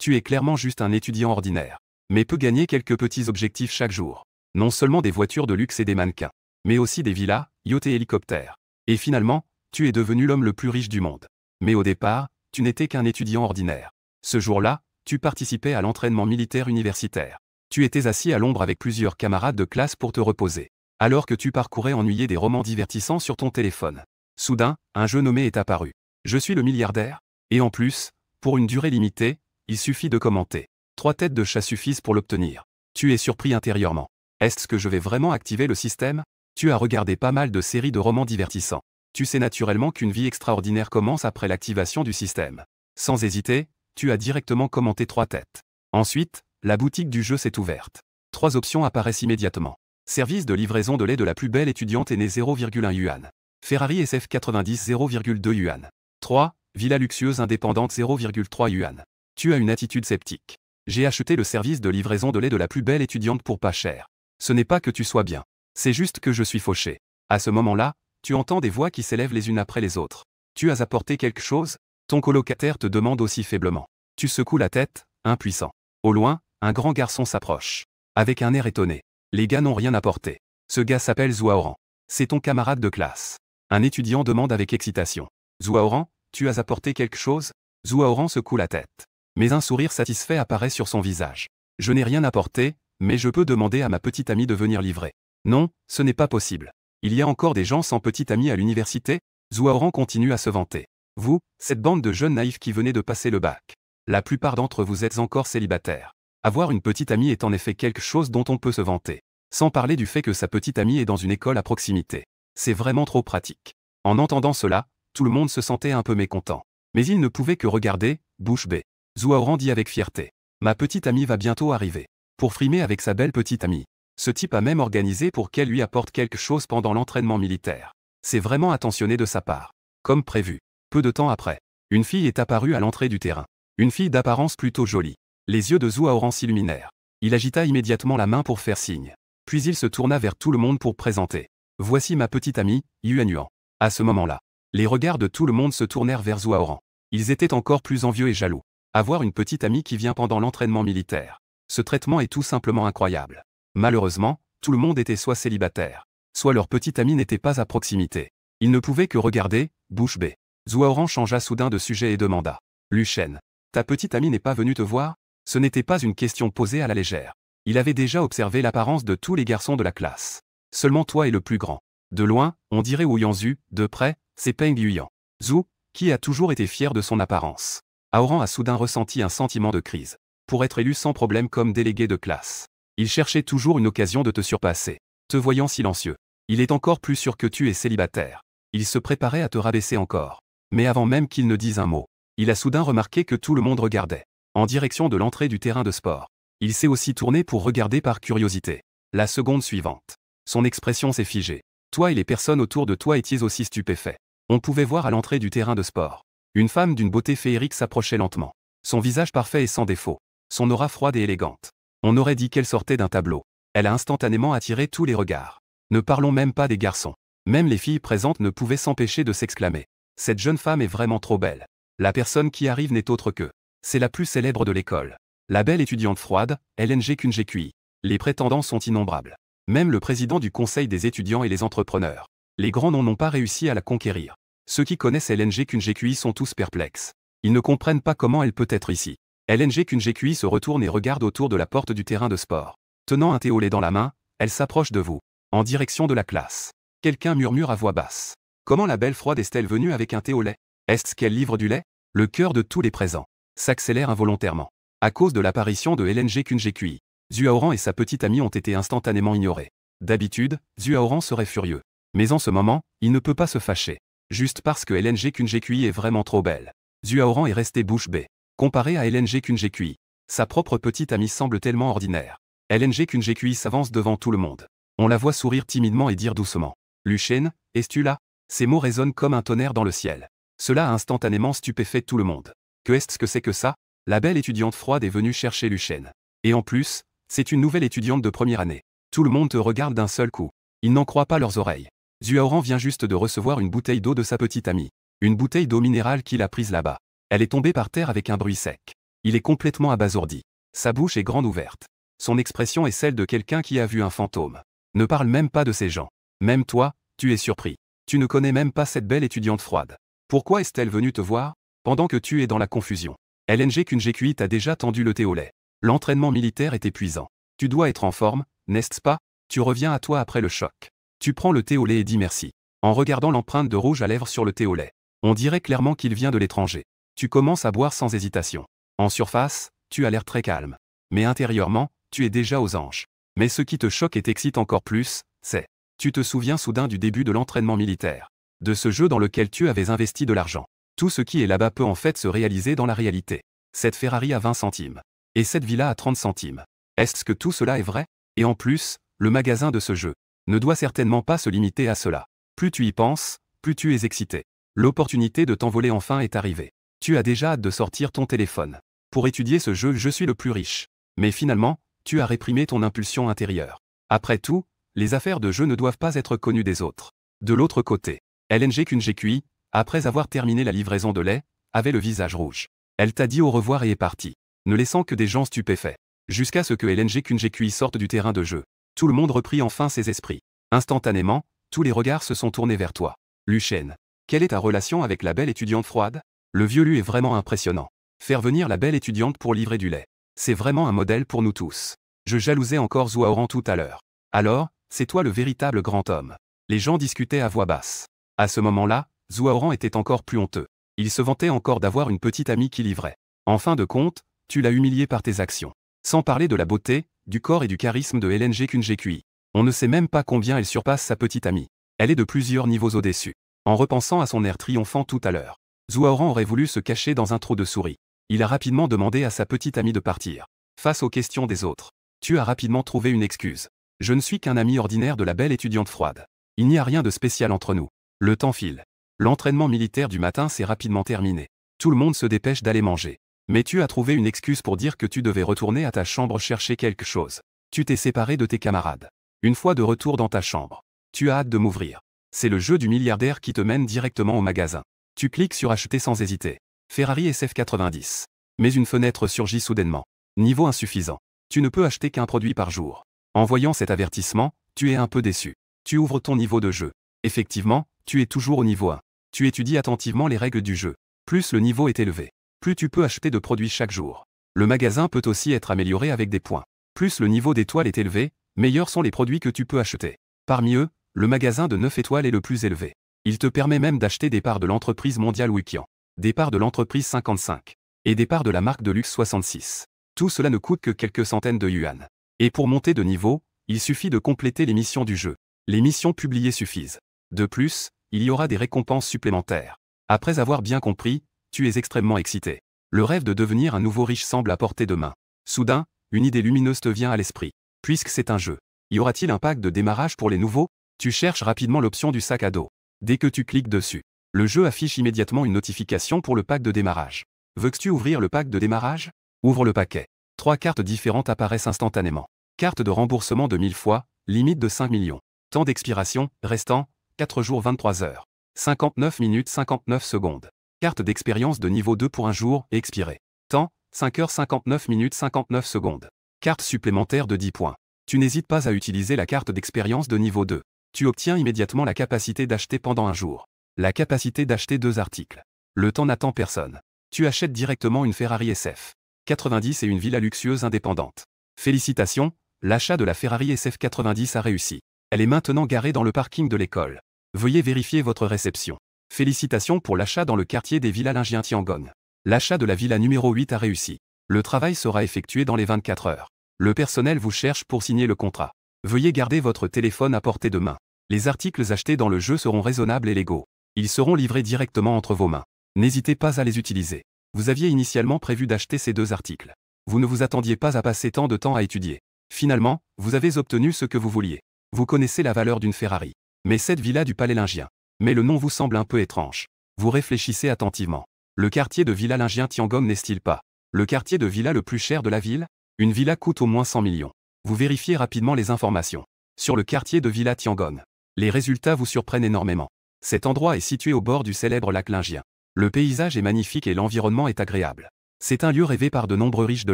Tu es clairement juste un étudiant ordinaire. Mais peut gagner quelques petits objectifs chaque jour. Non seulement des voitures de luxe et des mannequins, mais aussi des villas, yachts et hélicoptères. Et finalement, tu es devenu l'homme le plus riche du monde. Mais au départ, tu n'étais qu'un étudiant ordinaire. Ce jour-là, tu participais à l'entraînement militaire universitaire. Tu étais assis à l'ombre avec plusieurs camarades de classe pour te reposer. Alors que tu parcourais ennuyé des romans divertissants sur ton téléphone. Soudain, un jeu nommé est apparu. Je suis le milliardaire. Et en plus, pour une durée limitée, il suffit de commenter. 3 têtes de chat suffisent pour l'obtenir. Tu es surpris intérieurement. Est-ce que je vais vraiment activer le système? Tu as regardé pas mal de séries de romans divertissants. Tu sais naturellement qu'une vie extraordinaire commence après l'activation du système. Sans hésiter, tu as directement commenté 3 têtes. Ensuite, la boutique du jeu s'est ouverte. 3 options apparaissent immédiatement. Service de livraison de lait de la plus belle étudiante est né 0,1 yuan. Ferrari SF90 0,2 yuan. 3. Villa luxueuse indépendante 0,3 yuan. Tu as une attitude sceptique. J'ai acheté le service de livraison de lait de la plus belle étudiante pour pas cher. Ce n'est pas que tu sois bien. C'est juste que je suis fauché. À ce moment-là, tu entends des voix qui s'élèvent les unes après les autres. Tu as apporté quelque chose? Ton colocataire te demande aussi faiblement. Tu secoues la tête, impuissant. Au loin, un grand garçon s'approche. Avec un air étonné. Les gars n'ont rien apporté. Ce gars s'appelle Zouaoran. C'est ton camarade de classe. Un étudiant demande avec excitation. Zouaoran, tu as apporté quelque chose? Zouaoran secoue la tête. Mais un sourire satisfait apparaît sur son visage. Je n'ai rien apporté, mais je peux demander à ma petite amie de venir livrer. Non, ce n'est pas possible. Il y a encore des gens sans petite amie à l'université? Zouaoran continue à se vanter. Vous, cette bande de jeunes naïfs qui venez de passer le bac. La plupart d'entre vous êtes encore célibataires. Avoir une petite amie est en effet quelque chose dont on peut se vanter. Sans parler du fait que sa petite amie est dans une école à proximité. C'est vraiment trop pratique. En entendant cela, tout le monde se sentait un peu mécontent. Mais il ne pouvait que regarder, bouche bée. Zouaoran dit avec fierté. Ma petite amie va bientôt arriver. Pour frimer avec sa belle petite amie. Ce type a même organisé pour qu'elle lui apporte quelque chose pendant l'entraînement militaire. C'est vraiment attentionné de sa part. Comme prévu. Peu de temps après, une fille est apparue à l'entrée du terrain. Une fille d'apparence plutôt jolie. Les yeux de Zouaoran s'illuminèrent. Il agita immédiatement la main pour faire signe. Puis il se tourna vers tout le monde pour présenter. Voici ma petite amie, Yuan Yuan. À ce moment-là, les regards de tout le monde se tournèrent vers Zouaoran. Ils étaient encore plus envieux et jaloux. Avoir une petite amie qui vient pendant l'entraînement militaire. Ce traitement est tout simplement incroyable. Malheureusement, tout le monde était soit célibataire, soit leur petite amie n'était pas à proximité. Ils ne pouvaient que regarder, bouche bée. Zouaoran changea soudain de sujet et demanda. Luchen, ta petite amie n'est pas venue te voir? Ce n'était pas une question posée à la légère. Il avait déjà observé l'apparence de tous les garçons de la classe. Seulement toi est le plus grand. De loin, on dirait Wu Yanzu, de près, c'est Peng Yuyan. Zhu, qui a toujours été fier de son apparence. Aoran a soudain ressenti un sentiment de crise. Pour être élu sans problème comme délégué de classe. Il cherchait toujours une occasion de te surpasser. Te voyant silencieux. Il est encore plus sûr que tu es célibataire. Il se préparait à te rabaisser encore. Mais avant même qu'il ne dise un mot, il a soudain remarqué que tout le monde regardait. En direction de l'entrée du terrain de sport. Il s'est aussi tourné pour regarder par curiosité. La seconde suivante. Son expression s'est figée. Toi et les personnes autour de toi étiez aussi stupéfaits. On pouvait voir à l'entrée du terrain de sport. Une femme d'une beauté féerique s'approchait lentement. Son visage parfait et sans défaut. Son aura froide et élégante. On aurait dit qu'elle sortait d'un tableau. Elle a instantanément attiré tous les regards. Ne parlons même pas des garçons. Même les filles présentes ne pouvaient s'empêcher de s'exclamer. Cette jeune femme est vraiment trop belle. La personne qui arrive n'est autre que. C'est la plus célèbre de l'école. La belle étudiante froide, LNG QI. Les prétendants sont innombrables. Même le président du conseil des étudiants et les entrepreneurs. Les grands noms n'ont pas réussi à la conquérir. Ceux qui connaissent LNG QI sont tous perplexes. Ils ne comprennent pas comment elle peut être ici. LNG QI se retourne et regarde autour de la porte du terrain de sport. Tenant un thé au lait dans la main, elle s'approche de vous. En direction de la classe. Quelqu'un murmure à voix basse. Comment la belle froide est-elle venue avec un thé au lait? Est-ce qu'elle livre du lait? Le cœur de tous les présents s'accélère involontairement. À cause de l'apparition de LNG QI. Zouaoran et sa petite amie ont été instantanément ignorés. D'habitude, Zouaoran serait furieux. Mais en ce moment, il ne peut pas se fâcher. Juste parce que LNG QI est vraiment trop belle. Zouaoran est resté bouche bée. Comparé à LNG QI. Sa propre petite amie semble tellement ordinaire. LNG QI s'avance devant tout le monde. On la voit sourire timidement et dire doucement. Luchen, es-tu là? Ces mots résonnent comme un tonnerre dans le ciel. Cela a instantanément stupéfait tout le monde. Que est-ce que c'est que ça? La belle étudiante froide est venue chercher Luchen. Et en plus, c'est une nouvelle étudiante de première année. Tout le monde te regarde d'un seul coup. Ils n'en croient pas leurs oreilles. Zouaoran vient juste de recevoir une bouteille d'eau de sa petite amie. Une bouteille d'eau minérale qu'il a prise là-bas. Elle est tombée par terre avec un bruit sec. Il est complètement abasourdi. Sa bouche est grande ouverte. Son expression est celle de quelqu'un qui a vu un fantôme. Ne parle même pas de ces gens. Même toi, tu es surpris. Tu ne connais même pas cette belle étudiante froide. Pourquoi est-elle venue te voir? Pendant que tu es dans la confusion. LNG QNGQI t'a déjà tendu le thé au lait. L'entraînement militaire est épuisant. Tu dois être en forme, n'est-ce pas? Tu reviens à toi après le choc. Tu prends le thé au lait et dis merci. En regardant l'empreinte de rouge à lèvres sur le thé au lait. On dirait clairement qu'il vient de l'étranger. Tu commences à boire sans hésitation. En surface, tu as l'air très calme. Mais intérieurement, tu es déjà aux anges. Mais ce qui te choque et t'excite encore plus, c'est... Tu te souviens soudain du début de l'entraînement militaire. De ce jeu dans lequel tu avais investi de l'argent. Tout ce qui est là-bas peut en fait se réaliser dans la réalité. Cette Ferrari à 20 centimes. Et cette villa à 30 centimes. Est-ce que tout cela est vrai? Et en plus, le magasin de ce jeu ne doit certainement pas se limiter à cela. Plus tu y penses, plus tu es excité. L'opportunité de t'envoler enfin est arrivée. Tu as déjà hâte de sortir ton téléphone. Pour étudier ce jeu, je suis le plus riche. Mais finalement, tu as réprimé ton impulsion intérieure. Après tout, les affaires de jeu ne doivent pas être connues des autres. De l'autre côté, LNG QNGQI, après avoir terminé la livraison de lait, avait le visage rouge. Elle t'a dit au revoir et est partie, ne laissant que des gens stupéfaits. Jusqu'à ce que LNG QNGQI sorte du terrain de jeu. Tout le monde reprit enfin ses esprits. Instantanément, tous les regards se sont tournés vers toi. Lucien, quelle est ta relation avec la belle étudiante froide? Le vieux Lu est vraiment impressionnant. Faire venir la belle étudiante pour livrer du lait. C'est vraiment un modèle pour nous tous. Je jalousais encore Zhuaoran tout à l'heure. Alors, c'est toi le véritable grand homme. Les gens discutaient à voix basse. À ce moment-là, Zhuaoran était encore plus honteux. Il se vantait encore d'avoir une petite amie qui livrait. En fin de compte, tu l'as humilié par tes actions. Sans parler de la beauté, du corps et du charisme de LNG QNGQI. On ne sait même pas combien elle surpasse sa petite amie. Elle est de plusieurs niveaux au-dessus. En repensant à son air triomphant tout à l'heure, Zhuaoran aurait voulu se cacher dans un trou de souris. Il a rapidement demandé à sa petite amie de partir. Face aux questions des autres, tu as rapidement trouvé une excuse. Je ne suis qu'un ami ordinaire de la belle étudiante froide. Il n'y a rien de spécial entre nous. Le temps file. L'entraînement militaire du matin s'est rapidement terminé. Tout le monde se dépêche d'aller manger. Mais tu as trouvé une excuse pour dire que tu devais retourner à ta chambre chercher quelque chose. Tu t'es séparé de tes camarades. Une fois de retour dans ta chambre, tu as hâte de m'ouvrir. C'est le jeu du milliardaire qui te mène directement au magasin. Tu cliques sur acheter sans hésiter. Ferrari SF90. Mais une fenêtre surgit soudainement. Niveau insuffisant. Tu ne peux acheter qu'un produit par jour. En voyant cet avertissement, tu es un peu déçu. Tu ouvres ton niveau de jeu. Effectivement, tu es toujours au niveau 1. Tu étudies attentivement les règles du jeu. Plus le niveau est élevé, plus tu peux acheter de produits chaque jour. Le magasin peut aussi être amélioré avec des points. Plus le niveau d'étoiles est élevé, meilleurs sont les produits que tu peux acheter. Parmi eux, le magasin de 9 étoiles est le plus élevé. Il te permet même d'acheter des parts de l'entreprise mondiale Wikian, des parts de l'entreprise 55, et des parts de la marque de luxe 66. Tout cela ne coûte que quelques centaines de yuan. Et pour monter de niveau, il suffit de compléter les missions du jeu. Les missions publiées suffisent. De plus, il y aura des récompenses supplémentaires. Après avoir bien compris, tu es extrêmement excité. Le rêve de devenir un nouveau riche semble à portée de main. Soudain, une idée lumineuse te vient à l'esprit. Puisque c'est un jeu, y aura-t-il un pack de démarrage pour les nouveaux? Tu cherches rapidement l'option du sac à dos. Dès que tu cliques dessus, le jeu affiche immédiatement une notification pour le pack de démarrage. Veux-tu ouvrir le pack de démarrage? Ouvre le paquet. 3 cartes différentes apparaissent instantanément. Carte de remboursement de 1000 fois, limite de 5 millions. Temps d'expiration, restant, 4 jours 23 heures. 59 minutes 59 secondes. Carte d'expérience de niveau 2 pour un jour, expiré. Temps, 5 heures 59 minutes 59 secondes. Carte supplémentaire de 10 points. Tu n'hésites pas à utiliser la carte d'expérience de niveau 2. Tu obtiens immédiatement la capacité d'acheter pendant un jour. La capacité d'acheter 2 articles. Le temps n'attend personne. Tu achètes directement une Ferrari SF 90 et une villa luxueuse indépendante. Félicitations, l'achat de la Ferrari SF 90 a réussi. Elle est maintenant garée dans le parking de l'école. Veuillez vérifier votre réception. Félicitations pour l'achat dans le quartier des villas Lingien Tiangong. L'achat de la villa numéro 8 a réussi. Le travail sera effectué dans les 24 heures. Le personnel vous cherche pour signer le contrat. Veuillez garder votre téléphone à portée de main. Les articles achetés dans le jeu seront raisonnables et légaux. Ils seront livrés directement entre vos mains. N'hésitez pas à les utiliser. Vous aviez initialement prévu d'acheter ces 2 articles. Vous ne vous attendiez pas à passer tant de temps à étudier. Finalement, vous avez obtenu ce que vous vouliez. Vous connaissez la valeur d'une Ferrari. Mais cette villa du Palais Lingien. Mais le nom vous semble un peu étrange. Vous réfléchissez attentivement. Le quartier de Villa Lingien Tiangong n'est-il pas le quartier de villa le plus cher de la ville? Une villa coûte au moins 100 millions. Vous vérifiez rapidement les informations. Sur le quartier de Villa Tiangong. Les résultats vous surprennent énormément. Cet endroit est situé au bord du célèbre lac Lingien. Le paysage est magnifique et l'environnement est agréable. C'est un lieu rêvé par de nombreux riches de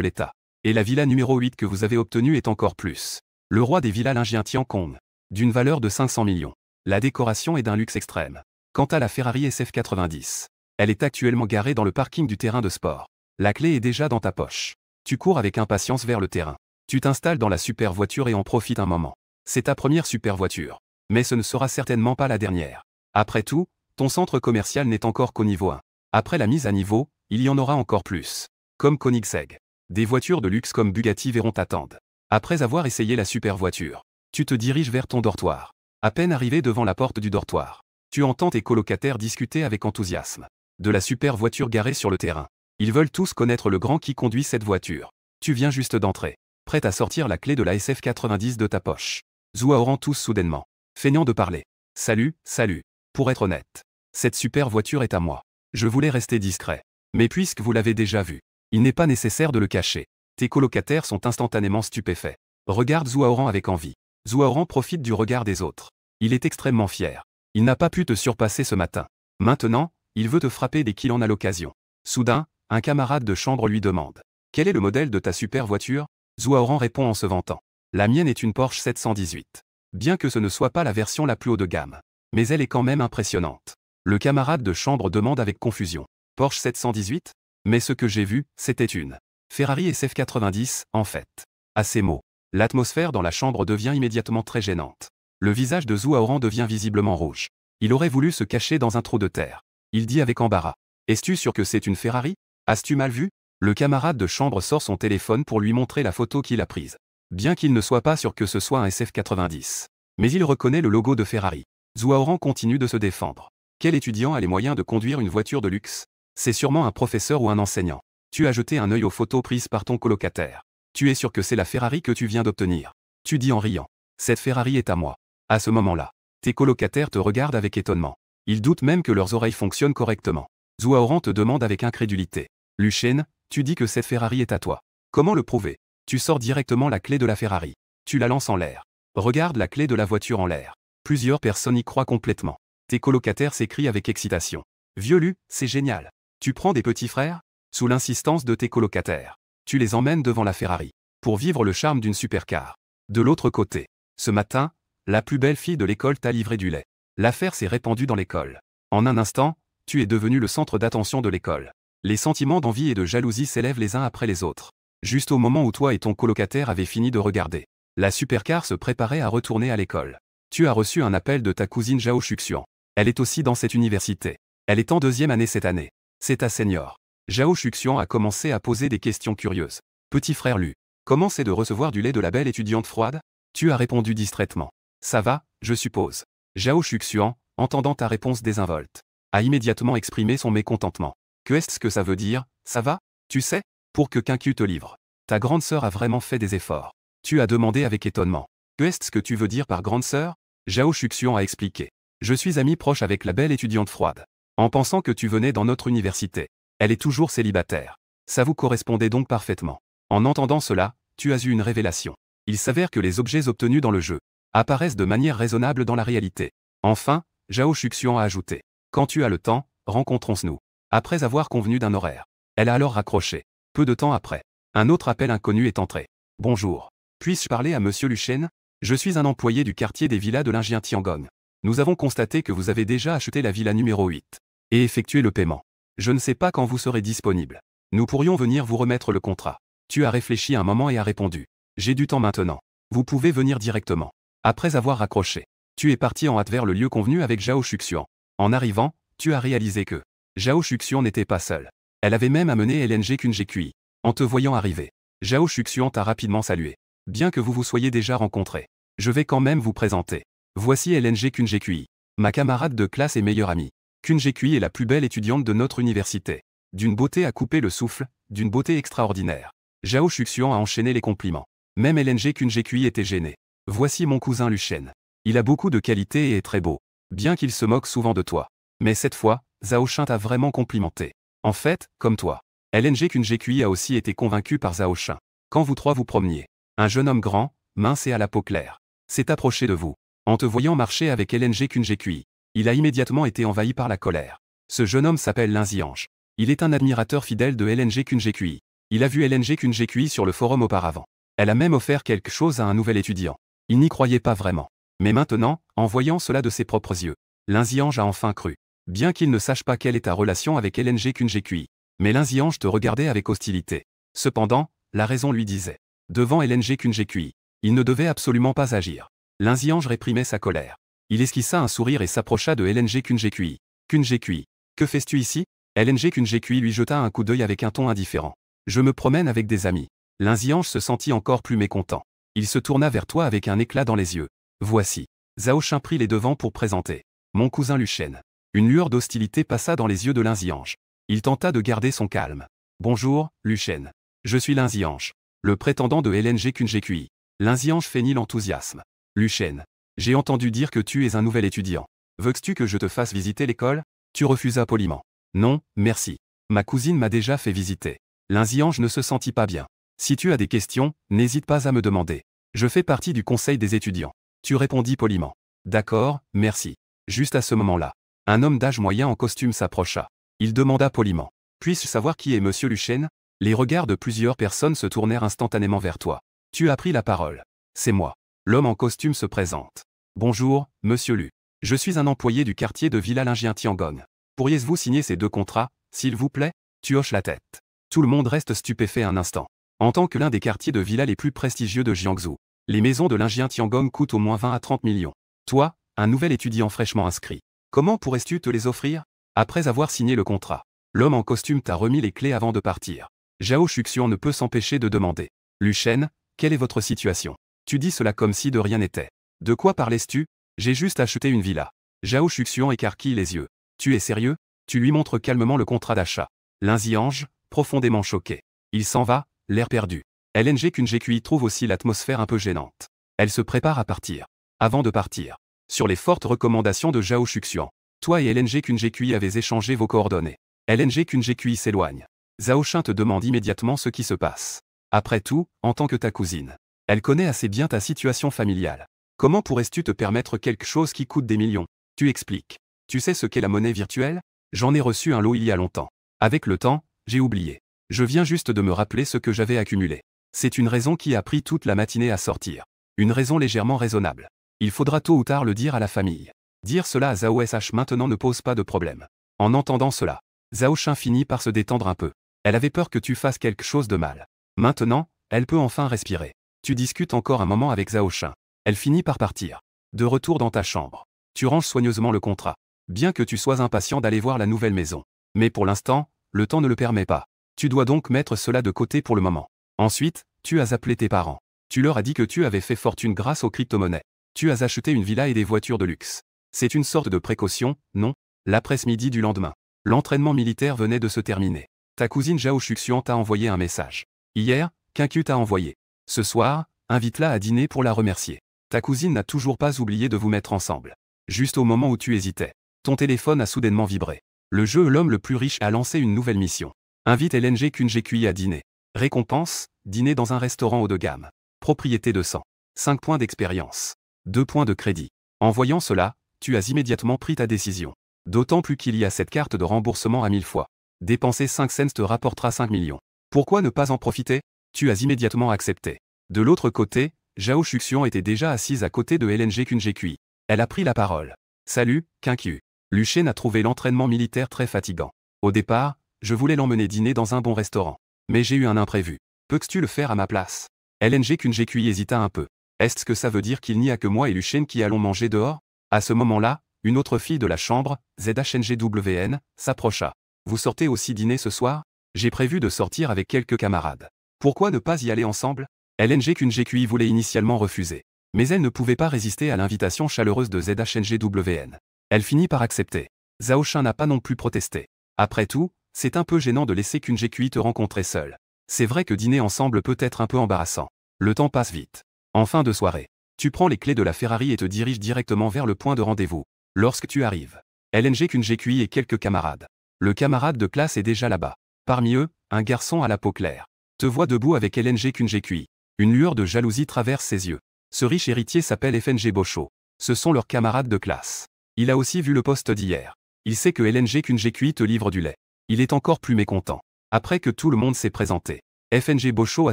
l'État. Et la villa numéro 8 que vous avez obtenue est encore plus. Le roi des villas Lingien Tiancong. D'une valeur de 500 millions. La décoration est d'un luxe extrême. Quant à la Ferrari SF90, elle est actuellement garée dans le parking du terrain de sport. La clé est déjà dans ta poche. Tu cours avec impatience vers le terrain. Tu t'installes dans la super voiture et en profites un moment. C'est ta première super voiture. Mais ce ne sera certainement pas la dernière. Après tout, ton centre commercial n'est encore qu'au niveau 1. Après la mise à niveau, il y en aura encore plus. Comme Koenigsegg. Des voitures de luxe comme Bugatti Veyron t'attendent. Après avoir essayé la super voiture, tu te diriges vers ton dortoir. À peine arrivé devant la porte du dortoir, tu entends tes colocataires discuter avec enthousiasme de la super voiture garée sur le terrain. Ils veulent tous connaître le grand qui conduit cette voiture. Tu viens juste d'entrer, prêt à sortir la clé de la SF90 de ta poche. Zouaorang tous soudainement, feignant de parler. Salut, salut. Pour être honnête, cette super voiture est à moi. Je voulais rester discret. Mais puisque vous l'avez déjà vu, il n'est pas nécessaire de le cacher. Tes colocataires sont instantanément stupéfaits. Regarde Zouaorang avec envie. Zouaorang profite du regard des autres. Il est extrêmement fier. Il n'a pas pu te surpasser ce matin. Maintenant, il veut te frapper dès qu'il en a l'occasion. Soudain, un camarade de chambre lui demande. Quel est le modèle de ta super voiture? Zouaorang répond en se vantant. La mienne est une Porsche 718. Bien que ce ne soit pas la version la plus haut de gamme. Mais elle est quand même impressionnante. Le camarade de chambre demande avec confusion. Porsche 718? Mais ce que j'ai vu, c'était une Ferrari SF90, en fait. À ces mots, l'atmosphère dans la chambre devient immédiatement très gênante. Le visage de Zouaorang devient visiblement rouge. Il aurait voulu se cacher dans un trou de terre. Il dit avec embarras. Es-tu sûr que c'est une Ferrari? As-tu mal vu? Le camarade de chambre sort son téléphone pour lui montrer la photo qu'il a prise. Bien qu'il ne soit pas sûr que ce soit un SF90. Mais il reconnaît le logo de Ferrari. Zouaorang continue de se défendre. Quel étudiant a les moyens de conduire une voiture de luxe? C'est sûrement un professeur ou un enseignant. Tu as jeté un œil aux photos prises par ton colocataire. Tu es sûr que c'est la Ferrari que tu viens d'obtenir. Tu dis en riant. Cette Ferrari est à moi. À ce moment-là, tes colocataires te regardent avec étonnement. Ils doutent même que leurs oreilles fonctionnent correctement. Zouaorang te demande avec incrédulité. Luchen, tu dis que cette Ferrari est à toi. Comment le prouver? Tu sors directement la clé de la Ferrari. Tu la lances en l'air. Regarde la clé de la voiture en l'air. Plusieurs personnes y croient complètement. Tes colocataires s'écrient avec excitation. Vieux, c'est génial. Tu prends des petits frères? Sous l'insistance de tes colocataires, tu les emmènes devant la Ferrari. Pour vivre le charme d'une supercar. De l'autre côté, ce matin, la plus belle fille de l'école t'a livré du lait. L'affaire s'est répandue dans l'école. En un instant, tu es devenu le centre d'attention de l'école. Les sentiments d'envie et de jalousie s'élèvent les uns après les autres. Juste au moment où toi et ton colocataire avaient fini de regarder. La supercar se préparait à retourner à l'école. Tu as reçu un appel de ta cousine Zhao Shuxian. Elle est aussi dans cette université. Elle est en 2e année cette année. C'est ta senior. Zhao Shuxian a commencé à poser des questions curieuses. Petit frère Lu, comment c'est de recevoir du lait de la belle étudiante froide? Tu as répondu distraitement. Ça va, je suppose. Zhao Shuxian, entendant ta réponse désinvolte, a immédiatement exprimé son mécontentement. Que est-ce que ça veut dire, ça va? Tu sais, pour que Quincu te livre. Ta grande sœur a vraiment fait des efforts. Tu as demandé avec étonnement. Que est-ce que tu veux dire par grande sœur? Zhao Shuxian a expliqué. Je suis ami proche avec la belle étudiante froide. En pensant que tu venais dans notre université. Elle est toujours célibataire. Ça vous correspondait donc parfaitement. En entendant cela, tu as eu une révélation. Il s'avère que les objets obtenus dans le jeu apparaissent de manière raisonnable dans la réalité. Enfin, Zhao Shuxian a ajouté. Quand tu as le temps, rencontrons-nous. Après avoir convenu d'un horaire. Elle a alors raccroché. Peu de temps après, un autre appel inconnu est entré. Bonjour. Puis-je parler à monsieur Luchen? Je suis un employé du quartier des villas de Lingien Tiangong. Nous avons constaté que vous avez déjà acheté la villa numéro 8 et effectué le paiement. Je ne sais pas quand vous serez disponible. Nous pourrions venir vous remettre le contrat. Tu as réfléchi un moment et as répondu. J'ai du temps maintenant. Vous pouvez venir directement. Après avoir raccroché, tu es parti en hâte vers le lieu convenu avec Zhao Shuxian. En arrivant, tu as réalisé que Zhao Shuxian n'était pas seule. Elle avait même amené LNG Kunjekui. En te voyant arriver, Zhao Shuxian t'a rapidement salué. Bien que vous vous soyez déjà rencontrés, je vais quand même vous présenter. Voici LNG Kunjekui, ma camarade de classe et meilleure amie. Kunjekui est la plus belle étudiante de notre université. D'une beauté à couper le souffle, d'une beauté extraordinaire. Zhao Shuxian a enchaîné les compliments. Même LNG Kunjekui était gêné. Voici mon cousin Luchen. Il a beaucoup de qualités et est très beau. Bien qu'il se moque souvent de toi. Mais cette fois, Zhao Shin t'a vraiment complimenté. En fait, comme toi. LNG Kunjekui a aussi été convaincu par Zhao Shin. Quand vous trois vous promeniez, un jeune homme grand, mince et à la peau claire, s'est approché de vous. En te voyant marcher avec LNG Kunjekui, il a immédiatement été envahi par la colère. Ce jeune homme s'appelle Lin Ziange. Il est un admirateur fidèle de LNG QNGQI. Il a vu LNG QNGQI sur le forum auparavant. Elle a même offert quelque chose à un nouvel étudiant. Il n'y croyait pas vraiment. Mais maintenant, en voyant cela de ses propres yeux, Linzy-Ange a enfin cru. Bien qu'il ne sache pas quelle est ta relation avec LNG QNGQI. Mais Linzy-Ange te regardait avec hostilité. Cependant, la raison lui disait. Devant LNG QNGQI, il ne devait absolument pas agir. Linzy-Ange réprimait sa colère. Il esquissa un sourire et s'approcha de LNG QNGQI. QNGQI. Que fais-tu ici? LNG QNGQI lui jeta un coup d'œil avec un ton indifférent. Je me promène avec des amis. Linzy-Ange se sentit encore plus mécontent. Il se tourna vers toi avec un éclat dans les yeux. Voici. Zhao Shin prit les devants pour présenter. Mon cousin Luchen. Une lueur d'hostilité passa dans les yeux de Linzy-Ange. Il tenta de garder son calme. Bonjour, Luchen. Je suis Linzy-Ange. Le prétendant de LNG QNGQI. Linzy-Ange feignit l'enthousiasme. Luchen. J'ai entendu dire que tu es un nouvel étudiant. Veux-tu que je te fasse visiter l'école? Tu refusas poliment. Non, merci. Ma cousine m'a déjà fait visiter. Linzy-Ange ne se sentit pas bien. Si tu as des questions, n'hésite pas à me demander. Je fais partie du conseil des étudiants. Tu répondis poliment. D'accord, merci. Juste à ce moment-là, un homme d'âge moyen en costume s'approcha. Il demanda poliment. Puis-je savoir qui est Monsieur Luchen? Les regards de plusieurs personnes se tournèrent instantanément vers toi. Tu as pris la parole. C'est moi. L'homme en costume se présente. Bonjour, Monsieur Lu. Je suis un employé du quartier de Villa Lingien-Tiangong. Pourriez-vous signer ces 2 contrats, s'il vous plaît? Tu hoches la tête. Tout le monde reste stupéfait un instant. En tant que l'un des quartiers de villa les plus prestigieux de Jiangsu, les maisons de Lingien-Tiangong coûtent au moins 20 à 30 millions. Toi, un nouvel étudiant fraîchement inscrit. Comment pourrais-tu te les offrir? Après avoir signé le contrat, l'homme en costume t'a remis les clés avant de partir. Zhao Shuxian ne peut s'empêcher de demander. Luchen, quelle est votre situation? Tu dis cela comme si de rien n'était. De quoi parlais-tu? J'ai juste acheté une villa. Zhao Shuxian écarquille les yeux. Tu es sérieux? Tu lui montres calmement le contrat d'achat. Linzy-Ange, profondément choqué. Il s'en va, l'air perdu. LNG QNGQI trouve aussi l'atmosphère un peu gênante. Elle se prépare à partir. Avant de partir. Sur les fortes recommandations de Zhao Shuxian, toi et LNG QNGQI avez échangé vos coordonnées. LNG QNGQI s'éloigne. Zhao Shin te demande immédiatement ce qui se passe. Après tout, en tant que ta cousine, elle connaît assez bien ta situation familiale. Comment pourrais-tu te permettre quelque chose qui coûte des millions? Tu expliques. Tu sais ce qu'est la monnaie virtuelle? J'en ai reçu un lot il y a longtemps. Avec le temps, j'ai oublié. Je viens juste de me rappeler ce que j'avais accumulé. C'est une raison qui a pris toute la matinée à sortir. Une raison légèrement raisonnable. Il faudra tôt ou tard le dire à la famille. Dire cela à Zhao Sh maintenant ne pose pas de problème. En entendant cela, Zhao Shin finit par se détendre un peu. Elle avait peur que tu fasses quelque chose de mal. Maintenant, elle peut enfin respirer. Tu discutes encore un moment avec Zhao Shin. Elle finit par partir. De retour dans ta chambre. Tu ranges soigneusement le contrat. Bien que tu sois impatient d'aller voir la nouvelle maison. Mais pour l'instant, le temps ne le permet pas. Tu dois donc mettre cela de côté pour le moment. Ensuite, tu as appelé tes parents. Tu leur as dit que tu avais fait fortune grâce aux crypto-monnaies. Tu as acheté une villa et des voitures de luxe. C'est une sorte de précaution, non? L'après-midi du lendemain. L'entraînement militaire venait de se terminer. Ta cousine Zhao Shuxian t'a envoyé un message. Hier, Qianqiu t'a envoyé. Ce soir, invite-la à dîner pour la remercier. Ta cousine n'a toujours pas oublié de vous mettre ensemble. Juste au moment où tu hésitais. Ton téléphone a soudainement vibré. Le jeu L'homme le plus riche a lancé une nouvelle mission. Invite LNG QNGQI à dîner. Récompense, dîner dans un restaurant haut de gamme. Propriété de 100. 5 points d'expérience. 2 points de crédit. En voyant cela, tu as immédiatement pris ta décision. D'autant plus qu'il y a cette carte de remboursement à 1000 fois. Dépenser 5 cents te rapportera 5 millions. Pourquoi ne pas en profiter? Tu as immédiatement accepté. De l'autre côté, Zhao Shuxian était déjà assise à côté de LNG QNGQI. Elle a pris la parole. Salut, Qianqiu. Luchen a trouvé l'entraînement militaire très fatigant. Au départ, je voulais l'emmener dîner dans un bon restaurant. Mais j'ai eu un imprévu. Peux-tu le faire à ma place? LNG QNGQI hésita un peu. Est-ce que ça veut dire qu'il n'y a que moi et Luchen qui allons manger dehors? À ce moment-là, une autre fille de la chambre, ZHNGWN, s'approcha. Vous sortez aussi dîner ce soir? J'ai prévu de sortir avec quelques camarades. Pourquoi ne pas y aller ensemble? LNG QNGQI voulait initialement refuser. Mais elle ne pouvait pas résister à l'invitation chaleureuse de ZHNGWN. Elle finit par accepter. Zhao Shin n'a pas non plus protesté. Après tout, c'est un peu gênant de laisser QNGQI te rencontrer seul. C'est vrai que dîner ensemble peut être un peu embarrassant. Le temps passe vite. En fin de soirée, tu prends les clés de la Ferrari et te diriges directement vers le point de rendez-vous. Lorsque tu arrives, LNG QNGQI et quelques camarades. Le camarade de classe est déjà là-bas. Parmi eux, un garçon à la peau claire. Te voit debout avec LNG QNGQI. Une lueur de jalousie traverse ses yeux. Ce riche héritier s'appelle FNG Bocho. Ce sont leurs camarades de classe. Il a aussi vu le poste d'hier. Il sait que LNG QNGQI te livre du lait. Il est encore plus mécontent. Après que tout le monde s'est présenté, FNG Bochot a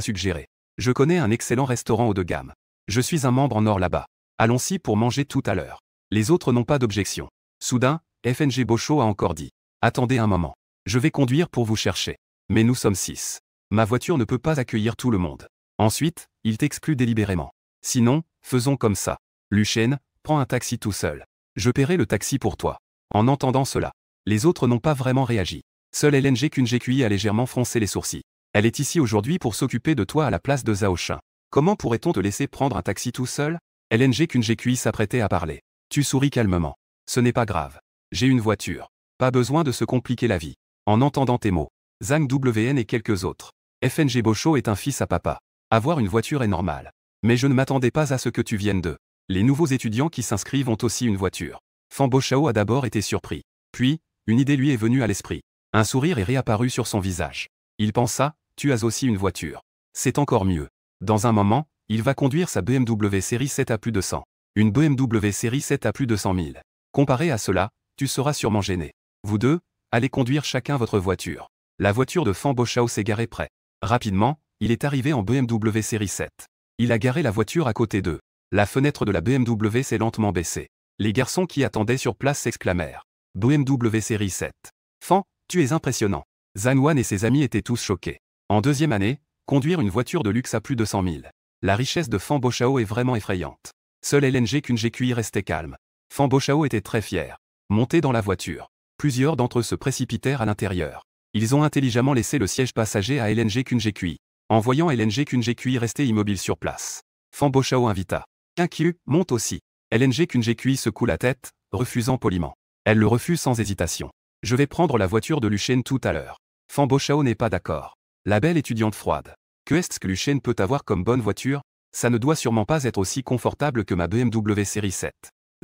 suggéré. Je connais un excellent restaurant haut de gamme. Je suis un membre en or là-bas. Allons-y pour manger tout à l'heure. Les autres n'ont pas d'objection. Soudain, FNG Bochot a encore dit. Attendez un moment. Je vais conduire pour vous chercher. Mais nous sommes 6. Ma voiture ne peut pas accueillir tout le monde. Ensuite, il t'exclut délibérément. Sinon, faisons comme ça. Luchène, prends un taxi tout seul. Je paierai le taxi pour toi. En entendant cela, les autres n'ont pas vraiment réagi. Seule LNG QNGQI a légèrement froncé les sourcils. Elle est ici aujourd'hui pour s'occuper de toi à la place de Zhao Shin. Comment pourrait-on te laisser prendre un taxi tout seul? LNG QNGQI s'apprêtait à parler. Tu souris calmement. Ce n'est pas grave. J'ai une voiture. Pas besoin de se compliquer la vie. En entendant tes mots, Zhang WN et quelques autres. FNG Bochot est un fils à papa. Avoir une voiture est normal. Mais je ne m'attendais pas à ce que tu viennes d'eux. Les nouveaux étudiants qui s'inscrivent ont aussi une voiture. Fan Bochao a d'abord été surpris. Puis, une idée lui est venue à l'esprit. Un sourire est réapparu sur son visage. Il pensa, tu as aussi une voiture. C'est encore mieux. Dans un moment, il va conduire sa BMW série 7 à plus de 100. Une BMW série 7 à plus de 100 000. Comparé à cela, tu seras sûrement gêné. Vous deux, allez conduire chacun votre voiture. La voiture de Fan Bochao s'est garée près. Rapidement, il est arrivé en BMW série 7. Il a garé la voiture à côté d'eux. La fenêtre de la BMW s'est lentement baissée. Les garçons qui attendaient sur place s'exclamèrent. BMW série 7. Fan, tu es impressionnant. Zanwan et ses amis étaient tous choqués. En deuxième année, conduire une voiture de luxe à plus de 100 000. La richesse de Fan Bochao est vraiment effrayante. Seul LNG QNGQI restait calme. Fan Bochao était très fier. Montés dans la voiture, plusieurs d'entre eux se précipitèrent à l'intérieur. Ils ont intelligemment laissé le siège passager à LNG QNGQI. En voyant LNG QNGQI rester immobile sur place, Fan Bochao invita. Qiu, monte aussi. LNG QNGQI secoue la tête, refusant poliment. Elle le refuse sans hésitation. Je vais prendre la voiture de Luchène tout à l'heure. Fan Bochao n'est pas d'accord. La belle étudiante froide. Que est-ce que Luchène peut avoir comme bonne voiture? Ça ne doit sûrement pas être aussi confortable que ma BMW série 7.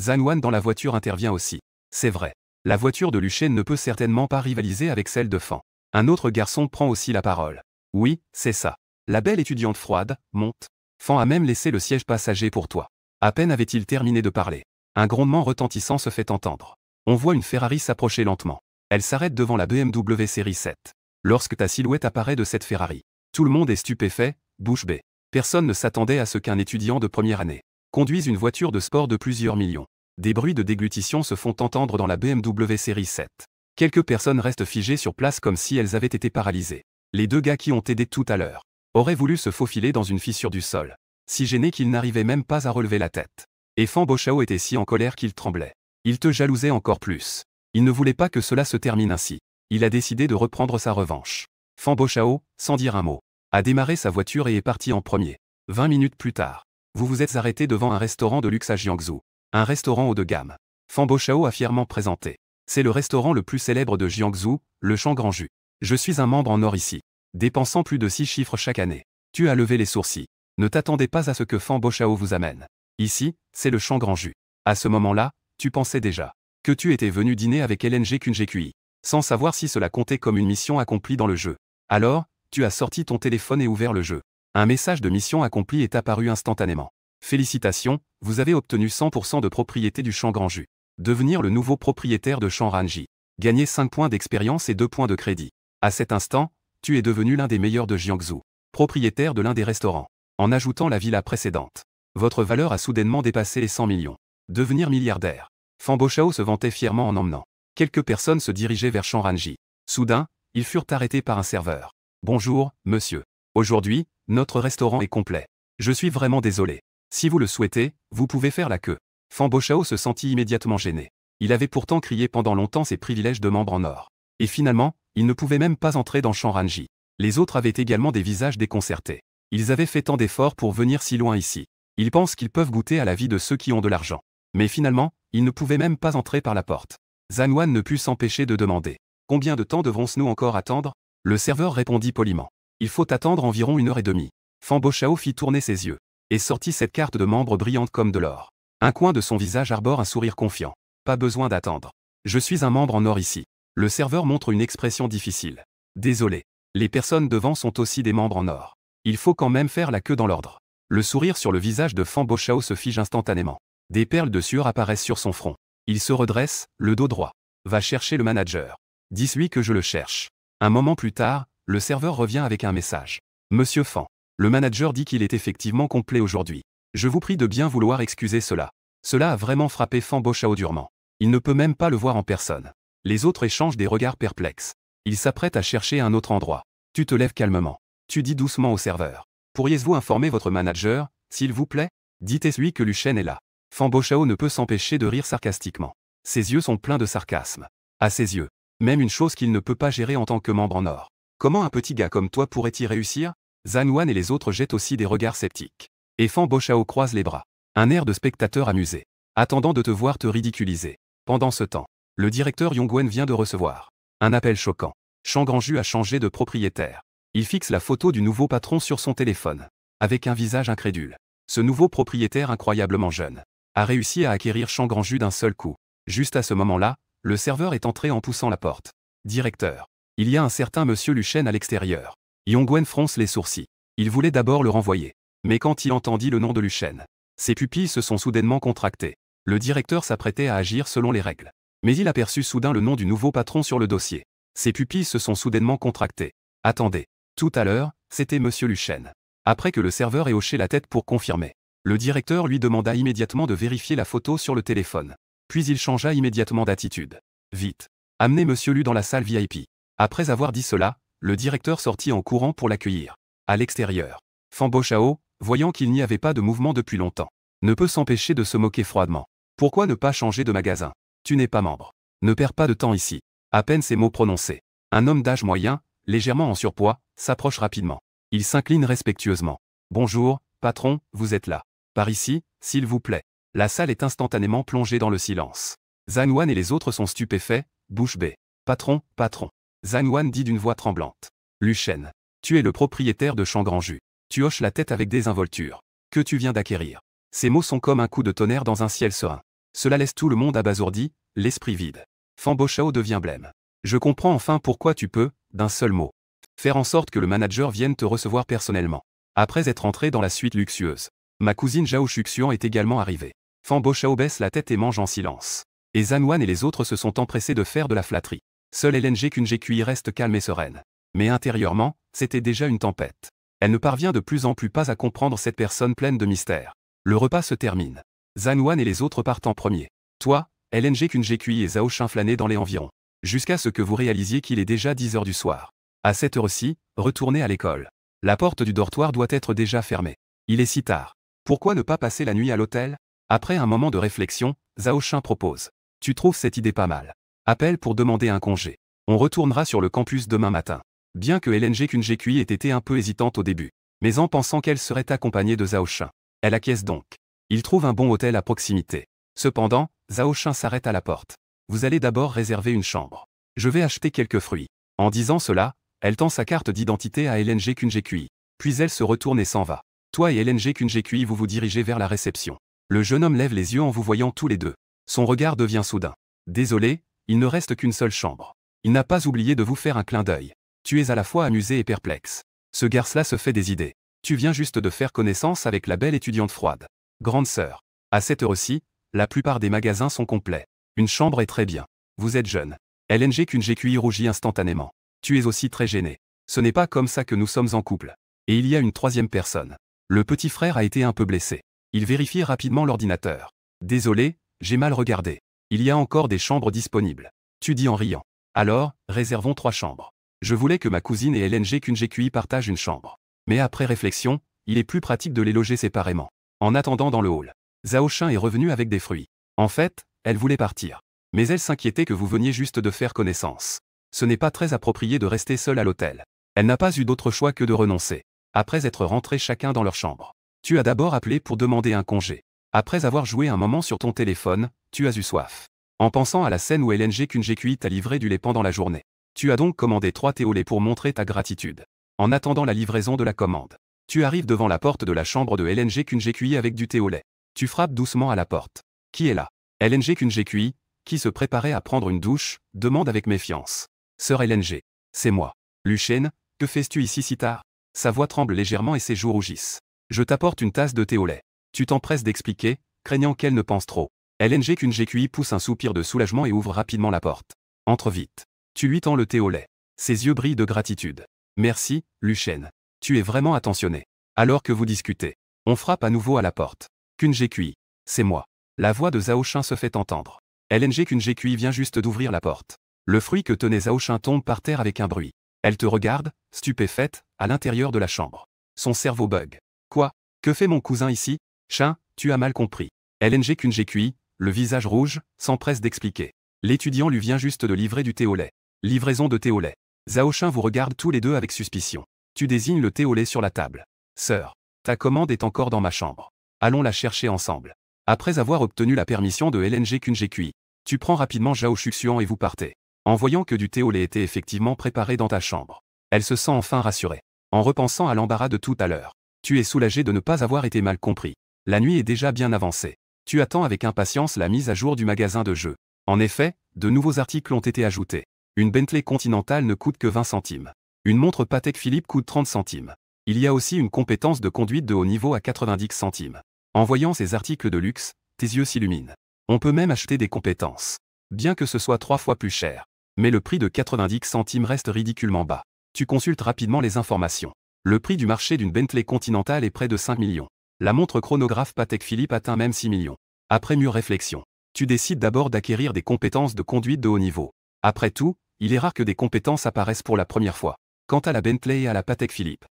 Zanwan dans la voiture intervient aussi. C'est vrai. La voiture de Luchène ne peut certainement pas rivaliser avec celle de Fan. Un autre garçon prend aussi la parole. Oui, c'est ça. La belle étudiante froide, monte. Fan a même laissé le siège passager pour toi. À peine avait-il terminé de parler. Un grondement retentissant se fait entendre. On voit une Ferrari s'approcher lentement. Elle s'arrête devant la BMW série 7. Lorsque ta silhouette apparaît de cette Ferrari, tout le monde est stupéfait, bouche bée. Personne ne s'attendait à ce qu'un étudiant de première année conduise une voiture de sport de plusieurs millions. Des bruits de déglutition se font entendre dans la BMW série 7. Quelques personnes restent figées sur place comme si elles avaient été paralysées. Les deux gars qui ont aidé tout à l'heure auraient voulu se faufiler dans une fissure du sol, si gênés qu'ils n'arrivaient même pas à relever la tête. Et Fan Bochao était si en colère qu'il tremblait. Il te jalousait encore plus. Il ne voulait pas que cela se termine ainsi. Il a décidé de reprendre sa revanche. Fan Bochao, sans dire un mot, a démarré sa voiture et est parti en premier. 20 minutes plus tard, vous vous êtes arrêté devant un restaurant de luxe à Jiangsu. Un restaurant haut de gamme. Fan Bochao a fièrement présenté. C'est le restaurant le plus célèbre de Jiangsu, le Champ Grand Jus. Je suis un membre en or ici. Dépensant plus de 6 chiffres chaque année. Tu as levé les sourcils. Ne t'attendez pas à ce que Fan Bochao vous amène. Ici, c'est le Champ Grand Jus. À ce moment-là, tu pensais déjà que tu étais venu dîner avec LNG QNGQI, sans savoir si cela comptait comme une mission accomplie dans le jeu. Alors, tu as sorti ton téléphone et ouvert le jeu. Un message de mission accomplie est apparu instantanément. Félicitations, vous avez obtenu 100% de propriété du Champ Grand Jus. Devenir le nouveau propriétaire de Champ Ranji. Gagner 5 points d'expérience et 2 points de crédit. À cet instant, tu es devenu l'un des meilleurs de Jiangsu. Propriétaire de l'un des restaurants. En ajoutant la villa précédente. Votre valeur a soudainement dépassé les 100 millions. Devenir milliardaire. Fan Bochao se vantait fièrement en emmenant. Quelques personnes se dirigeaient vers Champ Ranji. Soudain, ils furent arrêtés par un serveur. Bonjour, monsieur. Aujourd'hui, notre restaurant est complet. Je suis vraiment désolé. Si vous le souhaitez, vous pouvez faire la queue. Fan Bochao se sentit immédiatement gêné. Il avait pourtant crié pendant longtemps ses privilèges de membre en or. Et finalement, il ne pouvait même pas entrer dans Champ Ranji. Les autres avaient également des visages déconcertés. Ils avaient fait tant d'efforts pour venir si loin ici. Ils pensent qu'ils peuvent goûter à la vie de ceux qui ont de l'argent. Mais finalement, ils ne pouvaient même pas entrer par la porte. Zanwan ne put s'empêcher de demander. Combien de temps devrons-nous encore attendre? Le serveur répondit poliment. Il faut attendre environ 1h30. Fan Bochao fit tourner ses yeux. Et sortit cette carte de membre brillante comme de l'or. Un coin de son visage arbore un sourire confiant. Pas besoin d'attendre. Je suis un membre en or ici. Le serveur montre une expression difficile. Désolé. Les personnes devant sont aussi des membres en or. Il faut quand même faire la queue dans l'ordre. Le sourire sur le visage de Fan Bochao se fige instantanément. Des perles de sueur apparaissent sur son front. Il se redresse, le dos droit. Va chercher le manager. Dis-lui que je le cherche. Un moment plus tard, le serveur revient avec un message. Monsieur Fan. Le manager dit qu'il est effectivement complet aujourd'hui. Je vous prie de bien vouloir excuser cela. Cela a vraiment frappé Fan Boshao durement. Il ne peut même pas le voir en personne. Les autres échangent des regards perplexes. Il s'apprête à chercher un autre endroit. Tu te lèves calmement. Tu dis doucement au serveur. Pourriez-vous informer votre manager, s'il vous plaît? Dites-lui que Luchen est là. Fan Boshao ne peut s'empêcher de rire sarcastiquement. Ses yeux sont pleins de sarcasme. À ses yeux, même une chose qu'il ne peut pas gérer en tant que membre en or. Comment un petit gars comme toi pourrait-y réussir? Zanwan et les autres jettent aussi des regards sceptiques. Et Fan Boshao croise les bras. Un air de spectateur amusé. Attendant de te voir te ridiculiser. Pendant ce temps, le directeur Yongwen vient de recevoir un appel choquant. Shang Granju a changé de propriétaire. Il fixe la photo du nouveau patron sur son téléphone. Avec un visage incrédule. Ce nouveau propriétaire incroyablement jeune a réussi à acquérir Shang Granju d'un seul coup. Juste à ce moment-là, le serveur est entré en poussant la porte. Directeur. Il y a un certain monsieur Luchen à l'extérieur. Yongwen fronce les sourcils. Il voulait d'abord le renvoyer. Mais quand il entendit le nom de Luchen, ses pupilles se sont soudainement contractées. Le directeur s'apprêtait à agir selon les règles. Mais il aperçut soudain le nom du nouveau patron sur le dossier. Ses pupilles se sont soudainement contractées. Attendez. Tout à l'heure, c'était monsieur Luchen. Après que le serveur ait hoché la tête pour confirmer, le directeur lui demanda immédiatement de vérifier la photo sur le téléphone. Puis il changea immédiatement d'attitude. Vite. Amenez monsieur Lu dans la salle VIP. Après avoir dit cela, le directeur sortit en courant pour l'accueillir. À l'extérieur, Fan Boshao, voyant qu'il n'y avait pas de mouvement depuis longtemps, ne peut s'empêcher de se moquer froidement. Pourquoi ne pas changer de magasin? Tu n'es pas membre. Ne perds pas de temps ici. À peine ces mots prononcés, un homme d'âge moyen, légèrement en surpoids, s'approche rapidement. Il s'incline respectueusement. Bonjour, patron, vous êtes là. Par ici, s'il vous plaît. La salle est instantanément plongée dans le silence. Zanwan et les autres sont stupéfaits, bouche bée. Patron, patron. Zanwan dit d'une voix tremblante. Luchen. Tu es le propriétaire de Shang Granju. Tu hoches la tête avec désinvolture. Que tu viens d'acquérir. Ces mots sont comme un coup de tonnerre dans un ciel serein. Cela laisse tout le monde abasourdi, l'esprit vide. Fan Boshao devient blême. Je comprends enfin pourquoi tu peux, d'un seul mot, faire en sorte que le manager vienne te recevoir personnellement. Après être entré dans la suite luxueuse, ma cousine Zhao Shuxian est également arrivée. Fan Boshao baisse la tête et mange en silence. Et Zanwan et les autres se sont empressés de faire de la flatterie. Seule LNG Kunjekui reste calme et sereine. Mais intérieurement, c'était déjà une tempête. Elle ne parvient de plus en plus pas à comprendre cette personne pleine de mystères. Le repas se termine. Zanwan et les autres partent en premier. Toi, LNG Kunjekui et Zhao Shin flânaient dans les environs. Jusqu'à ce que vous réalisiez qu'il est déjà 10 heures du soir. À cette heure-ci, retournez à l'école. La porte du dortoir doit être déjà fermée. Il est si tard. Pourquoi ne pas passer la nuit à l'hôtel? Après un moment de réflexion, Zhao Shin propose. Tu trouves cette idée pas mal. Appelle pour demander un congé. On retournera sur le campus demain matin. Bien que LNG Kunjekui ait été un peu hésitante au début, mais en pensant qu'elle serait accompagnée de Zhao Shin, elle acquiesce donc. Il trouve un bon hôtel à proximité. Cependant, Zhao Shin s'arrête à la porte. Vous allez d'abord réserver une chambre. Je vais acheter quelques fruits. En disant cela, elle tend sa carte d'identité à LNG Kunjekui. Puis elle se retourne et s'en va. Toi et LNG Kunjekui vous dirigez vers la réception. Le jeune homme lève les yeux en vous voyant tous les deux. Son regard devient soudain. Désolé, il ne reste qu'une seule chambre. Il n'a pas oublié de vous faire un clin d'œil. Tu es à la fois amusé et perplexe. Ce garce-là se fait des idées. Tu viens juste de faire connaissance avec la belle étudiante froide. Grande sœur. À cette heure-ci, la plupart des magasins sont complets. Une chambre est très bien. Vous êtes jeune. LNG Kunjekui rougit instantanément. Tu es aussi très gêné. Ce n'est pas comme ça que nous sommes en couple. Et il y a une troisième personne. Le petit frère a été un peu blessé. Il vérifie rapidement l'ordinateur. Désolé, j'ai mal regardé. Il y a encore des chambres disponibles. Tu dis en riant. Alors, réservons 3 chambres. Je voulais que ma cousine et LNG Kunjekui partagent une chambre. Mais après réflexion, il est plus pratique de les loger séparément. En attendant dans le hall, Zhao Shin est revenue avec des fruits. En fait, elle voulait partir. Mais elle s'inquiétait que vous veniez juste de faire connaissance. Ce n'est pas très approprié de rester seule à l'hôtel. Elle n'a pas eu d'autre choix que de renoncer. Après être rentrés chacun dans leur chambre. Tu as d'abord appelé pour demander un congé. Après avoir joué un moment sur ton téléphone, tu as eu soif. En pensant à la scène où LNG Kunjekui t'a livré du lait pendant la journée. Tu as donc commandé 3 thés au lait pour montrer ta gratitude. En attendant la livraison de la commande. Tu arrives devant la porte de la chambre de LNG Kunjekui avec du thé au lait. Tu frappes doucement à la porte. Qui est là? LNG Kunjekui, qui se préparait à prendre une douche, demande avec méfiance. Sœur LNG. C'est moi. Luchen, que fais-tu ici si tard? Sa voix tremble légèrement et ses joues rougissent. Je t'apporte une tasse de thé au lait. Tu t'empresses d'expliquer, craignant qu'elle ne pense trop. LNG Kunjekui pousse un soupir de soulagement et ouvre rapidement la porte. Entre vite. Tu lui tends le thé au lait. Ses yeux brillent de gratitude. Merci, Lucien. Tu es vraiment attentionné. Alors que vous discutez, on frappe à nouveau à la porte. Kunjekui. C'est moi. La voix de Zhao Shin se fait entendre. LNG Kunjekui vient juste d'ouvrir la porte. Le fruit que tenait Zhao Shin tombe par terre avec un bruit. Elle te regarde, stupéfaite, à l'intérieur de la chambre. Son cerveau bug. Quoi? Que fait mon cousin ici? Shin, tu as mal compris. LNG Kunjekui, le visage rouge, s'empresse d'expliquer. L'étudiant lui vient juste de livrer du thé au lait. Livraison de thé au lait. Zhao Shin vous regarde tous les deux avec suspicion. Tu désignes le thé au lait sur la table. Sœur, ta commande est encore dans ma chambre. Allons la chercher ensemble. Après avoir obtenu la permission de LNG Kunjekui, tu prends rapidement Zhao Shuxian et vous partez. En voyant que du thé au lait était effectivement préparé dans ta chambre, elle se sent enfin rassurée. En repensant à l'embarras de tout à l'heure, tu es soulagé de ne pas avoir été mal compris. La nuit est déjà bien avancée. Tu attends avec impatience la mise à jour du magasin de jeux. En effet, de nouveaux articles ont été ajoutés. Une Bentley Continental ne coûte que 20 centimes. Une montre Patek Philippe coûte 30 centimes. Il y a aussi une compétence de conduite de haut niveau à 90 centimes. En voyant ces articles de luxe, tes yeux s'illuminent. On peut même acheter des compétences. Bien que ce soit 3 fois plus cher. Mais le prix de 90 centimes reste ridiculement bas. Tu consultes rapidement les informations. Le prix du marché d'une Bentley Continental est près de 5 millions. La montre chronographe Patek Philippe atteint même 6 millions. Après mûre réflexion, tu décides d'abord d'acquérir des compétences de conduite de haut niveau. Après tout, il est rare que des compétences apparaissent pour la première fois. Quant à la Bentley et à la Patek Philippe,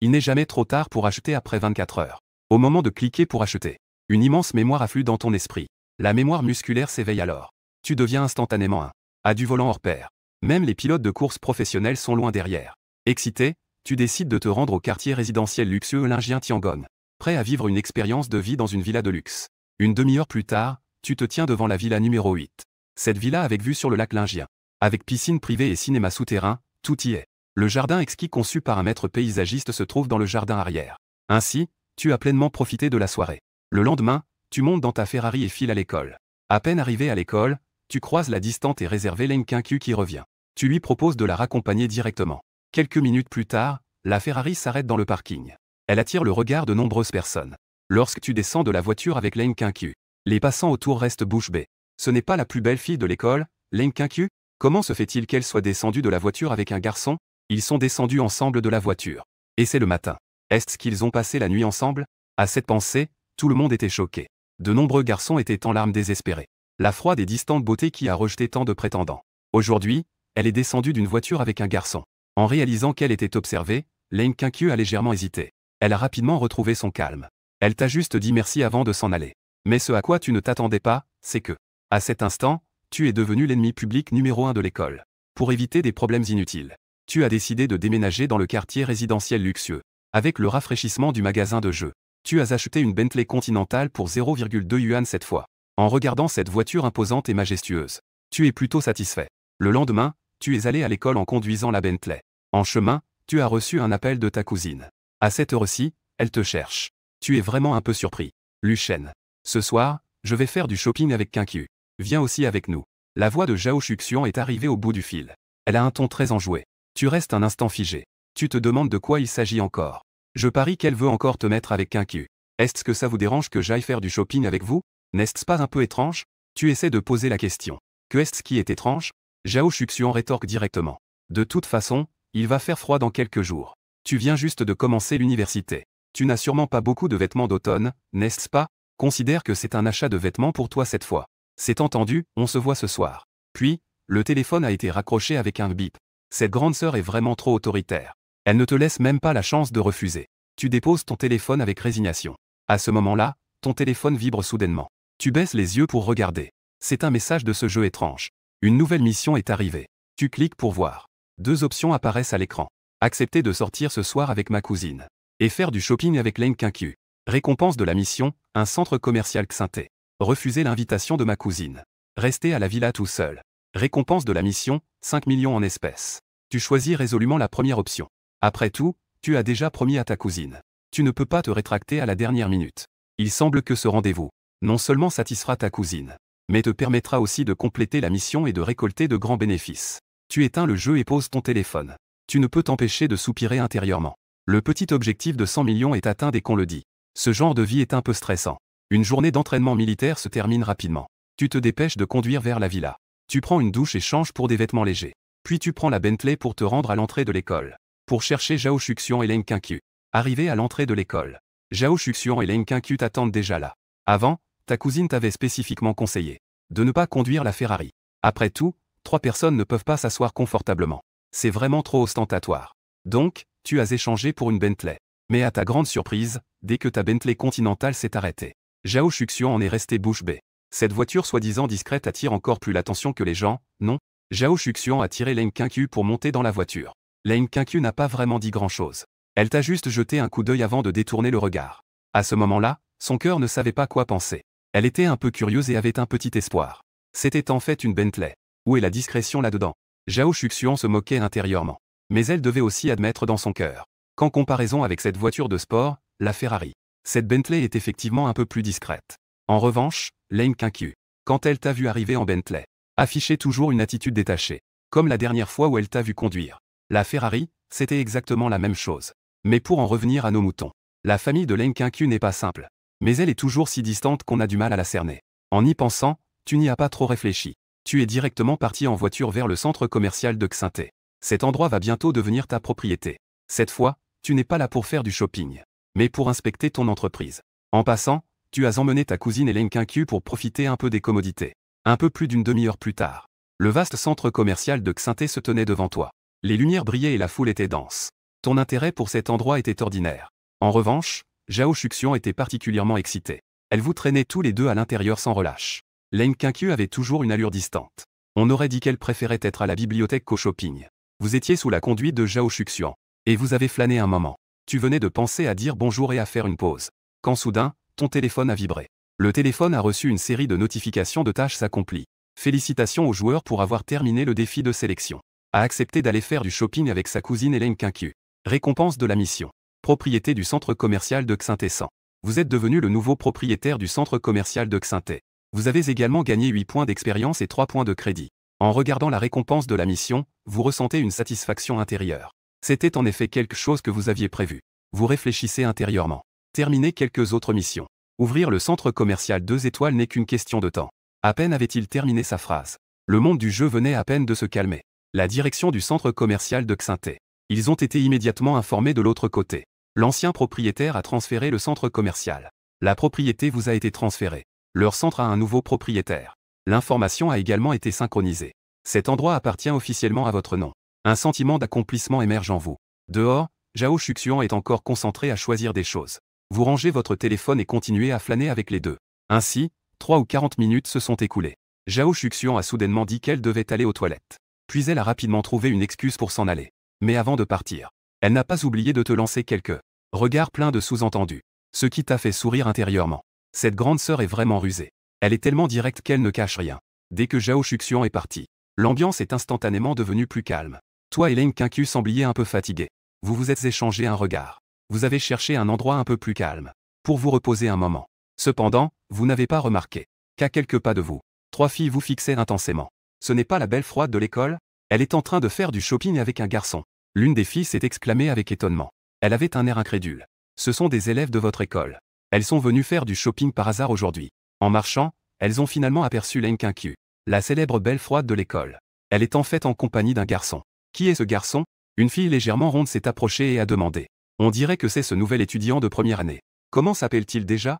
il n'est jamais trop tard pour acheter après 24 heures. Au moment de cliquer pour acheter, une immense mémoire afflue dans ton esprit. La mémoire musculaire s'éveille alors. Tu deviens instantanément un du volant hors pair. Même les pilotes de course professionnels sont loin derrière. Excité, tu décides de te rendre au quartier résidentiel luxueux lingien Tiangong. Prêt à vivre une expérience de vie dans une villa de luxe. Une demi-heure plus tard, tu te tiens devant la villa numéro 8. Cette villa avec vue sur le lac Lingien. Avec piscine privée et cinéma souterrain, tout y est. Le jardin exquis conçu par un maître paysagiste se trouve dans le jardin arrière. Ainsi, tu as pleinement profité de la soirée. Le lendemain, tu montes dans ta Ferrari et files à l'école. À peine arrivé à l'école, tu croises la distante et réservée Len Quincu qui revient. Tu lui proposes de la raccompagner directement. Quelques minutes plus tard, la Ferrari s'arrête dans le parking. Elle attire le regard de nombreuses personnes. Lorsque tu descends de la voiture avec Len Quincu, les passants autour restent bouche bée. Ce n'est pas la plus belle fille de l'école, Len Quincu? Comment se fait-il qu'elle soit descendue de la voiture avec un garçon? Ils sont descendus ensemble de la voiture. Et c'est le matin. Est-ce qu'ils ont passé la nuit ensemble? À cette pensée, tout le monde était choqué. De nombreux garçons étaient en larmes désespérés. La froide et distante beauté qui a rejeté tant de prétendants. Aujourd'hui, elle est descendue d'une voiture avec un garçon. En réalisant qu'elle était observée, Len Quincu a légèrement hésité. Elle a rapidement retrouvé son calme. Elle t'a juste dit merci avant de s'en aller. Mais ce à quoi tu ne t'attendais pas, c'est que, à cet instant, tu es devenu l'ennemi public numéro 1 de l'école. Pour éviter des problèmes inutiles, tu as décidé de déménager dans le quartier résidentiel luxueux. Avec le rafraîchissement du magasin de jeux, tu as acheté une Bentley Continental pour 0,2 yuan cette fois. En regardant cette voiture imposante et majestueuse, tu es plutôt satisfait. Le lendemain, tu es allé à l'école en conduisant la Bentley. En chemin, tu as reçu un appel de ta cousine. À cette heure-ci, elle te cherche. Tu es vraiment un peu surpris. Lucien. Ce soir, je vais faire du shopping avec Quincu. Viens aussi avec nous. La voix de Zhao Shuxian est arrivée au bout du fil. Elle a un ton très enjoué. Tu restes un instant figé. Tu te demandes de quoi il s'agit encore. Je parie qu'elle veut encore te mettre avec Quincu. Est-ce que ça vous dérange que j'aille faire du shopping avec vous? N'est-ce pas un peu étrange? Tu essaies de poser la question. Que est-ce qui est étrange? Zhao Shuxian rétorque directement. De toute façon, il va faire froid dans quelques jours. Tu viens juste de commencer l'université. Tu n'as sûrement pas beaucoup de vêtements d'automne, n'est-ce pas? Considère que c'est un achat de vêtements pour toi cette fois. C'est entendu, on se voit ce soir. Puis, le téléphone a été raccroché avec un bip. Cette grande sœur est vraiment trop autoritaire. Elle ne te laisse même pas la chance de refuser. Tu déposes ton téléphone avec résignation. À ce moment-là, ton téléphone vibre soudainement. Tu baisses les yeux pour regarder. C'est un message de ce jeu étrange. Une nouvelle mission est arrivée. Tu cliques pour voir. 2 options apparaissent à l'écran. Accepter de sortir ce soir avec ma cousine. Et faire du shopping avec Len Quincu. Récompense de la mission, un centre commercial Xinté. Refuser l'invitation de ma cousine. Rester à la villa tout seul. Récompense de la mission, 5 millions en espèces. Tu choisis résolument la première option. Après tout, tu as déjà promis à ta cousine. Tu ne peux pas te rétracter à la dernière minute. Il semble que ce rendez-vous, non seulement satisfera ta cousine, mais te permettra aussi de compléter la mission et de récolter de grands bénéfices. Tu éteins le jeu et poses ton téléphone. Tu ne peux t'empêcher de soupirer intérieurement. Le petit objectif de 100 millions est atteint dès qu'on le dit. Ce genre de vie est un peu stressant. Une journée d'entraînement militaire se termine rapidement. Tu te dépêches de conduire vers la villa. Tu prends une douche et changes pour des vêtements légers. Puis tu prends la Bentley pour te rendre à l'entrée de l'école. Pour chercher Zhao Shuxian et Leng Qingqiu. Arrivé à l'entrée de l'école, Zhao Shuxian et Leng Qingqiu t'attendent déjà là. Avant, ta cousine t'avait spécifiquement conseillé de ne pas conduire la Ferrari. Après tout, 3 personnes ne peuvent pas s'asseoir confortablement. C'est vraiment trop ostentatoire. Donc, tu as échangé pour une Bentley. Mais à ta grande surprise, dès que ta Bentley Continental s'est arrêtée, Zhao Shuxian en est resté bouche bée. Cette voiture soi-disant discrète attire encore plus l'attention que les gens, non? Zhao Shuxian a tiré Leng Qingqiu pour monter dans la voiture. Leng Qingqiu n'a pas vraiment dit grand-chose. Elle t'a juste jeté un coup d'œil avant de détourner le regard. À ce moment-là, son cœur ne savait pas quoi penser. Elle était un peu curieuse et avait un petit espoir. C'était en fait une Bentley. Où est la discrétion là-dedans? Zhao Shuxian se moquait intérieurement. Mais elle devait aussi admettre dans son cœur qu'en comparaison avec cette voiture de sport, la Ferrari, cette Bentley est effectivement un peu plus discrète. En revanche, Leng Qingqiu, quand elle t'a vu arriver en Bentley, affichait toujours une attitude détachée. Comme la dernière fois où elle t'a vu conduire. La Ferrari, c'était exactement la même chose. Mais pour en revenir à nos moutons, la famille de Leng Qingqiu n'est pas simple. Mais elle est toujours si distante qu'on a du mal à la cerner. En y pensant, tu n'y as pas trop réfléchi. Tu es directement parti en voiture vers le centre commercial de Xinté. Cet endroit va bientôt devenir ta propriété. Cette fois, tu n'es pas là pour faire du shopping, mais pour inspecter ton entreprise. En passant, tu as emmené ta cousine et Leng Qingqiu pour profiter un peu des commodités. Un peu plus d'une demi-heure plus tard, le vaste centre commercial de Xinté se tenait devant toi. Les lumières brillaient et la foule était dense. Ton intérêt pour cet endroit était ordinaire. En revanche, Zhao Shuxian était particulièrement excitée. Elle vous traînait tous les deux à l'intérieur sans relâche. Leng Qingqiu avait toujours une allure distante. On aurait dit qu'elle préférait être à la bibliothèque qu'au shopping. Vous étiez sous la conduite de Zhao Shuxian. Et vous avez flâné un moment. Tu venais de penser à dire bonjour et à faire une pause. Quand soudain, ton téléphone a vibré. Le téléphone a reçu une série de notifications de tâches accomplies. Félicitations aux joueurs pour avoir terminé le défi de sélection. A accepté d'aller faire du shopping avec sa cousine et Leng Qingqiu. Récompense de la mission. Propriété du centre commercial de Xinté 100. Vous êtes devenu le nouveau propriétaire du centre commercial de Xinté. Vous avez également gagné 8 points d'expérience et 3 points de crédit. En regardant la récompense de la mission, vous ressentez une satisfaction intérieure. C'était en effet quelque chose que vous aviez prévu. Vous réfléchissez intérieurement. Terminer quelques autres missions. Ouvrir le centre commercial 2 étoiles n'est qu'une question de temps. À peine avait-il terminé sa phrase. Le monde du jeu venait à peine de se calmer. La direction du centre commercial de Xinté. Ils ont été immédiatement informés de l'autre côté. L'ancien propriétaire a transféré le centre commercial. La propriété vous a été transférée. Leur centre a un nouveau propriétaire. L'information a également été synchronisée. Cet endroit appartient officiellement à votre nom. Un sentiment d'accomplissement émerge en vous. Dehors, Zhao Shuxian est encore concentré à choisir des choses. Vous rangez votre téléphone et continuez à flâner avec les deux. Ainsi, 3 ou 40 minutes se sont écoulées. Zhao Shuxian a soudainement dit qu'elle devait aller aux toilettes. Puis elle a rapidement trouvé une excuse pour s'en aller. Mais avant de partir, elle n'a pas oublié de te lancer quelques regards pleins de sous-entendus. Ce qui t'a fait sourire intérieurement. Cette grande sœur est vraiment rusée. Elle est tellement directe qu'elle ne cache rien. Dès que Zhao Shuxian est parti, l'ambiance est instantanément devenue plus calme. Toi et Leng Qingqiu sembliez un peu fatigués. Vous vous êtes échangé un regard. Vous avez cherché un endroit un peu plus calme, pour vous reposer un moment. Cependant, vous n'avez pas remarqué qu'à quelques pas de vous, 3 filles vous fixaient intensément. Ce n'est pas la belle froide de l'école? Elle est en train de faire du shopping avec un garçon. L'une des filles s'est exclamée avec étonnement. Elle avait un air incrédule. Ce sont des élèves de votre école. Elles sont venues faire du shopping par hasard aujourd'hui. En marchant, elles ont finalement aperçu Leng Qingqiu, la célèbre belle froide de l'école. Elle est en fait en compagnie d'un garçon. Qui est ce garçon? Une fille légèrement ronde s'est approchée et a demandé. On dirait que c'est ce nouvel étudiant de première année. Comment s'appelle-t-il déjà?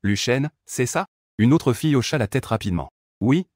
Lu Shen, c'est ça? Une autre fille hocha la tête rapidement. Oui,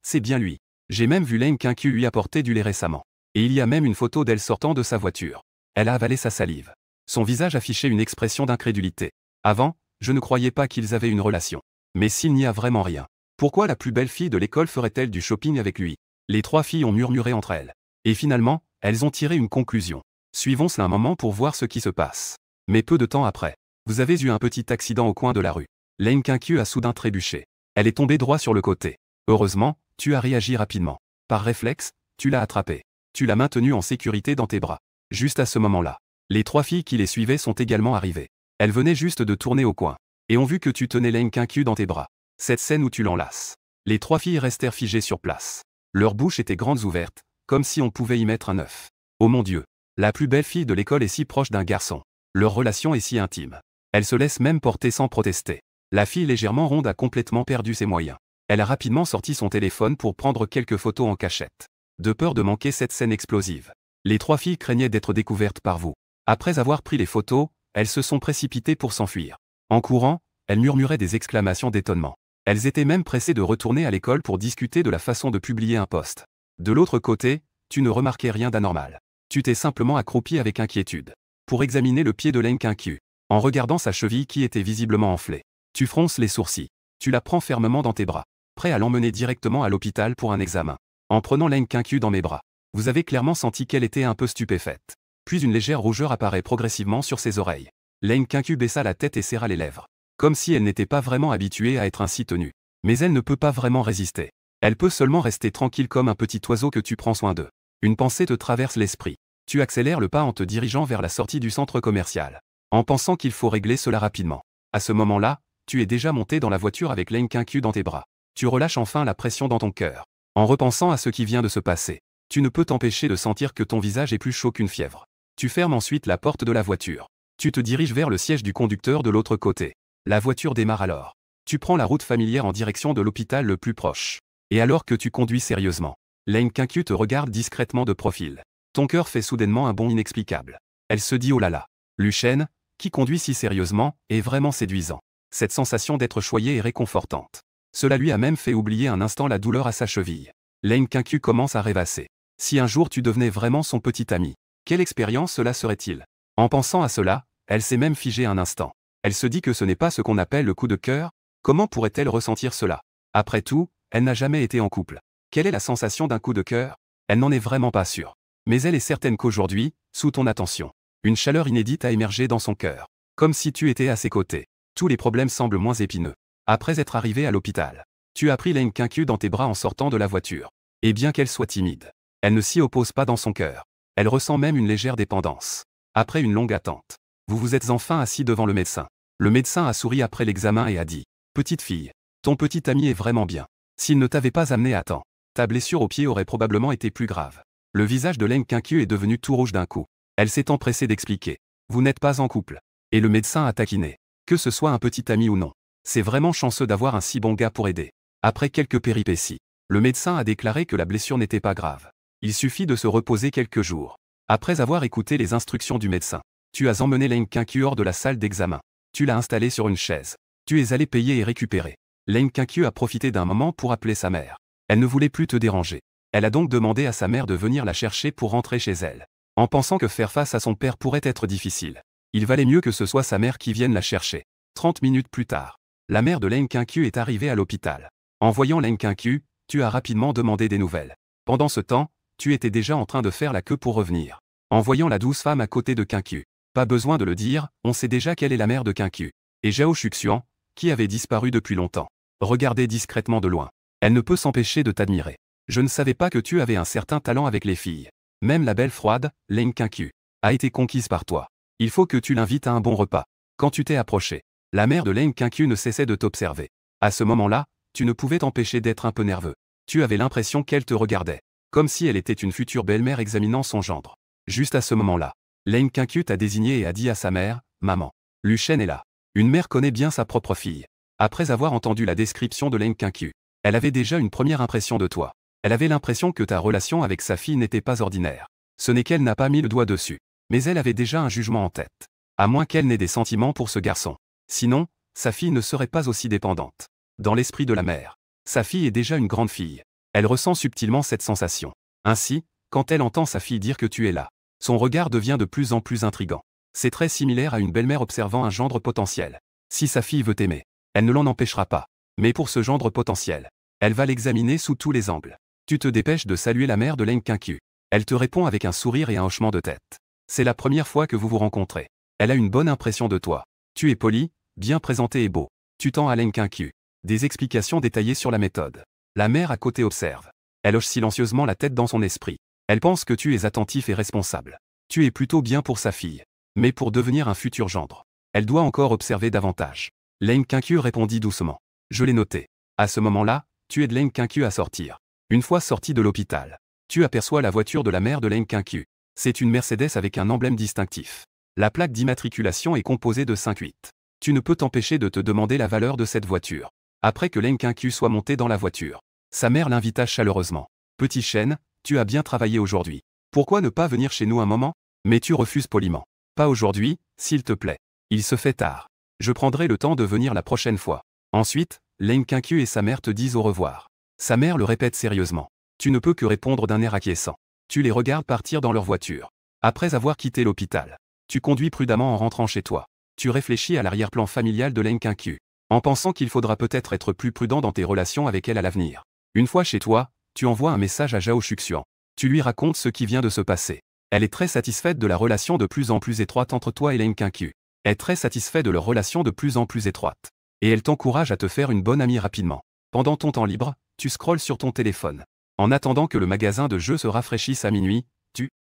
c'est bien lui. J'ai même vu Leng Qingqiu lui apporter du lait récemment. Et il y a même une photo d'elle sortant de sa voiture. Elle a avalé sa salive. Son visage affichait une expression d'incrédulité. Avant, je ne croyais pas qu'ils avaient une relation. Mais s'il n'y a vraiment rien, pourquoi la plus belle fille de l'école ferait-elle du shopping avec lui? Les 3 filles ont murmuré entre elles. Et finalement, elles ont tiré une conclusion. Suivons cela un moment pour voir ce qui se passe. Mais peu de temps après, vous avez eu un petit accident au coin de la rue. Leng Qingqiu a soudain trébuché. Elle est tombée droit sur le côté. Heureusement, tu as réagi rapidement. Par réflexe, tu l'as attrapée. Tu l'as maintenue en sécurité dans tes bras. Juste à ce moment-là, les 3 filles qui les suivaient sont également arrivées. Elles venaient juste de tourner au coin. Et ont vu que tu tenais Leng Qingqiu dans tes bras. Cette scène où tu l'enlaces. Les 3 filles restèrent figées sur place. Leurs bouches étaient grandes ouvertes, comme si on pouvait y mettre un œuf. Oh mon Dieu! La plus belle fille de l'école est si proche d'un garçon. Leur relation est si intime. Elle se laisse même porter sans protester. La fille légèrement ronde a complètement perdu ses moyens. Elle a rapidement sorti son téléphone pour prendre quelques photos en cachette. de peur de manquer cette scène explosive. Les 3 filles craignaient d'être découvertes par vous. Après avoir pris les photos, elles se sont précipitées pour s'enfuir. En courant, elles murmuraient des exclamations d'étonnement. Elles étaient même pressées de retourner à l'école pour discuter de la façon de publier un post. De l'autre côté, tu ne remarquais rien d'anormal. Tu t'es simplement accroupi avec inquiétude pour examiner le pied de Len Qianqiu. En regardant sa cheville qui était visiblement enflée, tu fronces les sourcils. Tu la prends fermement dans tes bras, prêt à l'emmener directement à l'hôpital pour un examen. En prenant Len Qianqiu dans mes bras, vous avez clairement senti qu'elle était un peu stupéfaite. Puis une légère rougeur apparaît progressivement sur ses oreilles. Len Qianqiu baissa la tête et serra les lèvres, comme si elle n'était pas vraiment habituée à être ainsi tenue. Mais elle ne peut pas vraiment résister. Elle peut seulement rester tranquille comme un petit oiseau que tu prends soin d'eux. Une pensée te traverse l'esprit. Tu accélères le pas en te dirigeant vers la sortie du centre commercial, en pensant qu'il faut régler cela rapidement. À ce moment-là, tu es déjà monté dans la voiture avec Len Qianqiu dans tes bras. Tu relâches enfin la pression dans ton cœur. En repensant à ce qui vient de se passer, tu ne peux t'empêcher de sentir que ton visage est plus chaud qu'une fièvre. Tu fermes ensuite la porte de la voiture. Tu te diriges vers le siège du conducteur de l'autre côté. La voiture démarre alors. Tu prends la route familière en direction de l'hôpital le plus proche. Et alors que tu conduis sérieusement, Len Qianqiu te regarde discrètement de profil. Ton cœur fait soudainement un bond inexplicable. Elle se dit oh là là. Lu Shen, qui conduit si sérieusement, est vraiment séduisant. Cette sensation d'être choyé est réconfortante. Cela lui a même fait oublier un instant la douleur à sa cheville. Len Qianqiu commence à rêvasser. Si un jour tu devenais vraiment son petit ami, quelle expérience cela serait-il? En pensant à cela, elle s'est même figée un instant. Elle se dit que ce n'est pas ce qu'on appelle le coup de cœur. Comment pourrait-elle ressentir cela? Après tout, elle n'a jamais été en couple. Quelle est la sensation d'un coup de cœur? Elle n'en est vraiment pas sûre. Mais elle est certaine qu'aujourd'hui, sous ton attention, une chaleur inédite a émergé dans son cœur. Comme si tu étais à ses côtés. Tous les problèmes semblent moins épineux. Après être arrivé à l'hôpital, tu as pris Len Qianqiu dans tes bras en sortant de la voiture. Et bien qu'elle soit timide, elle ne s'y oppose pas dans son cœur. Elle ressent même une légère dépendance. Après une longue attente, vous vous êtes enfin assis devant le médecin. Le médecin a souri après l'examen et a dit « Petite fille, ton petit ami est vraiment bien. S'il ne t'avait pas amené à temps, ta blessure au pied aurait probablement été plus grave. » Le visage de Len Qianqiu est devenu tout rouge d'un coup. Elle s'est empressée d'expliquer « Vous n'êtes pas en couple. » Et le médecin a taquiné. Que ce soit un petit ami ou non. C'est vraiment chanceux d'avoir un si bon gars pour aider. Après quelques péripéties, le médecin a déclaré que la blessure n'était pas grave. Il suffit de se reposer quelques jours. Après avoir écouté les instructions du médecin, tu as emmené Len Qianqiu hors de la salle d'examen. Tu l'as installé sur une chaise. Tu es allé payer et récupérer. Len Qianqiu a profité d'un moment pour appeler sa mère. Elle ne voulait plus te déranger. Elle a donc demandé à sa mère de venir la chercher pour rentrer chez elle. En pensant que faire face à son père pourrait être difficile, il valait mieux que ce soit sa mère qui vienne la chercher. 30 minutes plus tard, la mère de Len Qianqiu est arrivée à l'hôpital. En voyant Len Qianqiu, tu as rapidement demandé des nouvelles. Pendant ce temps, tu étais déjà en train de faire la queue pour revenir. En voyant la douce femme à côté de Qianqiu, pas besoin de le dire, on sait déjà quelle est la mère de Qianqiu. Et Zhao Shuxian, qui avait disparu depuis longtemps, regardait discrètement de loin. Elle ne peut s'empêcher de t'admirer. Je ne savais pas que tu avais un certain talent avec les filles. Même la belle froide, Len Qianqiu, a été conquise par toi. Il faut que tu l'invites à un bon repas. Quand tu t'es approché, la mère de Len Qianqiu ne cessait de t'observer. À ce moment-là, tu ne pouvais t'empêcher d'être un peu nerveux. Tu avais l'impression qu'elle te regardait, comme si elle était une future belle-mère examinant son gendre. Juste à ce moment-là, Len Qianqiu t'a désigné et a dit à sa mère, « Maman, Lu Shen est là. » Une mère connaît bien sa propre fille. Après avoir entendu la description de Len Qianqiu, elle avait déjà une première impression de toi. Elle avait l'impression que ta relation avec sa fille n'était pas ordinaire. Ce n'est qu'elle n'a pas mis le doigt dessus. Mais elle avait déjà un jugement en tête. À moins qu'elle n'ait des sentiments pour ce garçon. Sinon, sa fille ne serait pas aussi dépendante. Dans l'esprit de la mère, sa fille est déjà une grande fille. Elle ressent subtilement cette sensation. Ainsi, quand elle entend sa fille dire que tu es là, son regard devient de plus en plus intrigant. C'est très similaire à une belle-mère observant un gendre potentiel. Si sa fille veut t'aimer, elle ne l'en empêchera pas. Mais pour ce gendre potentiel, elle va l'examiner sous tous les angles. Tu te dépêches de saluer la mère de Len Qianqiu. Elle te répond avec un sourire et un hochement de tête. C'est la première fois que vous vous rencontrez. Elle a une bonne impression de toi. Tu es poli, bien présenté et beau. Tu tends à Len Qianqiu des explications détaillées sur la méthode. La mère à côté observe. Elle hoche silencieusement la tête dans son esprit. Elle pense que tu es attentif et responsable. Tu es plutôt bien pour sa fille. Mais pour devenir un futur gendre, elle doit encore observer davantage. Len Qianqiu répondit doucement. Je l'ai noté. À ce moment-là, tu aides Len Qianqiu à sortir. Une fois sorti de l'hôpital, tu aperçois la voiture de la mère de Len Qianqiu. C'est une Mercedes avec un emblème distinctif. La plaque d'immatriculation est composée de 5-8. Tu ne peux t'empêcher de te demander la valeur de cette voiture. Après que Len Qianqiu soit monté dans la voiture, sa mère l'invita chaleureusement. Petit Shen, tu as bien travaillé aujourd'hui. Pourquoi ne pas venir chez nous un moment? Mais tu refuses poliment. Pas aujourd'hui, s'il te plaît. Il se fait tard. Je prendrai le temps de venir la prochaine fois. Ensuite, Len Kinkyu et sa mère te disent au revoir. Sa mère le répète sérieusement. Tu ne peux que répondre d'un air acquiescent. Tu les regardes partir dans leur voiture. Après avoir quitté l'hôpital, tu conduis prudemment en rentrant chez toi. Tu réfléchis à l'arrière-plan familial de Len Kinkyu, en pensant qu'il faudra peut-être être plus prudent dans tes relations avec elle à l'avenir. Une fois chez toi, tu envoies un message à Zhao Shuxian. Tu lui racontes ce qui vient de se passer. Elle est très satisfaite de la relation de plus en plus étroite entre toi et Len Kinkyu. Elle est très satisfaite de leur relation de plus en plus étroite. Et elle t'encourage à te faire une bonne amie rapidement. Pendant ton temps libre, tu scrolles sur ton téléphone. En attendant que le magasin de jeux se rafraîchisse à minuit,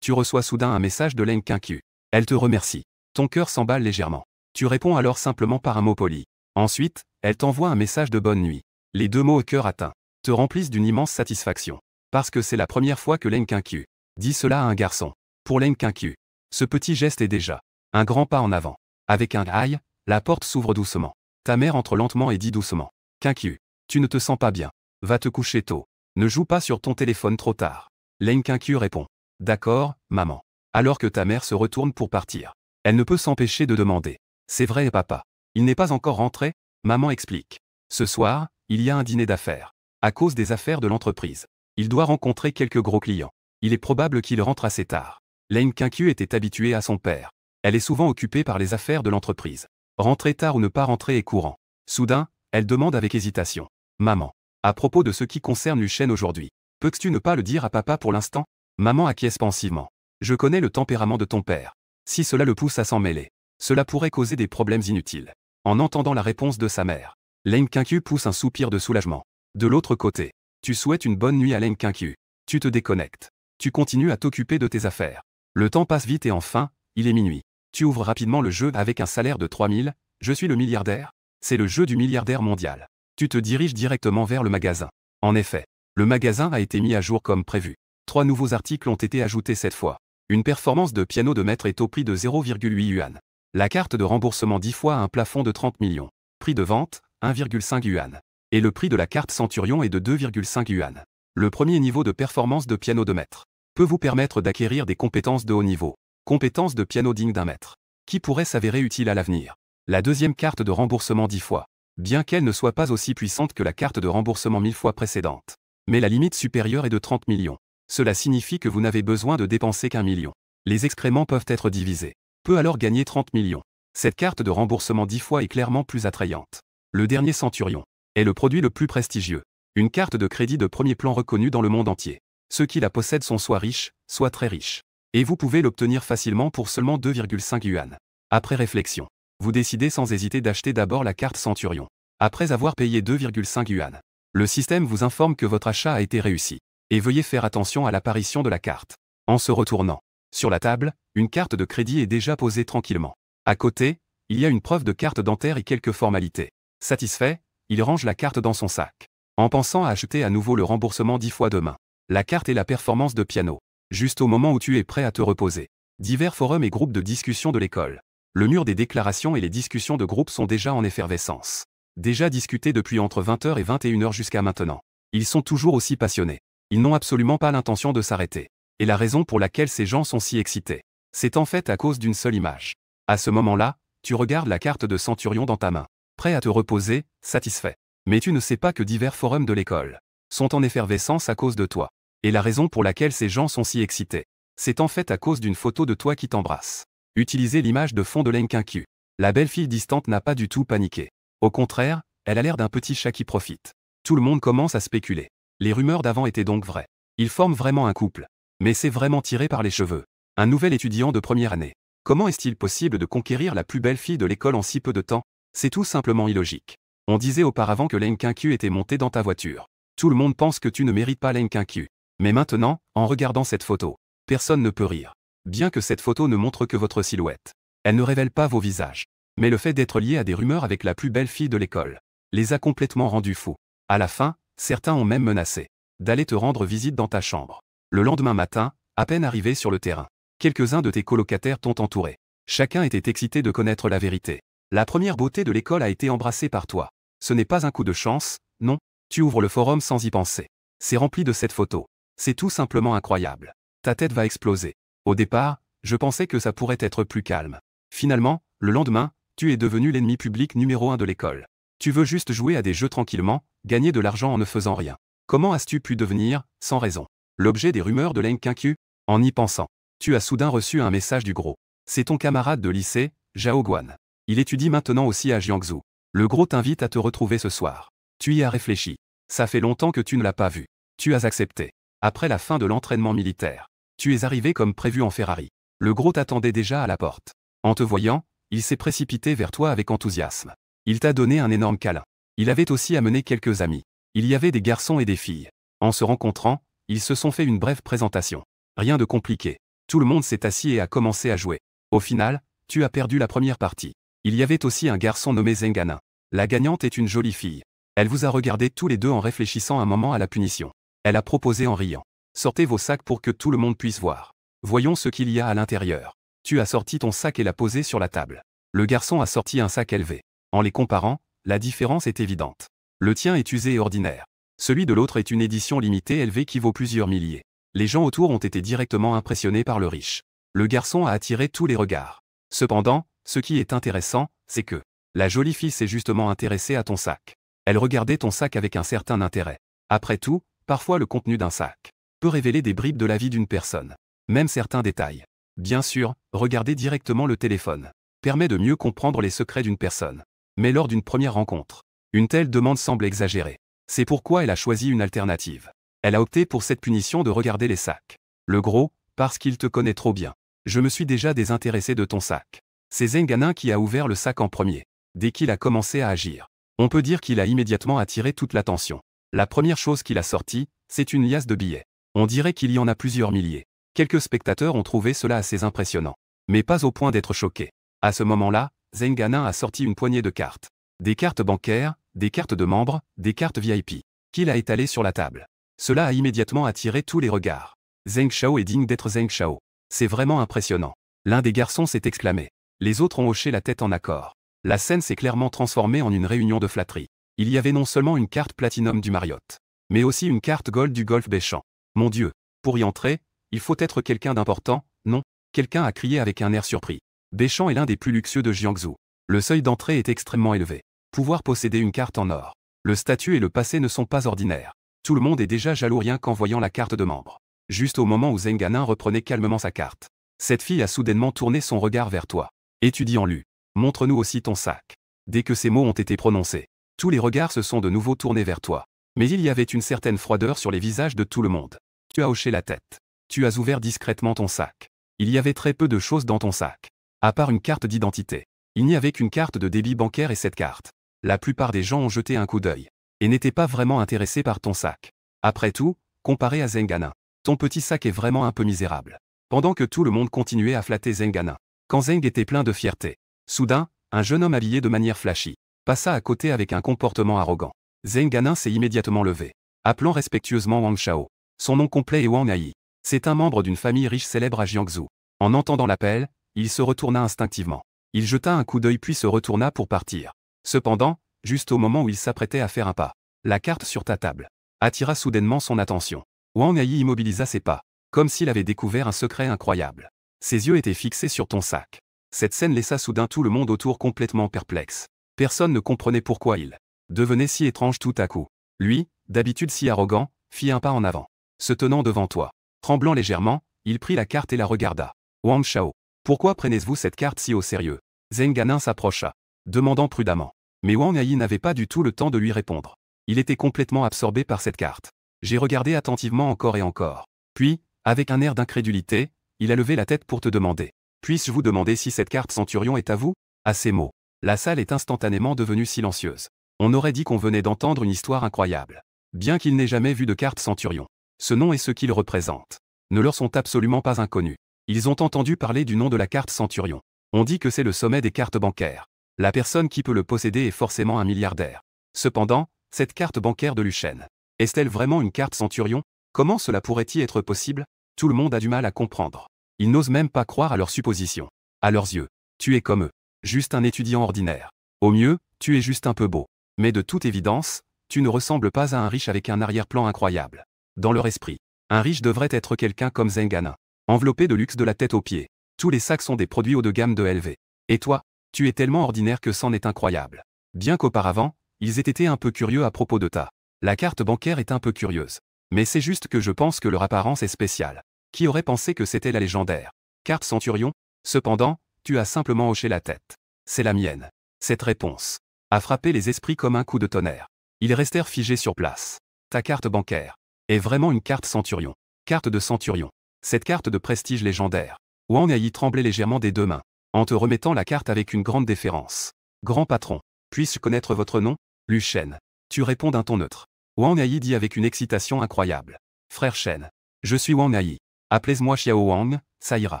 tu reçois soudain un message de Len Kinkyu. Elle te remercie. Ton cœur s'emballe légèrement. Tu réponds alors simplement par un mot poli. Ensuite, elle t'envoie un message de bonne nuit. Les deux mots au cœur atteint te remplissent d'une immense satisfaction. Parce que c'est la première fois que Len Kinkyu dit cela à un garçon. Pour Len Kinkyu, ce petit geste est déjà un grand pas en avant. Avec un aïe, la porte s'ouvre doucement. Ta mère entre lentement et dit doucement. Kinkyu, tu ne te sens pas bien. Va te coucher tôt. Ne joue pas sur ton téléphone trop tard. Len Kinkyu répond. D'accord, maman. Alors que ta mère se retourne pour partir. Elle ne peut s'empêcher de demander. C'est vrai, papa. Il n'est pas encore rentré? Maman explique. Ce soir, il y a un dîner d'affaires. À cause des affaires de l'entreprise. Il doit rencontrer quelques gros clients. Il est probable qu'il rentre assez tard. Len Kinkyu était habituée à son père. Elle est souvent occupée par les affaires de l'entreprise. Rentrer tard ou ne pas rentrer est courant. Soudain, elle demande avec hésitation. Maman. À propos de ce qui concerne Lucien aujourd'hui. Peux-tu ne pas le dire à papa pour l'instant? Maman acquiesce pensivement. Je connais le tempérament de ton père. Si cela le pousse à s'en mêler, cela pourrait causer des problèmes inutiles. En entendant la réponse de sa mère, Len Kinkyu pousse un soupir de soulagement. De l'autre côté, tu souhaites une bonne nuit à Len Kinkyu. Tu te déconnectes. Tu continues à t'occuper de tes affaires. Le temps passe vite et enfin, il est minuit. Tu ouvres rapidement le jeu avec un salaire de 3000, je suis le milliardaire. C'est le jeu du milliardaire mondial. Tu te diriges directement vers le magasin. En effet, le magasin a été mis à jour comme prévu. 3 nouveaux articles ont été ajoutés cette fois. Une performance de piano de maître est au prix de 0,8 yuan. La carte de remboursement 10 fois a un plafond de 30 millions. Prix de vente, 1,5 yuan. Et le prix de la carte Centurion est de 2,5 yuan. Le premier niveau de performance de piano de maître peut vous permettre d'acquérir des compétences de haut niveau. Compétences de piano dignes d'un maître, qui pourraient s'avérer utiles à l'avenir. La deuxième carte de remboursement 10 fois, bien qu'elle ne soit pas aussi puissante que la carte de remboursement 1000 fois précédente. Mais la limite supérieure est de 30 millions. Cela signifie que vous n'avez besoin de dépenser qu'1 million. Les excréments peuvent être divisés. Peut alors gagner 30 millions. Cette carte de remboursement 10 fois est clairement plus attrayante. Le dernier Centurion est le produit le plus prestigieux. Une carte de crédit de premier plan reconnue dans le monde entier. Ceux qui la possèdent sont soit riches, soit très riches. Et vous pouvez l'obtenir facilement pour seulement 2,5 yuan. Après réflexion, vous décidez sans hésiter d'acheter d'abord la carte Centurion. Après avoir payé 2,5 yuan, le système vous informe que votre achat a été réussi. Et veuillez faire attention à l'apparition de la carte. En se retournant, sur la table, une carte de crédit est déjà posée tranquillement. À côté, il y a une preuve de carte dentaire et quelques formalités. Satisfait, il range la carte dans son sac. En pensant à acheter à nouveau le remboursement 10 fois demain. La carte et la performance de piano. Juste au moment où tu es prêt à te reposer. Divers forums et groupes de discussion de l'école. Le mur des déclarations et les discussions de groupe sont déjà en effervescence. Déjà discutés depuis entre 20h et 21h jusqu'à maintenant. Ils sont toujours aussi passionnés. Ils n'ont absolument pas l'intention de s'arrêter. Et la raison pour laquelle ces gens sont si excités, c'est en fait à cause d'une seule image. À ce moment-là, tu regardes la carte de Centurion dans ta main. Prêt à te reposer, satisfait. Mais tu ne sais pas que divers forums de l'école sont en effervescence à cause de toi. Et la raison pour laquelle ces gens sont si excités, c'est en fait à cause d'une photo de toi qui t'embrasse. Utilisez l'image de fond de Len Kinkyu. La belle fille distante n'a pas du tout paniqué. Au contraire, elle a l'air d'un petit chat qui profite. Tout le monde commence à spéculer. Les rumeurs d'avant étaient donc vraies. Ils forment vraiment un couple. Mais c'est vraiment tiré par les cheveux. Un nouvel étudiant de première année. Comment est-il possible de conquérir la plus belle fille de l'école en si peu de temps? C'est tout simplement illogique. On disait auparavant que Len Kinkyu était monté dans ta voiture. Tout le monde pense que tu ne mérites pas Len Kinkyu. Mais maintenant, en regardant cette photo, personne ne peut rire. Bien que cette photo ne montre que votre silhouette. Elle ne révèle pas vos visages. Mais le fait d'être lié à des rumeurs avec la plus belle fille de l'école les a complètement rendus fous. À la fin, certains ont même menacé d'aller te rendre visite dans ta chambre. Le lendemain matin, à peine arrivé sur le terrain, quelques-uns de tes colocataires t'ont entouré. Chacun était excité de connaître la vérité. La première beauté de l'école a été embrassée par toi. Ce n'est pas un coup de chance, non, tu ouvres le forum sans y penser. C'est rempli de cette photo. C'est tout simplement incroyable. Ta tête va exploser. Au départ, je pensais que ça pourrait être plus calme. Finalement, le lendemain, tu es devenu l'ennemi public numéro 1 de l'école. Tu veux juste jouer à des jeux tranquillement, gagner de l'argent en ne faisant rien. Comment as-tu pu devenir, sans raison, l'objet des rumeurs de l'Enkinkyu? En y pensant, tu as soudain reçu un message du gros. C'est ton camarade de lycée, Zhao Guan. Il étudie maintenant aussi à Jiangsu. Le gros t'invite à te retrouver ce soir. Tu y as réfléchi. Ça fait longtemps que tu ne l'as pas vu. Tu as accepté. Après la fin de l'entraînement militaire, tu es arrivé comme prévu en Ferrari. Le gros t'attendait déjà à la porte. En te voyant, il s'est précipité vers toi avec enthousiasme. Il t'a donné un énorme câlin. Il avait aussi amené quelques amis. Il y avait des garçons et des filles. En se rencontrant, ils se sont fait une brève présentation. Rien de compliqué. Tout le monde s'est assis et a commencé à jouer. Au final, tu as perdu la première partie. Il y avait aussi un garçon nommé Zengana. La gagnante est une jolie fille. Elle vous a regardé tous les deux en réfléchissant un moment à la punition. Elle a proposé en riant. Sortez vos sacs pour que tout le monde puisse voir. Voyons ce qu'il y a à l'intérieur. Tu as sorti ton sac et l'as posé sur la table. Le garçon a sorti un sac élevé. En les comparant, la différence est évidente. Le tien est usé et ordinaire. Celui de l'autre est une édition limitée élevée qui vaut plusieurs milliers. Les gens autour ont été directement impressionnés par le riche. Le garçon a attiré tous les regards. Cependant, ce qui est intéressant, c'est que la jolie fille s'est justement intéressée à ton sac. Elle regardait ton sac avec un certain intérêt. Après tout, parfois le contenu d'un sac peut révéler des bribes de la vie d'une personne. Même certains détails. Bien sûr, regarder directement le téléphone permet de mieux comprendre les secrets d'une personne. Mais lors d'une première rencontre, une telle demande semble exagérée. C'est pourquoi elle a choisi une alternative. Elle a opté pour cette punition de regarder les sacs. Le gros, parce qu'il te connaît trop bien. Je me suis déjà désintéressé de ton sac. C'est Zengana qui a ouvert le sac en premier. Dès qu'il a commencé à agir, on peut dire qu'il a immédiatement attiré toute l'attention. La première chose qu'il a sortie, c'est une liasse de billets. On dirait qu'il y en a plusieurs milliers. Quelques spectateurs ont trouvé cela assez impressionnant. Mais pas au point d'être choqués. À ce moment-là, Zengana a sorti une poignée de cartes. Des cartes bancaires, des cartes de membres, des cartes VIP. Qu'il a étalées sur la table. Cela a immédiatement attiré tous les regards. Zheng Shao est digne d'être Zheng Shao. C'est vraiment impressionnant. L'un des garçons s'est exclamé. Les autres ont hoché la tête en accord. La scène s'est clairement transformée en une réunion de flatterie. Il y avait non seulement une carte Platinum du Marriott, mais aussi une carte Gold du Golf Béchamp. Mon Dieu, pour y entrer, il faut être quelqu'un d'important, non? Quelqu'un a crié avec un air surpris. Béchamp est l'un des plus luxueux de Jiangsu. Le seuil d'entrée est extrêmement élevé. Pouvoir posséder une carte en or. Le statut et le passé ne sont pas ordinaires. Tout le monde est déjà jaloux rien qu'en voyant la carte de membre. Juste au moment où Zengana reprenait calmement sa carte. Cette fille a soudainement tourné son regard vers toi. Étudiant-lu. Montre-nous aussi ton sac. Dès que ces mots ont été prononcés, tous les regards se sont de nouveau tournés vers toi. Mais il y avait une certaine froideur sur les visages de tout le monde. Tu as hoché la tête. Tu as ouvert discrètement ton sac. Il y avait très peu de choses dans ton sac. À part une carte d'identité. Il n'y avait qu'une carte de débit bancaire et cette carte. La plupart des gens ont jeté un coup d'œil. Et n'étaient pas vraiment intéressés par ton sac. Après tout, comparé à Zengana, ton petit sac est vraiment un peu misérable. Pendant que tout le monde continuait à flatter Zengana. Quand Zeng était plein de fierté. Soudain, un jeune homme habillé de manière flashy passa à côté avec un comportement arrogant. Zengana s'est immédiatement levé, appelant respectueusement Wang Shao. Son nom complet est Wang Ai. C'est un membre d'une famille riche célèbre à Jiangsu. En entendant l'appel, il se retourna instinctivement. Il jeta un coup d'œil puis se retourna pour partir. Cependant, juste au moment où il s'apprêtait à faire un pas, la carte sur ta table attira soudainement son attention. Wang Ai immobilisa ses pas, comme s'il avait découvert un secret incroyable. Ses yeux étaient fixés sur ton sac. Cette scène laissa soudain tout le monde autour complètement perplexe. Personne ne comprenait pourquoi il devenait si étrange tout à coup. Lui, d'habitude si arrogant, fit un pas en avant. Se tenant devant toi, tremblant légèrement, il prit la carte et la regarda. Wang Shao, pourquoi prenez-vous cette carte si au sérieux? Zengana s'approcha, demandant prudemment. Mais Wang Ai n'avait pas du tout le temps de lui répondre. Il était complètement absorbé par cette carte. J'ai regardé attentivement encore et encore. Puis, avec un air d'incrédulité, il a levé la tête pour te demander. Puis-je vous demander si cette carte Centurion est à vous? À ces mots, la salle est instantanément devenue silencieuse. On aurait dit qu'on venait d'entendre une histoire incroyable. Bien qu'il n'ait jamais vu de carte Centurion, ce nom et ce qu'il représente ne leur sont absolument pas inconnus. Ils ont entendu parler du nom de la carte Centurion. On dit que c'est le sommet des cartes bancaires. La personne qui peut le posséder est forcément un milliardaire. Cependant, cette carte bancaire de Luchen, est-elle vraiment une carte Centurion? Comment cela pourrait-il être possible? Tout le monde a du mal à comprendre. Ils n'osent même pas croire à leurs suppositions. À leurs yeux, tu es comme eux. Juste un étudiant ordinaire. Au mieux, tu es juste un peu beau. Mais de toute évidence, tu ne ressembles pas à un riche avec un arrière-plan incroyable. Dans leur esprit, Un riche devrait être quelqu'un comme Zengana. Enveloppé de luxe de la tête aux pieds. Tous les sacs sont des produits haut de gamme de LV. Et toi, tu es tellement ordinaire que c'en est incroyable. Bien qu'auparavant, ils aient été un peu curieux à propos de ta. La carte bancaire est un peu curieuse. Mais c'est juste que je pense que leur apparence est spéciale. Qui aurait pensé que c'était la légendaire carte Centurion? Cependant, tu as simplement hoché la tête. C'est la mienne. Cette réponse a frappé les esprits comme un coup de tonnerre. Ils restèrent figés sur place. Ta carte bancaire est vraiment une carte Centurion. Carte de Centurion. Cette carte de prestige légendaire. Wang Hai tremblait légèrement des deux mains, en te remettant la carte avec une grande déférence. Grand patron, puis-je connaître votre nom? Lu Shen. Tu réponds d'un ton neutre. Wang Hai dit avec une excitation incroyable. Frère Shen. Je suis Wang Hai. Appelez-moi Xiao Wang, ça ira.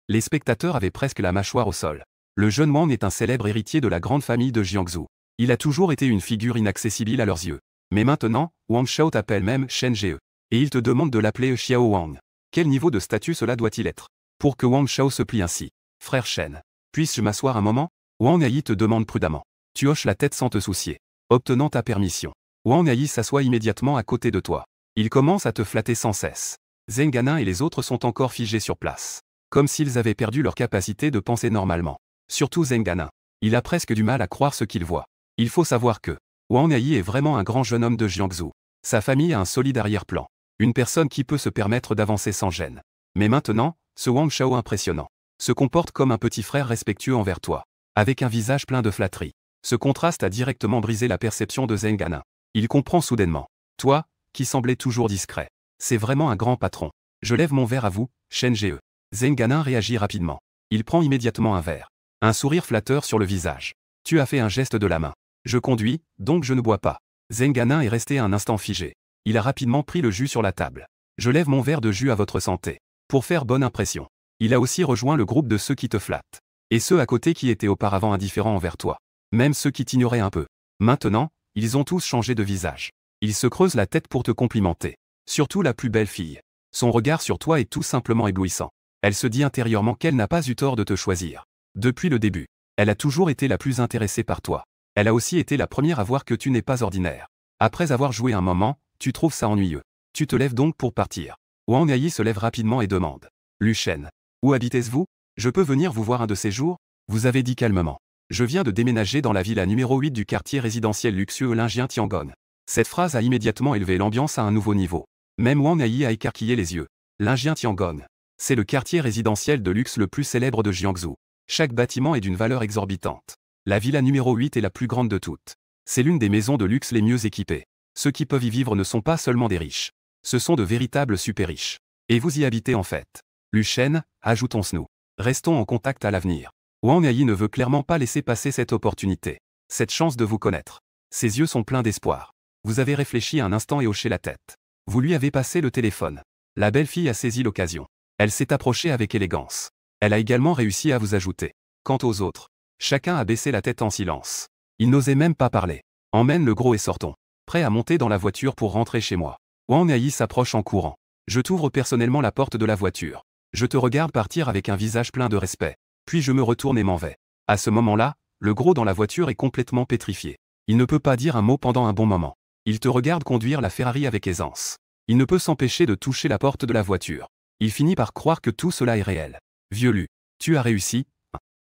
Les spectateurs avaient presque la mâchoire au sol. Le jeune Wang est un célèbre héritier de la grande famille de Jiangsu. Il a toujours été une figure inaccessible à leurs yeux. Mais maintenant, Wang Shao t'appelle même Shen Ge. Et il te demande de l'appeler Xiao Wang. Quel niveau de statut cela doit-il être pour que Wang Shao se plie ainsi? Frère Shen. Puisse-je m'asseoir un moment? Wang Hai te demande prudemment. Tu hoches la tête sans te soucier. Obtenant ta permission. Wang Hai s'assoit immédiatement à côté de toi. Il commence à te flatter sans cesse. Zengana et les autres sont encore figés sur place. Comme s'ils avaient perdu leur capacité de penser normalement. Surtout Zengana. Il a presque du mal à croire ce qu'il voit. Il faut savoir que Wang Hai est vraiment un grand jeune homme de Jiangsu. Sa famille a un solide arrière-plan. Une personne qui peut se permettre d'avancer sans gêne. Mais maintenant, ce Wang Shao impressionnant se comporte comme un petit frère respectueux envers toi. Avec un visage plein de flatterie. Ce contraste a directement brisé la perception de Zengana. Il comprend soudainement. Toi, qui semblais toujours discret. C'est vraiment un grand patron. Je lève mon verre à vous, Shen Ge. Zengana réagit rapidement. Il prend immédiatement un verre. Un sourire flatteur sur le visage. Tu as fait un geste de la main. Je conduis, donc je ne bois pas. Zengana est resté un instant figé. Il a rapidement pris le jus sur la table. Je lève mon verre de jus à votre santé. Pour faire bonne impression. Il a aussi rejoint le groupe de ceux qui te flattent. Et ceux à côté qui étaient auparavant indifférents envers toi. Même ceux qui t'ignoraient un peu. Maintenant, ils ont tous changé de visage. Ils se creusent la tête pour te complimenter. Surtout la plus belle fille. Son regard sur toi est tout simplement éblouissant. Elle se dit intérieurement qu'elle n'a pas eu tort de te choisir. Depuis le début, elle a toujours été la plus intéressée par toi. Elle a aussi été la première à voir que tu n'es pas ordinaire. Après avoir joué un moment, tu trouves ça ennuyeux. Tu te lèves donc pour partir. Wang Hai se lève rapidement et demande. Lu Shen. Où habitez-vous? Je peux venir vous voir un de ces jours? Vous avez dit calmement. Je viens de déménager dans la villa numéro 8 du quartier résidentiel luxueux lingien Tiangong. Cette phrase a immédiatement élevé l'ambiance à un nouveau niveau. Même Wang Hai a écarquillé les yeux. Lingien Tiangong. C'est le quartier résidentiel de luxe le plus célèbre de Jiangsu. Chaque bâtiment est d'une valeur exorbitante. La villa numéro 8 est la plus grande de toutes. C'est l'une des maisons de luxe les mieux équipées. Ceux qui peuvent y vivre ne sont pas seulement des riches. Ce sont de véritables super riches. Et vous y habitez en fait. Lu Shen, ajoutons-nous. Restons en contact à l'avenir. Wang Hai ne veut clairement pas laisser passer cette opportunité. Cette chance de vous connaître. Ses yeux sont pleins d'espoir. Vous avez réfléchi un instant et hoché la tête. Vous lui avez passé le téléphone. La belle fille a saisi l'occasion. Elle s'est approchée avec élégance. Elle a également réussi à vous ajouter. Quant aux autres, chacun a baissé la tête en silence. Ils n'osaient même pas parler. Emmène le gros et sortons. Prêt à monter dans la voiture pour rentrer chez moi. Wang Hai s'approche en courant. Je t'ouvre personnellement la porte de la voiture. Je te regarde partir avec un visage plein de respect. Puis je me retourne et m'en vais. À ce moment-là, le gros dans la voiture est complètement pétrifié. Il ne peut pas dire un mot pendant un bon moment. Il te regarde conduire la Ferrari avec aisance. Il ne peut s'empêcher de toucher la porte de la voiture. Il finit par croire que tout cela est réel. Vieux Lu, tu as réussi.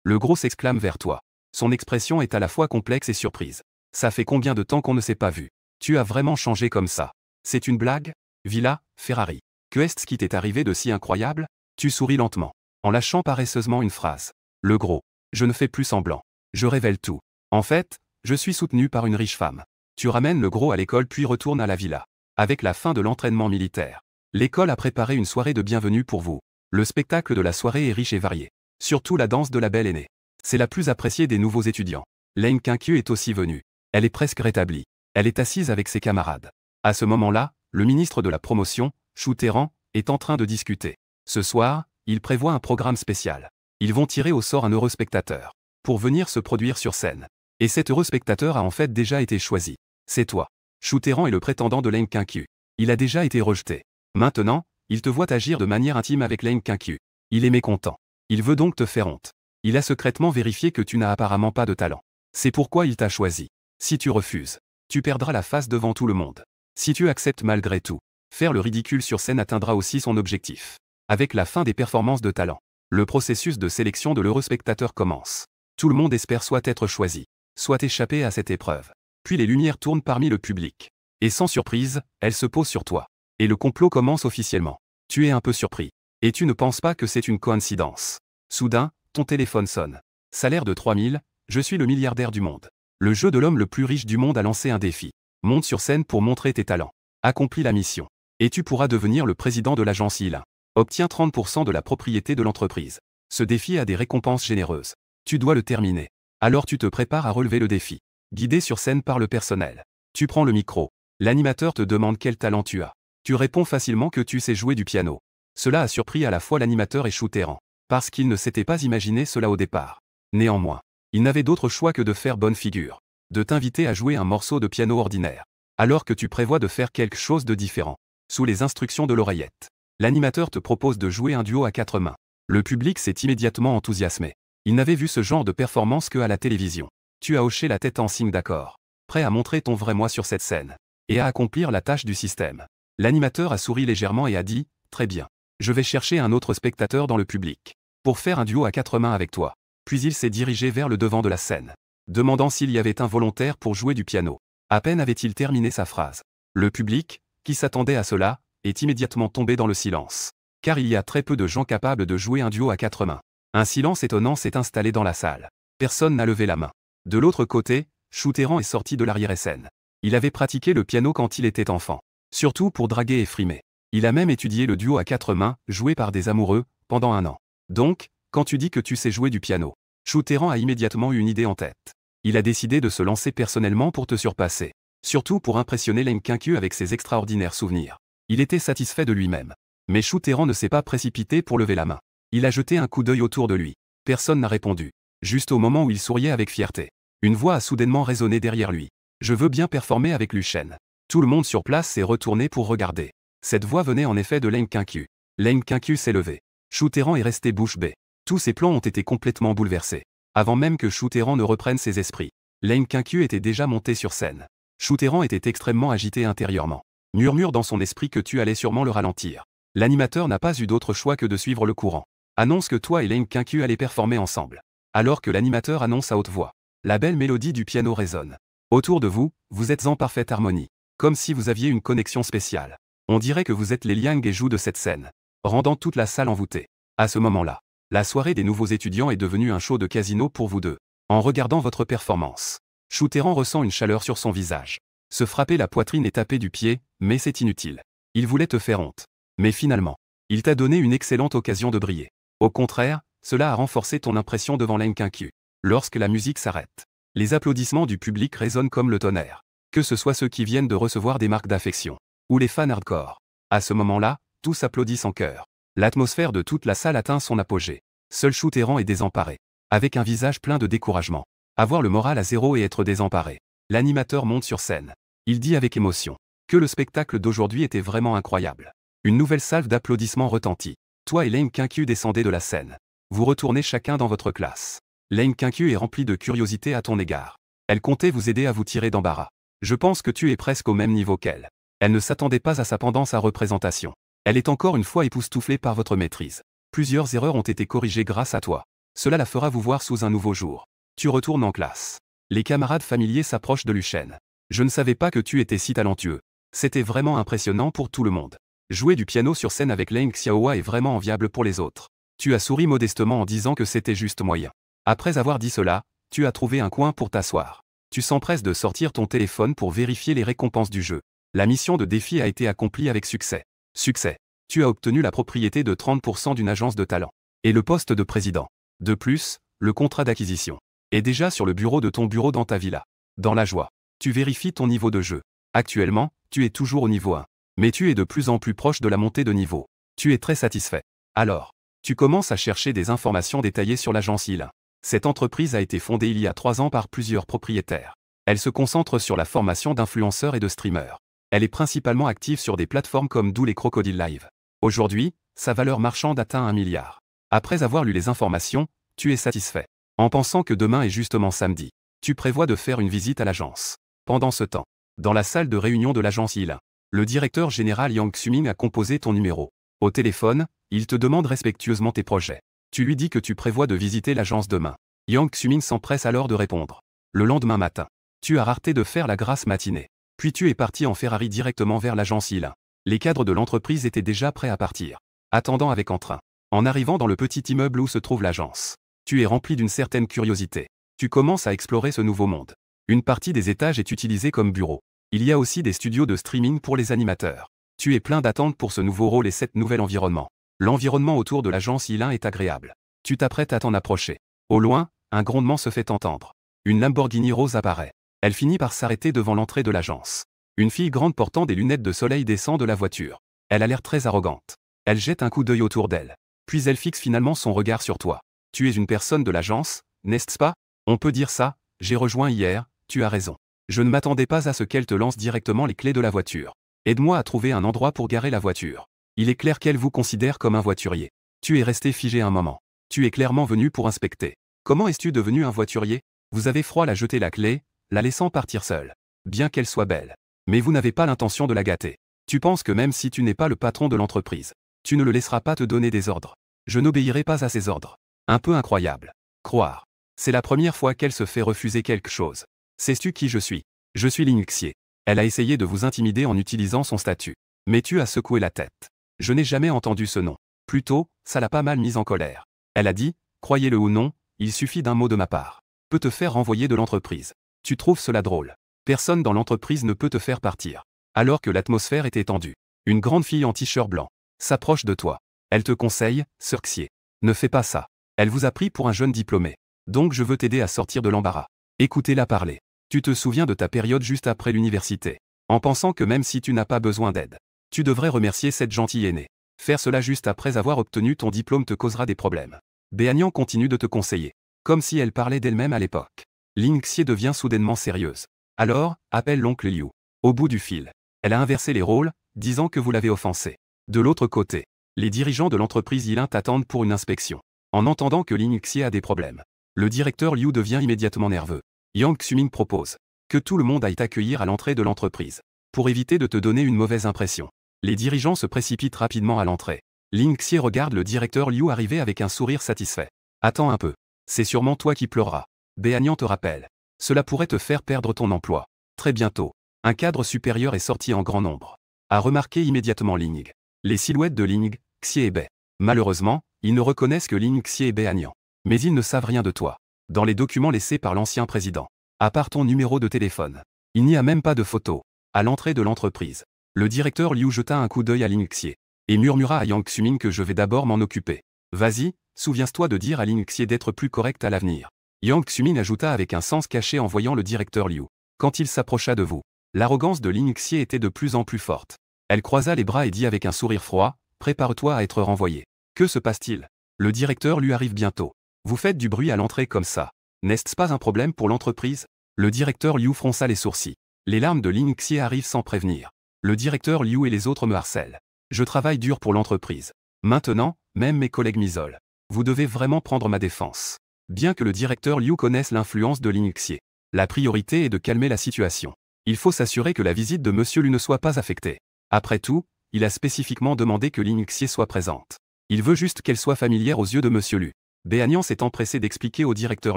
Le gros s'exclame vers toi. Son expression est à la fois complexe et surprise. Ça fait combien de temps qu'on ne s'est pas vu? Tu as vraiment changé comme ça. C'est une blague? Villa, Ferrari. Que est-ce qui t'est arrivé de si incroyable? Tu souris lentement, en lâchant paresseusement une phrase. Le gros. Je ne fais plus semblant. Je révèle tout. En fait, je suis soutenu par une riche femme. Tu ramènes le gros à l'école puis retournes à la villa. Avec la fin de l'entraînement militaire. L'école a préparé une soirée de bienvenue pour vous. Le spectacle de la soirée est riche et varié. Surtout la danse de la belle aînée. C'est la plus appréciée des nouveaux étudiants. Leng Qinkyu est aussi venue. Elle est presque rétablie. Elle est assise avec ses camarades. À ce moment-là, le ministre de la promotion, Shu Terran, est en train de discuter. Ce soir, il prévoit un programme spécial. Ils vont tirer au sort un heureux spectateur. Pour venir se produire sur scène. Et cet heureux spectateur a en fait déjà été choisi. C'est toi. Shu Terran est le prétendant de Leng Qinkyu. Il a déjà été rejeté. Maintenant, il te voit agir de manière intime avec Leng Qinkyu. Il est mécontent. Il veut donc te faire honte. Il a secrètement vérifié que tu n'as apparemment pas de talent. C'est pourquoi il t'a choisi. Si tu refuses, tu perdras la face devant tout le monde. Si tu acceptes malgré tout, Faire le ridicule sur scène atteindra aussi son objectif. Avec la fin des performances de talent, le processus de sélection de l'heureux spectateur commence. Tout le monde espère soit être choisi, soit échapper à cette épreuve. Puis les lumières tournent parmi le public. Et sans surprise, elles se posent sur toi. Et le complot commence officiellement. Tu es un peu surpris. Et tu ne penses pas que c'est une coïncidence. Soudain, ton téléphone sonne. Salaire de 3000, je suis le milliardaire du monde. Le jeu de l'homme le plus riche du monde a lancé un défi. Monte sur scène pour montrer tes talents. Accomplis la mission. Et tu pourras devenir le président de l'agence IL1. Obtiens 30% de la propriété de l'entreprise. Ce défi a des récompenses généreuses. Tu dois le terminer. Alors tu te prépares à relever le défi. Guidé sur scène par le personnel. Tu prends le micro. L'animateur te demande quel talent tu as. Tu réponds facilement que tu sais jouer du piano. Cela a surpris à la fois l'animateur et Choutéran, parce qu'il ne s'était pas imaginé cela au départ. Néanmoins, il n'avait d'autre choix que de faire bonne figure, de t'inviter à jouer un morceau de piano ordinaire, alors que tu prévois de faire quelque chose de différent. Sous les instructions de l'oreillette, l'animateur te propose de jouer un duo à 4 mains. Le public s'est immédiatement enthousiasmé. Il n'avait vu ce genre de performance que à la télévision. Tu as hoché la tête en signe d'accord, prêt à montrer ton vrai moi sur cette scène, et à accomplir la tâche du système. L'animateur a souri légèrement et a dit « Très bien. Je vais chercher un autre spectateur dans le public, pour faire un duo à 4 mains avec toi. » Puis il s'est dirigé vers le devant de la scène, demandant s'il y avait un volontaire pour jouer du piano. À peine avait-il terminé sa phrase. Le public, qui s'attendait à cela, est immédiatement tombé dans le silence. Car il y a très peu de gens capables de jouer un duo à 4 mains. Un silence étonnant s'est installé dans la salle. Personne n'a levé la main. De l'autre côté, Choutéran est sorti de l'arrière-scène. Il avait pratiqué le piano quand il était enfant. Surtout pour draguer et frimer. Il a même étudié le duo à 4 mains, joué par des amoureux, pendant 1 an. Donc, quand tu dis que tu sais jouer du piano, Choutéran a immédiatement eu une idée en tête. Il a décidé de se lancer personnellement pour te surpasser. Surtout pour impressionner Lenkinky avec ses extraordinaires souvenirs. Il était satisfait de lui-même. Mais Choutéran ne s'est pas précipité pour lever la main. Il a jeté un coup d'œil autour de lui. Personne n'a répondu. Juste au moment où il souriait avec fierté. Une voix a soudainement résonné derrière lui. « Je veux bien performer avec Luchen. » Tout le monde sur place s'est retourné pour regarder. Cette voix venait en effet de Lenkinky. Lenkinky s'est levé. Choutéran est resté bouche bée. Tous ses plans ont été complètement bouleversés. Avant même que Choutéran ne reprenne ses esprits, Lenkinky était déjà monté sur scène. Choutéran était extrêmement agité intérieurement. Murmure dans son esprit que tu allais sûrement le ralentir. L'animateur n'a pas eu d'autre choix que de suivre le courant. Annonce que toi et Lenkinky allez performer ensemble. Alors que l'animateur annonce à haute voix. La belle mélodie du piano résonne. Autour de vous, vous êtes en parfaite harmonie. Comme si vous aviez une connexion spéciale. On dirait que vous êtes les liang et joues de cette scène, rendant toute la salle envoûtée. À ce moment-là, la soirée des nouveaux étudiants est devenue un show de casino pour vous deux. En regardant votre performance, Choutéran ressent une chaleur sur son visage. Se frapper la poitrine et taper du pied, mais c'est inutile. Il voulait te faire honte. Mais finalement, il t'a donné une excellente occasion de briller. Au contraire, cela a renforcé ton impression devant Lenkinky. Lorsque la musique s'arrête, les applaudissements du public résonnent comme le tonnerre. Que ce soit ceux qui viennent de recevoir des marques d'affection, ou les fans hardcore. À ce moment-là, tous applaudissent en chœur. L'atmosphère de toute la salle atteint son apogée. Seul Choutéran est désemparé. Avec un visage plein de découragement. Avoir le moral à zéro et être désemparé. L'animateur monte sur scène. Il dit avec émotion que le spectacle d'aujourd'hui était vraiment incroyable. Une nouvelle salve d'applaudissements retentit. Toi et Lenkinky descendez de la scène. Vous retournez chacun dans votre classe. Lenkinky est remplie de curiosité à ton égard. Elle comptait vous aider à vous tirer d'embarras. Je pense que tu es presque au même niveau qu'elle. Elle ne s'attendait pas à ça pendant sa représentation. Elle est encore une fois époustouflée par votre maîtrise. Plusieurs erreurs ont été corrigées grâce à toi. Cela la fera vous voir sous un nouveau jour. Tu retournes en classe. Les camarades familiers s'approchent de Luchen. Je ne savais pas que tu étais si talentueux. C'était vraiment impressionnant pour tout le monde. Jouer du piano sur scène avec Leng Xiaohua est vraiment enviable pour les autres. Tu as souri modestement en disant que c'était juste moyen. Après avoir dit cela, tu as trouvé un coin pour t'asseoir. Tu s'empresses de sortir ton téléphone pour vérifier les récompenses du jeu. La mission de défi a été accomplie avec succès. Succès. Tu as obtenu la propriété de 30% d'une agence de talent. Et le poste de président. De plus, le contrat d'acquisition est déjà sur le bureau de ton bureau dans ta villa. Dans la joie, tu vérifies ton niveau de jeu. Actuellement, tu es toujours au niveau 1. Mais tu es de plus en plus proche de la montée de niveau. Tu es très satisfait. Alors, tu commences à chercher des informations détaillées sur l'agence IL1. Cette entreprise a été fondée il y a 3 ans par plusieurs propriétaires. Elle se concentre sur la formation d'influenceurs et de streamers. Elle est principalement active sur des plateformes comme Dool et Crocodile Live. Aujourd'hui, sa valeur marchande atteint 1 milliard. Après avoir lu les informations, tu es satisfait. En pensant que demain est justement samedi, tu prévois de faire une visite à l'agence. Pendant ce temps, dans la salle de réunion de l'agence IL1, Le directeur général Yang Xuming a composé ton numéro. Au téléphone, il te demande respectueusement tes projets. Tu lui dis que tu prévois de visiter l'agence demain. Yang Xuming s'empresse alors de répondre. Le lendemain matin, tu as rareté de faire la grasse matinée. Puis tu es parti en Ferrari directement vers l'agence Yilin. Les cadres de l'entreprise étaient déjà prêts à partir, attendant avec entrain. En arrivant dans le petit immeuble où se trouve l'agence, tu es rempli d'une certaine curiosité. Tu commences à explorer ce nouveau monde. Une partie des étages est utilisée comme bureau. Il y a aussi des studios de streaming pour les animateurs. Tu es plein d'attentes pour ce nouveau rôle et cet nouvel environnement. L'environnement autour de l'agence Yilin est agréable. Tu t'apprêtes à t'en approcher. Au loin, un grondement se fait entendre. Une Lamborghini rose apparaît. Elle finit par s'arrêter devant l'entrée de l'agence. Une fille grande portant des lunettes de soleil descend de la voiture. Elle a l'air très arrogante. Elle jette un coup d'œil autour d'elle. Puis elle fixe finalement son regard sur toi. Tu es une personne de l'agence, n'est-ce pas? On peut dire ça, j'ai rejoint hier, tu as raison. Je ne m'attendais pas à ce qu'elle te lance directement les clés de la voiture. Aide-moi à trouver un endroit pour garer la voiture. Il est clair qu'elle vous considère comme un voiturier. Tu es resté figé un moment. Tu es clairement venu pour inspecter. Comment es-tu devenu un voiturier? Vous avez froid à jeter la clé, la laissant partir seule. Bien qu'elle soit belle. Mais vous n'avez pas l'intention de la gâter. Tu penses que même si tu n'es pas le patron de l'entreprise, tu ne le laisseras pas te donner des ordres. Je n'obéirai pas à ses ordres. Un peu incroyable. Croire. C'est la première fois qu'elle se fait refuser quelque chose. Sais-tu qui je suis? Je suis Lin Xie. Elle a essayé de vous intimider en utilisant son statut. Mais tu as secoué la tête. Je n'ai jamais entendu ce nom. Plutôt, ça l'a pas mal mise en colère. Elle a dit, croyez-le ou non, il suffit d'un mot de ma part. Peut te faire renvoyer de l'entreprise. Tu trouves cela drôle? Personne dans l'entreprise ne peut te faire partir. Alors que l'atmosphère était tendue. Une grande fille en t-shirt blanc s'approche de toi. Elle te conseille, Sir Xie. Ne fais pas ça. Elle vous a pris pour un jeune diplômé. Donc je veux t'aider à sortir de l'embarras. Écoutez-la parler. Tu te souviens de ta période juste après l'université. En pensant que même si tu n'as pas besoin d'aide, tu devrais remercier cette gentille aînée. Faire cela juste après avoir obtenu ton diplôme te causera des problèmes. Béagnan continue de te conseiller. Comme si elle parlait d'elle-même à l'époque. Lin Xie devient soudainement sérieuse. Alors, appelle l'oncle Liu. Au bout du fil. Elle a inversé les rôles, disant que vous l'avez offensé. De l'autre côté, les dirigeants de l'entreprise Yilin t'attendent pour une inspection. En entendant que Lin Xie a des problèmes, le directeur Liu devient immédiatement nerveux. Yang Xuming propose que tout le monde aille t'accueillir à l'entrée de l'entreprise. Pour éviter de te donner une mauvaise impression. Les dirigeants se précipitent rapidement à l'entrée. Lin Xie regarde le directeur Liu arriver avec un sourire satisfait. Attends un peu. C'est sûrement toi qui pleureras. Béagnan te rappelle. Cela pourrait te faire perdre ton emploi. Très bientôt, un cadre supérieur est sorti en grand nombre. A remarqué immédiatement Ling. Les silhouettes de Ling, Xie et Bei. Malheureusement, ils ne reconnaissent que Lin Xie et Béagnan. Mais ils ne savent rien de toi. Dans les documents laissés par l'ancien président, à part ton numéro de téléphone, il n'y a même pas de photo. À l'entrée de l'entreprise, le directeur Liu jeta un coup d'œil à Lin Xie et murmura à Yang Xuming que je vais d'abord m'en occuper. Vas-y, souviens-toi de dire à Lin Xie d'être plus correct à l'avenir. Yang Xuming ajouta avec un sens caché en voyant le directeur Liu. Quand il s'approcha de vous, l'arrogance de Lin Xie était de plus en plus forte. Elle croisa les bras et dit avec un sourire froid, prépare-toi à être renvoyé. Que se passe-t-il? Le directeur lui arrive bientôt. Vous faites du bruit à l'entrée comme ça. N'est-ce pas un problème pour l'entreprise? Le directeur Liu fronça les sourcils. Les larmes de Lin Xie arrivent sans prévenir. Le directeur Liu et les autres me harcèlent. Je travaille dur pour l'entreprise. Maintenant, même mes collègues m'isolent. Vous devez vraiment prendre ma défense. Bien que le directeur Liu connaisse l'influence de Lin Xie, la priorité est de calmer la situation. Il faut s'assurer que la visite de Monsieur Liu ne soit pas affectée. Après tout, il a spécifiquement demandé que Lin Xie soit présente. Il veut juste qu'elle soit familière aux yeux de Monsieur Liu. Béagnan s'est empressé d'expliquer au directeur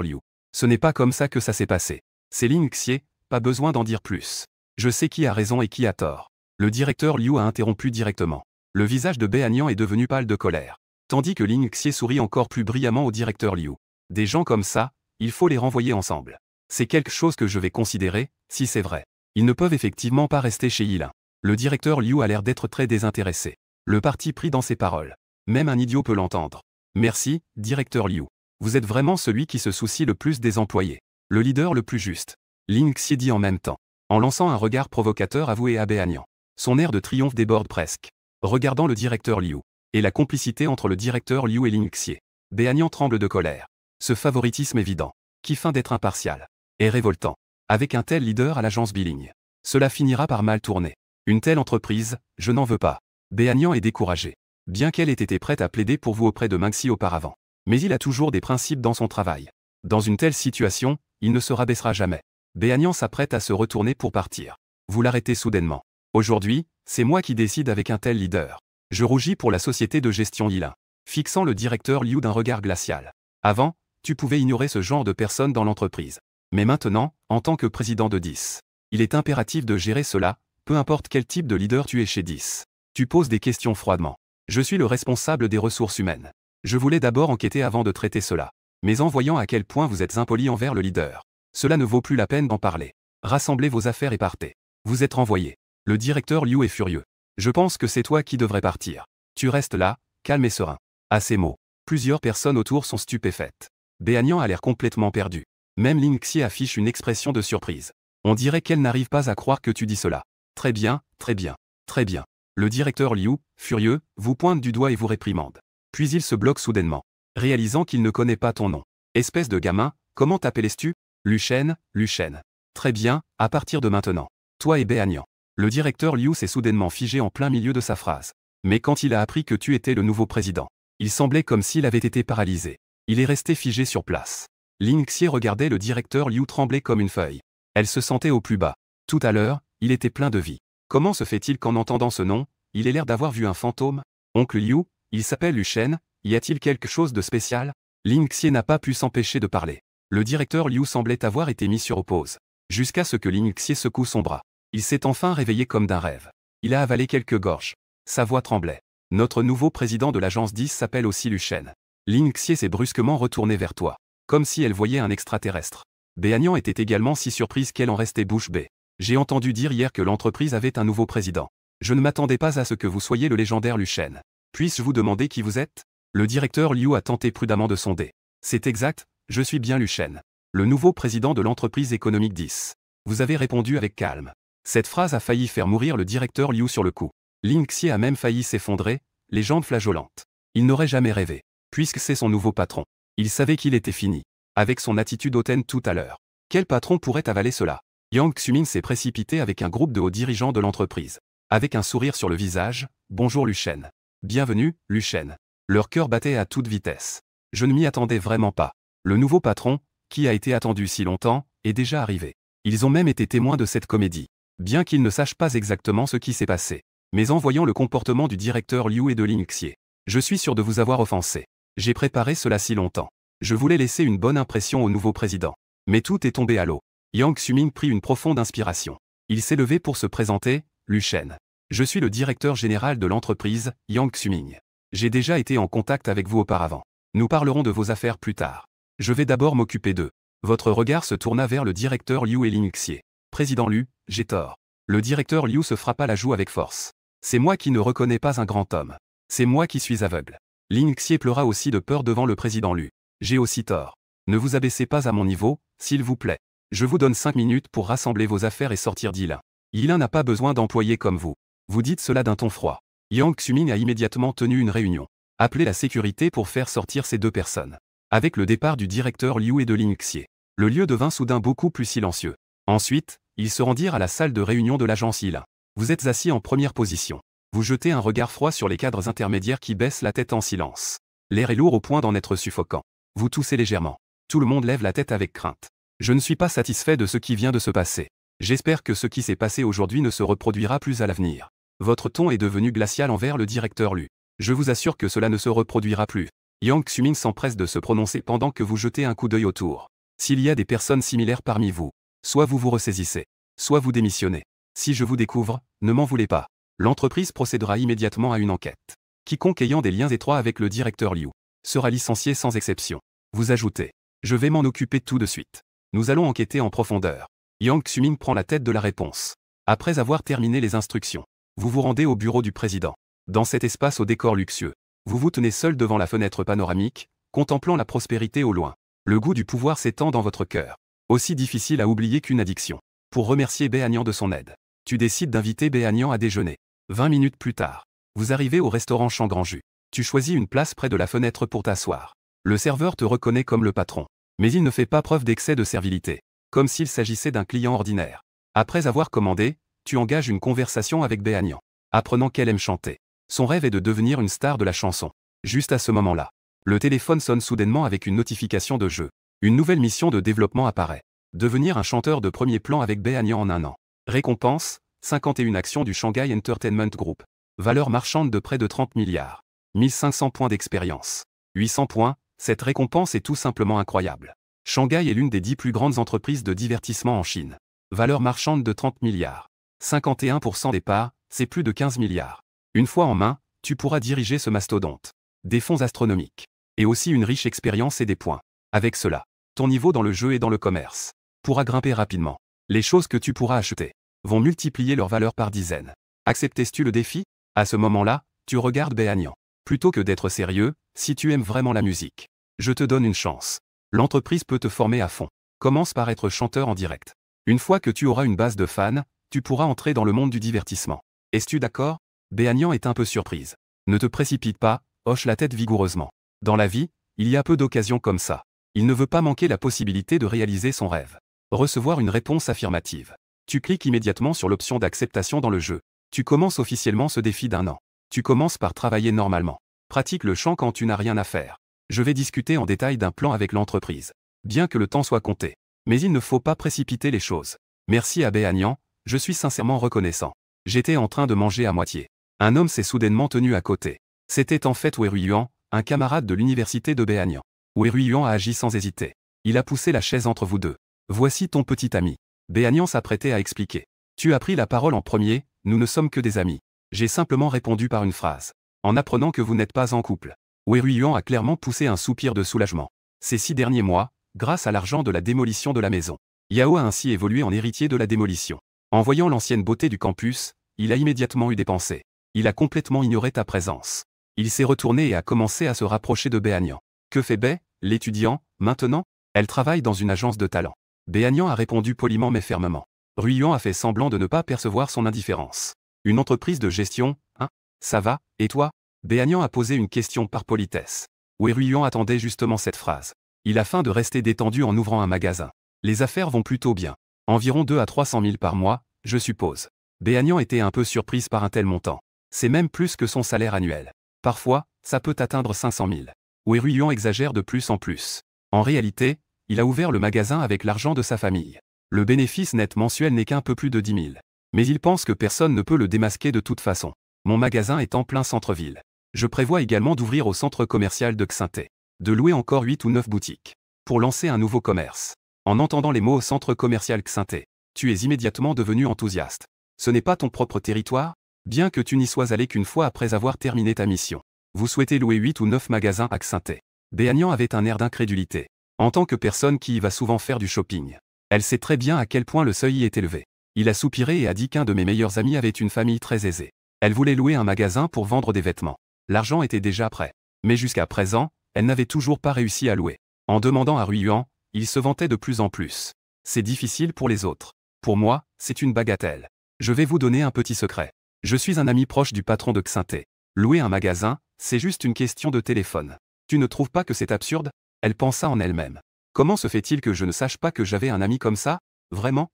Liu. Ce n'est pas comme ça que ça s'est passé. C'est Lin Xie, pas besoin d'en dire plus. Je sais qui a raison et qui a tort. Le directeur Liu a interrompu directement. Le visage de Béagnan est devenu pâle de colère. Tandis que Lin Xie sourit encore plus brillamment au directeur Liu. Des gens comme ça, il faut les renvoyer ensemble. C'est quelque chose que je vais considérer, si c'est vrai. Ils ne peuvent effectivement pas rester chez Yilin. Le directeur Liu a l'air d'être très désintéressé. Le parti pris dans ses paroles. Même un idiot peut l'entendre. Merci, directeur Liu. Vous êtes vraiment celui qui se soucie le plus des employés. Le leader le plus juste. Lin Xie dit en même temps, en lançant un regard provocateur avoué à Béagnan. Son air de triomphe déborde presque. Regardant le directeur Liu. Et la complicité entre le directeur Liu et Lin Xie. Béagnan tremble de colère. Ce favoritisme évident, qui feint d'être impartial, est révoltant. Avec un tel leader à l'agence Billing, cela finira par mal tourner. Une telle entreprise, je n'en veux pas. Béagnan est découragé. Bien qu'elle ait été prête à plaider pour vous auprès de Mengxi auparavant. Mais il a toujours des principes dans son travail. Dans une telle situation, il ne se rabaissera jamais. Béagnan s'apprête à se retourner pour partir. Vous l'arrêtez soudainement. Aujourd'hui, c'est moi qui décide avec un tel leader. Je rougis pour la société de gestion Yilin. Fixant le directeur Liu d'un regard glacial. Avant, tu pouvais ignorer ce genre de personnes dans l'entreprise. Mais maintenant, en tant que président de 10, il est impératif de gérer cela, peu importe quel type de leader tu es chez 10. Tu poses des questions froidement. Je suis le responsable des ressources humaines. Je voulais d'abord enquêter avant de traiter cela. Mais en voyant à quel point vous êtes impoli envers le leader, cela ne vaut plus la peine d'en parler. Rassemblez vos affaires et partez. Vous êtes renvoyé. Le directeur Liu est furieux. Je pense que c'est toi qui devrais partir. Tu restes là, calme et serein. À ces mots, plusieurs personnes autour sont stupéfaites. Béagnan a l'air complètement perdu. Même Ling Xie affiche une expression de surprise. On dirait qu'elle n'arrive pas à croire que tu dis cela. Très bien, très bien, très bien. Le directeur Liu, furieux, vous pointe du doigt et vous réprimande. Puis il se bloque soudainement, réalisant qu'il ne connaît pas ton nom. Espèce de gamin, comment t'appelais-tu? Lu Shen, Lu Shen. Très bien, à partir de maintenant. Toi et Béagnan. Le directeur Liu s'est soudainement figé en plein milieu de sa phrase. Mais quand il a appris que tu étais le nouveau président, il semblait comme s'il avait été paralysé. Il est resté figé sur place. Ling Xie regardait le directeur Liu trembler comme une feuille. Elle se sentait au plus bas. Tout à l'heure, il était plein de vie. Comment se fait-il qu'en entendant ce nom, il ait l'air d'avoir vu un fantôme? Oncle Liu, il s'appelle Lu Shen, y a-t-il quelque chose de spécial? Ling Xie n'a pas pu s'empêcher de parler. Le directeur Liu semblait avoir été mis sur pause. Jusqu'à ce que Ling Xie secoue son bras. Il s'est enfin réveillé comme d'un rêve. Il a avalé quelques gorges. Sa voix tremblait. Notre nouveau président de l'agence 10 s'appelle aussi Lu Shen. Ling Xie s'est brusquement retournée vers toi. Comme si elle voyait un extraterrestre. Béagnan était également si surprise qu'elle en restait bouche bée. J'ai entendu dire hier que l'entreprise avait un nouveau président. Je ne m'attendais pas à ce que vous soyez le légendaire Lu Shen. Puis-je vous demander qui vous êtes? Le directeur Liu a tenté prudemment de sonder. C'est exact, je suis bien Lu Shen. Le nouveau président de l'entreprise économique 10. Vous avez répondu avec calme. Cette phrase a failli faire mourir le directeur Liu sur le coup. Ling Xie a même failli s'effondrer, les jambes flageolantes. Il n'aurait jamais rêvé, puisque c'est son nouveau patron. Il savait qu'il était fini. Avec son attitude hautaine tout à l'heure. Quel patron pourrait avaler cela? Yang Xumin s'est précipité avec un groupe de hauts dirigeants de l'entreprise. Avec un sourire sur le visage, bonjour Lu Shen. Bienvenue, Lu Shen. Leur cœur battait à toute vitesse. Je ne m'y attendais vraiment pas. Le nouveau patron, qui a été attendu si longtemps, est déjà arrivé. Ils ont même été témoins de cette comédie. Bien qu'ils ne sachent pas exactement ce qui s'est passé. Mais en voyant le comportement du directeur Liu et de Ling Xie, je suis sûr de vous avoir offensé. J'ai préparé cela si longtemps. Je voulais laisser une bonne impression au nouveau président. Mais tout est tombé à l'eau. Yang Xumin prit une profonde inspiration. Il s'est levé pour se présenter, Lu Shen. Je suis le directeur général de l'entreprise, Yang Xumin. J'ai déjà été en contact avec vous auparavant. Nous parlerons de vos affaires plus tard. Je vais d'abord m'occuper d'eux. Votre regard se tourna vers le directeur Liu et Ling Xie. Président Liu, j'ai tort. Le directeur Liu se frappa la joue avec force. C'est moi qui ne reconnais pas un grand homme. C'est moi qui suis aveugle. Ling Xie pleura aussi de peur devant le président Liu. J'ai aussi tort. Ne vous abaissez pas à mon niveau, s'il vous plaît. Je vous donne 5 minutes pour rassembler vos affaires et sortir d'Yilin. Yilin n'a pas besoin d'employés comme vous. Vous dites cela d'un ton froid. Yang Xumin a immédiatement tenu une réunion. Appelé la sécurité pour faire sortir ces deux personnes. Avec le départ du directeur Liu et de Ling Xie, le lieu devint soudain beaucoup plus silencieux. Ensuite, ils se rendirent à la salle de réunion de l'agence Yilin. Vous êtes assis en première position. Vous jetez un regard froid sur les cadres intermédiaires qui baissent la tête en silence. L'air est lourd au point d'en être suffocant. Vous toussez légèrement. Tout le monde lève la tête avec crainte. Je ne suis pas satisfait de ce qui vient de se passer. J'espère que ce qui s'est passé aujourd'hui ne se reproduira plus à l'avenir. Votre ton est devenu glacial envers le directeur Liu. Je vous assure que cela ne se reproduira plus. Yang Xumin s'empresse de se prononcer pendant que vous jetez un coup d'œil autour. S'il y a des personnes similaires parmi vous, soit vous vous ressaisissez, soit vous démissionnez. Si je vous découvre, ne m'en voulez pas. L'entreprise procédera immédiatement à une enquête. Quiconque ayant des liens étroits avec le directeur Liu sera licencié sans exception. Vous ajoutez. Je vais m'en occuper tout de suite. Nous allons enquêter en profondeur. Yang Xumin prend la tête de la réponse. Après avoir terminé les instructions, vous vous rendez au bureau du président. Dans cet espace au décor luxueux, vous vous tenez seul devant la fenêtre panoramique, contemplant la prospérité au loin. Le goût du pouvoir s'étend dans votre cœur. Aussi difficile à oublier qu'une addiction. Pour remercier Béagnan de son aide, tu décides d'inviter Béagnan à déjeuner. 20 minutes plus tard, vous arrivez au restaurant Changranju. Tu choisis une place près de la fenêtre pour t'asseoir. Le serveur te reconnaît comme le patron. Mais il ne fait pas preuve d'excès de servilité. Comme s'il s'agissait d'un client ordinaire. Après avoir commandé, tu engages une conversation avec Béagnan. Apprenant qu'elle aime chanter. Son rêve est de devenir une star de la chanson. Juste à ce moment-là, le téléphone sonne soudainement avec une notification de jeu. Une nouvelle mission de développement apparaît. Devenir un chanteur de premier plan avec Béagnan en 1 an. Récompense, 51 actions du Shanghai Entertainment Group. Valeur marchande de près de 30 milliards. 1500 points d'expérience. 800 points, cette récompense est tout simplement incroyable. Shanghai est l'une des 10 plus grandes entreprises de divertissement en Chine. Valeur marchande de 30 milliards. 51% des parts, c'est plus de 15 milliards. Une fois en main, tu pourras diriger ce mastodonte. Des fonds astronomiques. Et aussi une riche expérience et des points. Avec cela, ton niveau dans le jeu et dans le commerce pourra grimper rapidement. Les choses que tu pourras acheter vont multiplier leur valeur par dizaines. Acceptes-tu le défi? À ce moment-là, tu regardes Béanian. Plutôt que d'être sérieux, si tu aimes vraiment la musique, je te donne une chance. L'entreprise peut te former à fond. Commence par être chanteur en direct. Une fois que tu auras une base de fans, tu pourras entrer dans le monde du divertissement. Es-tu d'accord? Béanian est un peu surprise. Ne te précipite pas, hoche la tête vigoureusement. Dans la vie, il y a peu d'occasions comme ça. Il ne veut pas manquer la possibilité de réaliser son rêve. Recevoir une réponse affirmative. Tu cliques immédiatement sur l'option d'acceptation dans le jeu. Tu commences officiellement ce défi d'1 an. Tu commences par travailler normalement. Pratique le chant quand tu n'as rien à faire. Je vais discuter en détail d'un plan avec l'entreprise. Bien que le temps soit compté. Mais il ne faut pas précipiter les choses. Merci à Béanian, je suis sincèrement reconnaissant. J'étais en train de manger à moitié. Un homme s'est soudainement tenu à côté. C'était en fait Wei Ruiyuan, un camarade de l'université de Béanian. Wei Ruiyuan a agi sans hésiter. Il a poussé la chaise entre vous deux. Voici ton petit ami. Béanian s'apprêtait à expliquer. Tu as pris la parole en premier, nous ne sommes que des amis. J'ai simplement répondu par une phrase. En apprenant que vous n'êtes pas en couple. Wei Ruiyuan a clairement poussé un soupir de soulagement. Ces 6 derniers mois, grâce à l'argent de la démolition de la maison, Yao a ainsi évolué en héritier de la démolition. En voyant l'ancienne beauté du campus, il a immédiatement eu des pensées. Il a complètement ignoré ta présence. Il s'est retourné et a commencé à se rapprocher de Béanian. Que fait Bé, l'étudiant, maintenant? Elle travaille dans une agence de talent. Béanian a répondu poliment mais fermement. Ruiyuan a fait semblant de ne pas percevoir son indifférence. Une entreprise de gestion, hein? Ça va, et toi? Béanian a posé une question par politesse. Wei Ruiyuan attendait justement cette phrase. Il a faim de rester détendu en ouvrant un magasin. Les affaires vont plutôt bien. Environ 2 à 300 000 par mois, je suppose. Béanian était un peu surprise par un tel montant. C'est même plus que son salaire annuel. Parfois, ça peut atteindre 500 000. Wei Ruiyuan exagère de plus en plus. En réalité, il a ouvert le magasin avec l'argent de sa famille. Le bénéfice net mensuel n'est qu'un peu plus de 10 000. Mais il pense que personne ne peut le démasquer de toute façon. Mon magasin est en plein centre-ville. Je prévois également d'ouvrir au centre commercial de Xinté. De louer encore 8 ou 9 boutiques. Pour lancer un nouveau commerce. En entendant les mots au centre commercial Xinté, tu es immédiatement devenu enthousiaste. Ce n'est pas ton propre territoire? Bien que tu n'y sois allé qu'une fois après avoir terminé ta mission. Vous souhaitez louer 8 ou 9 magasins à Xinté. Béanian avait un air d'incrédulité. En tant que personne qui y va souvent faire du shopping. Elle sait très bien à quel point le seuil y est élevé. Il a soupiré et a dit qu'un de mes meilleurs amis avait une famille très aisée. Elle voulait louer un magasin pour vendre des vêtements. L'argent était déjà prêt. Mais jusqu'à présent, elle n'avait toujours pas réussi à louer. En demandant à Ruiyuan, il se vantait de plus en plus. C'est difficile pour les autres. Pour moi, c'est une bagatelle. Je vais vous donner un petit secret. Je suis un ami proche du patron de Xinté. Louer un magasin, c'est juste une question de téléphone. Tu ne trouves pas que c'est absurde? Elle pensa en elle-même. Comment se fait-il que je ne sache pas que j'avais un ami comme ça? Vraiment?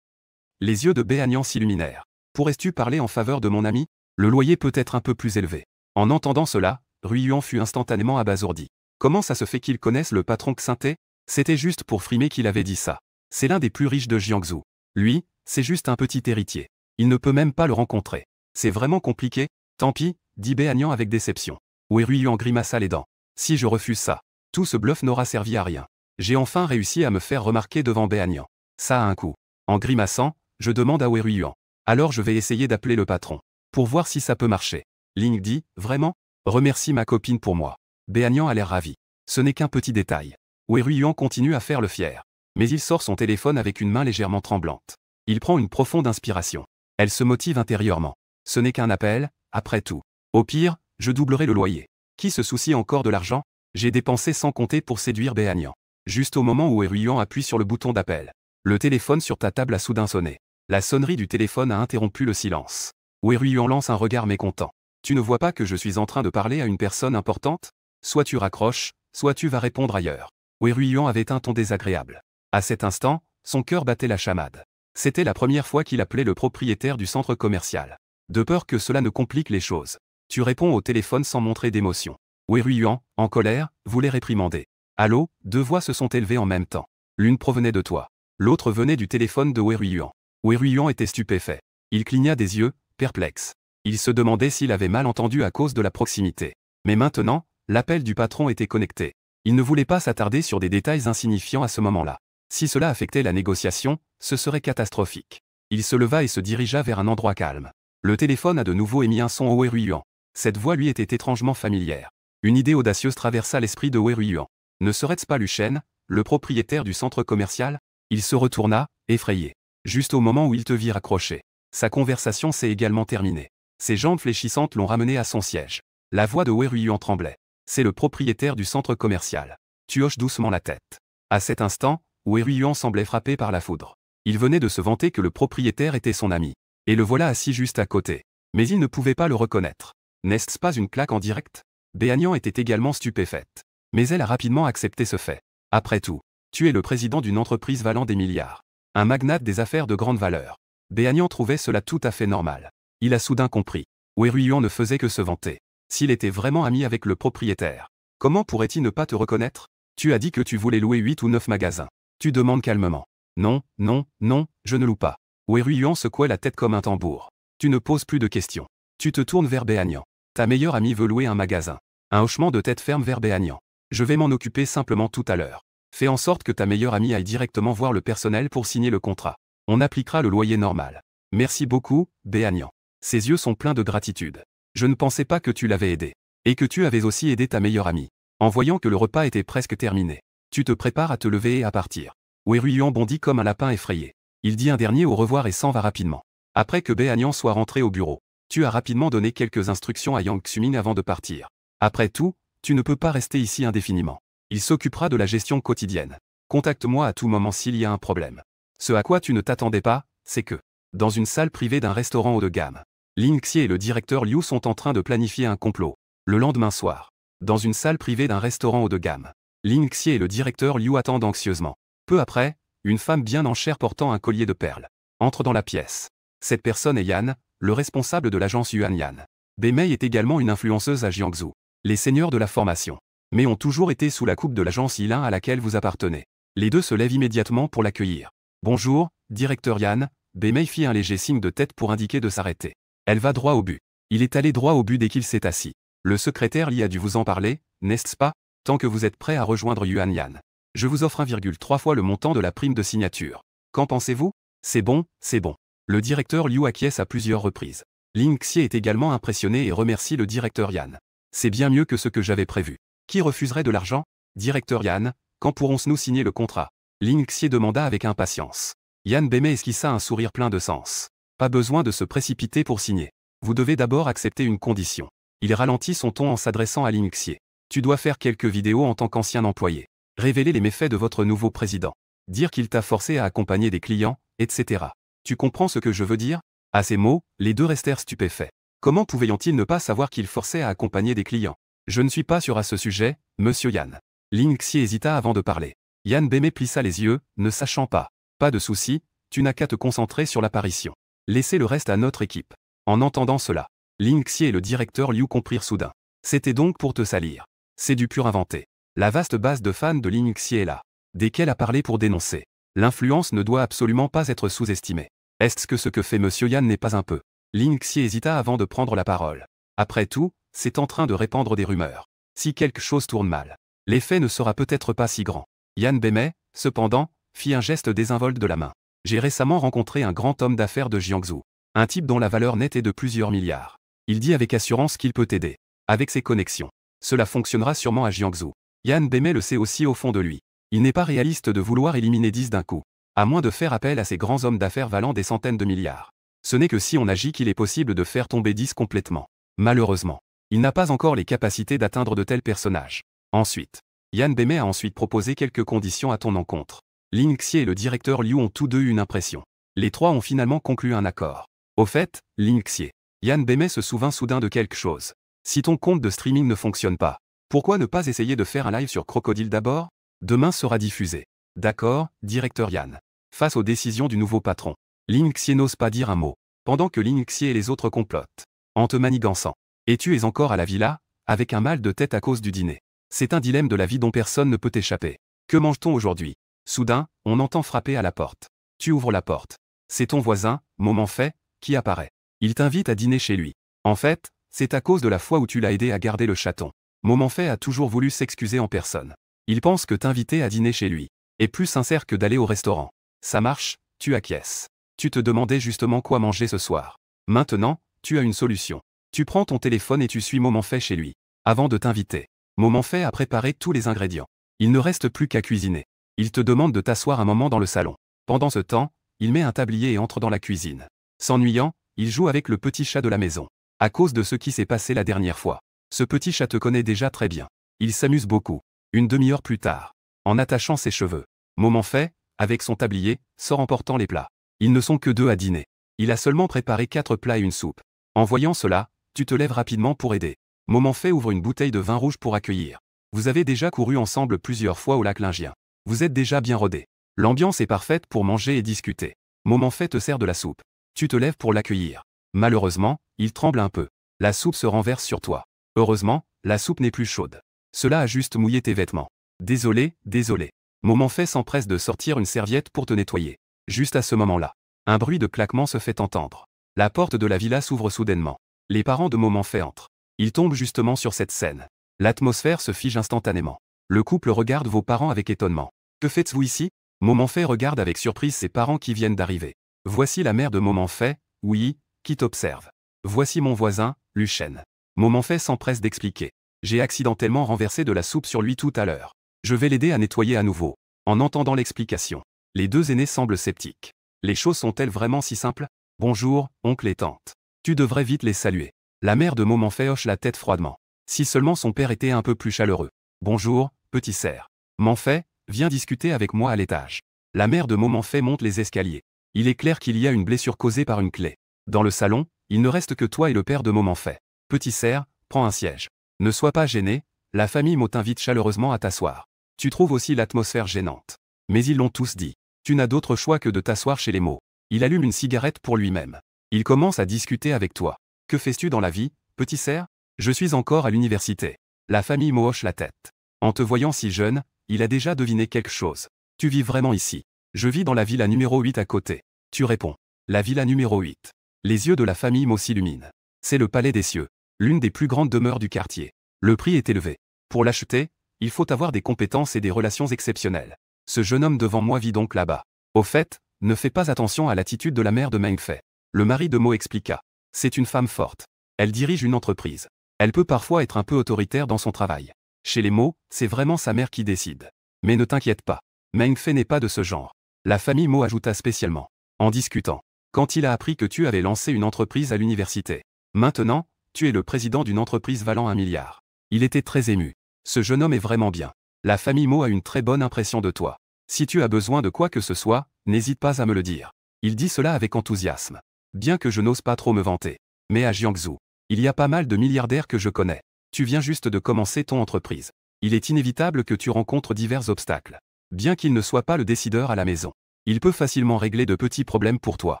Les yeux de Béanian s'illuminèrent. Pourrais-tu parler en faveur de mon ami? Le loyer peut être un peu plus élevé. En entendant cela, Ruiyuan fut instantanément abasourdi. Comment ça se fait qu'ils connaissent le patron Xinté? C'était juste pour frimer qu'il avait dit ça. C'est l'un des plus riches de Jiangsu. Lui, c'est juste un petit héritier. Il ne peut même pas le rencontrer. C'est vraiment compliqué? Tant pis, dit Béanian avec déception. Wei Ruiyuan grimaça les dents. Si je refuse ça, tout ce bluff n'aura servi à rien. J'ai enfin réussi à me faire remarquer devant Béanian. Ça a un coût. En grimaçant, je demande à Wei Ruiyuan. Alors je vais essayer d'appeler le patron. Pour voir si ça peut marcher. Ling dit, vraiment? Remercie ma copine pour moi. Béanian a l'air ravi. Ce n'est qu'un petit détail. Wei Ruiyuan continue à faire le fier. Mais il sort son téléphone avec une main légèrement tremblante. Il prend une profonde inspiration. Elle se motive intérieurement. Ce n'est qu'un appel, après tout. Au pire, je doublerai le loyer. Qui se soucie encore de l'argent? J'ai dépensé sans compter pour séduire Béanian. Juste au moment où Wei Ruiyuan appuie sur le bouton d'appel. Le téléphone sur ta table a soudain sonné. La sonnerie du téléphone a interrompu le silence. Wei Ruiyuan lance un regard mécontent. Tu ne vois pas que je suis en train de parler à une personne importante? Soit tu raccroches, soit tu vas répondre ailleurs. Wei Ruiyuan avait un ton désagréable. À cet instant, son cœur battait la chamade. C'était la première fois qu'il appelait le propriétaire du centre commercial. De peur que cela ne complique les choses. Tu réponds au téléphone sans montrer d'émotion. Wei Ruiyuan, en colère, voulait réprimander. Allô? 2 voix se sont élevées en même temps. L'une provenait de toi. L'autre venait du téléphone de Wei Ruiyuan. Wei Ruiyuan était stupéfait. Il cligna des yeux, perplexe. Il se demandait s'il avait mal entendu à cause de la proximité. Mais maintenant, l'appel du patron était connecté. Il ne voulait pas s'attarder sur des détails insignifiants à ce moment-là. Si cela affectait la négociation, ce serait catastrophique. Il se leva et se dirigea vers un endroit calme. Le téléphone a de nouveau émis un son ouéruillant. Cette voix lui était étrangement familière. Une idée audacieuse traversa l'esprit de Ouéruillant. Ne serait-ce pas Lucien, le propriétaire du centre commercial? Il se retourna, effrayé. Juste au moment où il te vit raccrocher. Sa conversation s'est également terminée. Ses jambes fléchissantes l'ont ramené à son siège. La voix de Ouéruillant tremblait. C'est le propriétaire du centre commercial. Tu hoches doucement la tête. À cet instant, Ouéruillant semblait frappé par la foudre. Il venait de se vanter que le propriétaire était son ami. Et le voilà assis juste à côté. Mais il ne pouvait pas le reconnaître. N'est-ce pas une claque en direct? Béagnan était également stupéfaite. Mais elle a rapidement accepté ce fait. Après tout, tu es le président d'une entreprise valant des milliards. Un magnate des affaires de grande valeur. Béagnan trouvait cela tout à fait normal. Il a soudain compris. Ouéruillant ne faisait que se vanter. S'il était vraiment ami avec le propriétaire, comment pourrait-il ne pas te reconnaître? Tu as dit que tu voulais louer 8 ou 9 magasins. Tu demandes calmement. Non, non, non, je ne loue pas. Ouéruillant secouait la tête comme un tambour. Tu ne poses plus de questions. Tu te tournes vers Béagnan. Ta meilleure amie veut louer un magasin. Un hochement de tête ferme vers Béagnan. Je vais m'en occuper simplement tout à l'heure. Fais en sorte que ta meilleure amie aille directement voir le personnel pour signer le contrat. On appliquera le loyer normal. Merci beaucoup, Béagnan. Ses yeux sont pleins de gratitude. Je ne pensais pas que tu l'avais aidé. Et que tu avais aussi aidé ta meilleure amie. En voyant que le repas était presque terminé, tu te prépares à te lever et à partir. Ouéruillant bondit comme un lapin effrayé. Il dit un dernier au revoir et s'en va rapidement. Après que Béagnan soit rentré au bureau, tu as rapidement donné quelques instructions à Yang Xumin avant de partir. Après tout, tu ne peux pas rester ici indéfiniment. Il s'occupera de la gestion quotidienne. Contacte-moi à tout moment s'il y a un problème. Ce à quoi tu ne t'attendais pas, c'est que, dans une salle privée d'un restaurant haut de gamme, Lin Xie et le directeur Liu sont en train de planifier un complot. Le lendemain soir, dans une salle privée d'un restaurant haut de gamme, Lin Xie et le directeur Liu attendent anxieusement. Peu après, une femme bien en chair portant un collier de perles entre dans la pièce. Cette personne est Yan, le responsable de l'agence Yuan Yan. Beimei est également une influenceuse à Jiangsu. Les seigneurs de la formation. Mais ont toujours été sous la coupe de l'agence Yilin à laquelle vous appartenez. Les deux se lèvent immédiatement pour l'accueillir. Bonjour, directeur Yan. Beimei fit un léger signe de tête pour indiquer de s'arrêter. Elle va droit au but. Il est allé droit au but dès qu'il s'est assis. Le secrétaire Li a dû vous en parler, n'est-ce pas? Tant que vous êtes prêt à rejoindre Yuan Yan. Je vous offre 1,3 fois le montant de la prime de signature. Qu'en pensez-vous? C'est bon, c'est bon. Le directeur Liu acquiesce à plusieurs reprises. Lin Xie est également impressionné et remercie le directeur Yan. C'est bien mieux que ce que j'avais prévu. Qui refuserait de l'argent? Directeur Yan, quand pourrons-nous signer le contrat? Lin Xie demanda avec impatience. Yan Beimei esquissa un sourire plein de sens. Pas besoin de se précipiter pour signer. Vous devez d'abord accepter une condition. Il ralentit son ton en s'adressant à Lin Xie. Tu dois faire quelques vidéos en tant qu'ancien employé. Révéler les méfaits de votre nouveau président. Dire qu'il t'a forcé à accompagner des clients, etc. Tu comprends ce que je veux dire? À ces mots, les deux restèrent stupéfaits. Comment pouvaient-ils ne pas savoir qu'il forçait à accompagner des clients? Je ne suis pas sûr à ce sujet, monsieur Yan. Lin Xie hésita avant de parler. Yan Beimei plissa les yeux, ne sachant pas. Pas de souci, tu n'as qu'à te concentrer sur l'apparition. Laissez le reste à notre équipe. En entendant cela, Lin Xie et le directeur Liu comprirent soudain. C'était donc pour te salir. C'est du pur inventé. La vaste base de fans de Lin Xie est là. Desquels a parlé pour dénoncer. L'influence ne doit absolument pas être sous-estimée. Est-ce que ce que fait monsieur Yan n'est pas un peu? Lin Xie hésita avant de prendre la parole. Après tout, c'est en train de répandre des rumeurs. Si quelque chose tourne mal, l'effet ne sera peut-être pas si grand. Yan Beimei, cependant, fit un geste désinvolte de la main. J'ai récemment rencontré un grand homme d'affaires de Jiangsu. Un type dont la valeur nette est de plusieurs milliards. Il dit avec assurance qu'il peut t'aider. Avec ses connexions. Cela fonctionnera sûrement à Jiangsu. Yan Beimei le sait aussi au fond de lui. Il n'est pas réaliste de vouloir éliminer 10 d'un coup. À moins de faire appel à ces grands hommes d'affaires valant des centaines de milliards. Ce n'est que si on agit qu'il est possible de faire tomber 10 complètement. Malheureusement, il n'a pas encore les capacités d'atteindre de tels personnages. Ensuite, Yan Beimei a ensuite proposé quelques conditions à ton encontre. Lin Xie et le directeur Liu ont tous deux eu une impression. Les trois ont finalement conclu un accord. Au fait, Lin Xie, Yan Beimei se souvint soudain de quelque chose. Si ton compte de streaming ne fonctionne pas, pourquoi ne pas essayer de faire un live sur Crocodile d'abord? Demain sera diffusé. D'accord, directeur Yan. Face aux décisions du nouveau patron, Lin Xie n'ose pas dire un mot, pendant que Lin Xie et les autres complotent. En te manigançant. Et tu es encore à la villa, avec un mal de tête à cause du dîner. C'est un dilemme de la vie dont personne ne peut échapper. Que mange-t-on aujourd'hui? Soudain, on entend frapper à la porte. Tu ouvres la porte. C'est ton voisin, moment fait, qui apparaît. Il t'invite à dîner chez lui. En fait, c'est à cause de la fois où tu l'as aidé à garder le chaton. Momenfait a toujours voulu s'excuser en personne. Il pense que t'inviter à dîner chez lui est plus sincère que d'aller au restaurant. Ça marche, tu acquiesces. Tu te demandais justement quoi manger ce soir. Maintenant, tu as une solution. Tu prends ton téléphone et tu suis Momenfait chez lui. Avant de t'inviter, Momenfait a préparé tous les ingrédients. Il ne reste plus qu'à cuisiner. Il te demande de t'asseoir un moment dans le salon. Pendant ce temps, il met un tablier et entre dans la cuisine. S'ennuyant, il joue avec le petit chat de la maison. À cause de ce qui s'est passé la dernière fois. Ce petit chat te connaît déjà très bien. Il s'amuse beaucoup. Une demi-heure plus tard, en attachant ses cheveux, Momenfait, avec son tablier, sort emportant les plats. Ils ne sont que 2 à dîner. Il a seulement préparé 4 plats et une soupe. En voyant cela, tu te lèves rapidement pour aider. Momenfait ouvre une bouteille de vin rouge pour accueillir. Vous avez déjà couru ensemble plusieurs fois au lac Lingien. Vous êtes déjà bien rodés. L'ambiance est parfaite pour manger et discuter. Momenfait te sert de la soupe. Tu te lèves pour l'accueillir. Malheureusement, il tremble un peu. La soupe se renverse sur toi. Heureusement, la soupe n'est plus chaude. Cela a juste mouillé tes vêtements. Désolé, désolé. Momenfait s'empresse de sortir une serviette pour te nettoyer. Juste à ce moment-là, un bruit de claquement se fait entendre. La porte de la villa s'ouvre soudainement. Les parents de Momenfait entrent. Ils tombent justement sur cette scène. L'atmosphère se fige instantanément. Le couple regarde vos parents avec étonnement. Que faites-vous ici? Momenfait regarde avec surprise ses parents qui viennent d'arriver. Voici la mère de Momenfait, oui, qui t'observe. Voici mon voisin, Lucien. Momenfait s'empresse d'expliquer. J'ai accidentellement renversé de la soupe sur lui tout à l'heure. Je vais l'aider à nettoyer à nouveau. En entendant l'explication, les 2 aînés semblent sceptiques. Les choses sont-elles vraiment si simples? Bonjour, oncle et tante. Tu devrais vite les saluer. La mère de Momenfait hoche la tête froidement. Si seulement son père était un peu plus chaleureux. Bonjour, petit cerf. Momenfait, viens discuter avec moi à l'étage. La mère de Momenfait monte les escaliers. Il est clair qu'il y a une blessure causée par une clé. Dans le salon, il ne reste que toi et le père de Momenfait. Petit cerf, prends un siège. Ne sois pas gêné, la famille Mo t'invite chaleureusement à t'asseoir. Tu trouves aussi l'atmosphère gênante. Mais ils l'ont tous dit. Tu n'as d'autre choix que de t'asseoir chez les Mo. Il allume une cigarette pour lui-même. Il commence à discuter avec toi. Que fais-tu dans la vie, petit cerf? Je suis encore à l'université. La famille Mo hoche la tête. En te voyant si jeune, il a déjà deviné quelque chose. Tu vis vraiment ici? Je vis dans la villa numéro 8 à côté. Tu réponds. La villa numéro 8. Les yeux de la famille Mo s'illuminent. C'est le palais des cieux. L'une des plus grandes demeures du quartier. Le prix est élevé. Pour l'acheter, il faut avoir des compétences et des relations exceptionnelles. Ce jeune homme devant moi vit donc là-bas. Au fait, ne fais pas attention à l'attitude de la mère de Mengfei. Le mari de Mo expliqua. C'est une femme forte. Elle dirige une entreprise. Elle peut parfois être un peu autoritaire dans son travail. Chez les Mo, c'est vraiment sa mère qui décide. Mais ne t'inquiète pas. Mengfei n'est pas de ce genre. La famille Mo ajouta spécialement. En discutant. Quand il a appris que tu avais lancé une entreprise à l'université. Maintenant, tu es le président d'une entreprise valant 1 milliard. Il était très ému. Ce jeune homme est vraiment bien. La famille Mo a une très bonne impression de toi. Si tu as besoin de quoi que ce soit, n'hésite pas à me le dire. Il dit cela avec enthousiasme. Bien que je n'ose pas trop me vanter. Mais à Jiangsu, il y a pas mal de milliardaires que je connais. Tu viens juste de commencer ton entreprise. Il est inévitable que tu rencontres divers obstacles. Bien qu'il ne soit pas le décideur à la maison, il peut facilement régler de petits problèmes pour toi.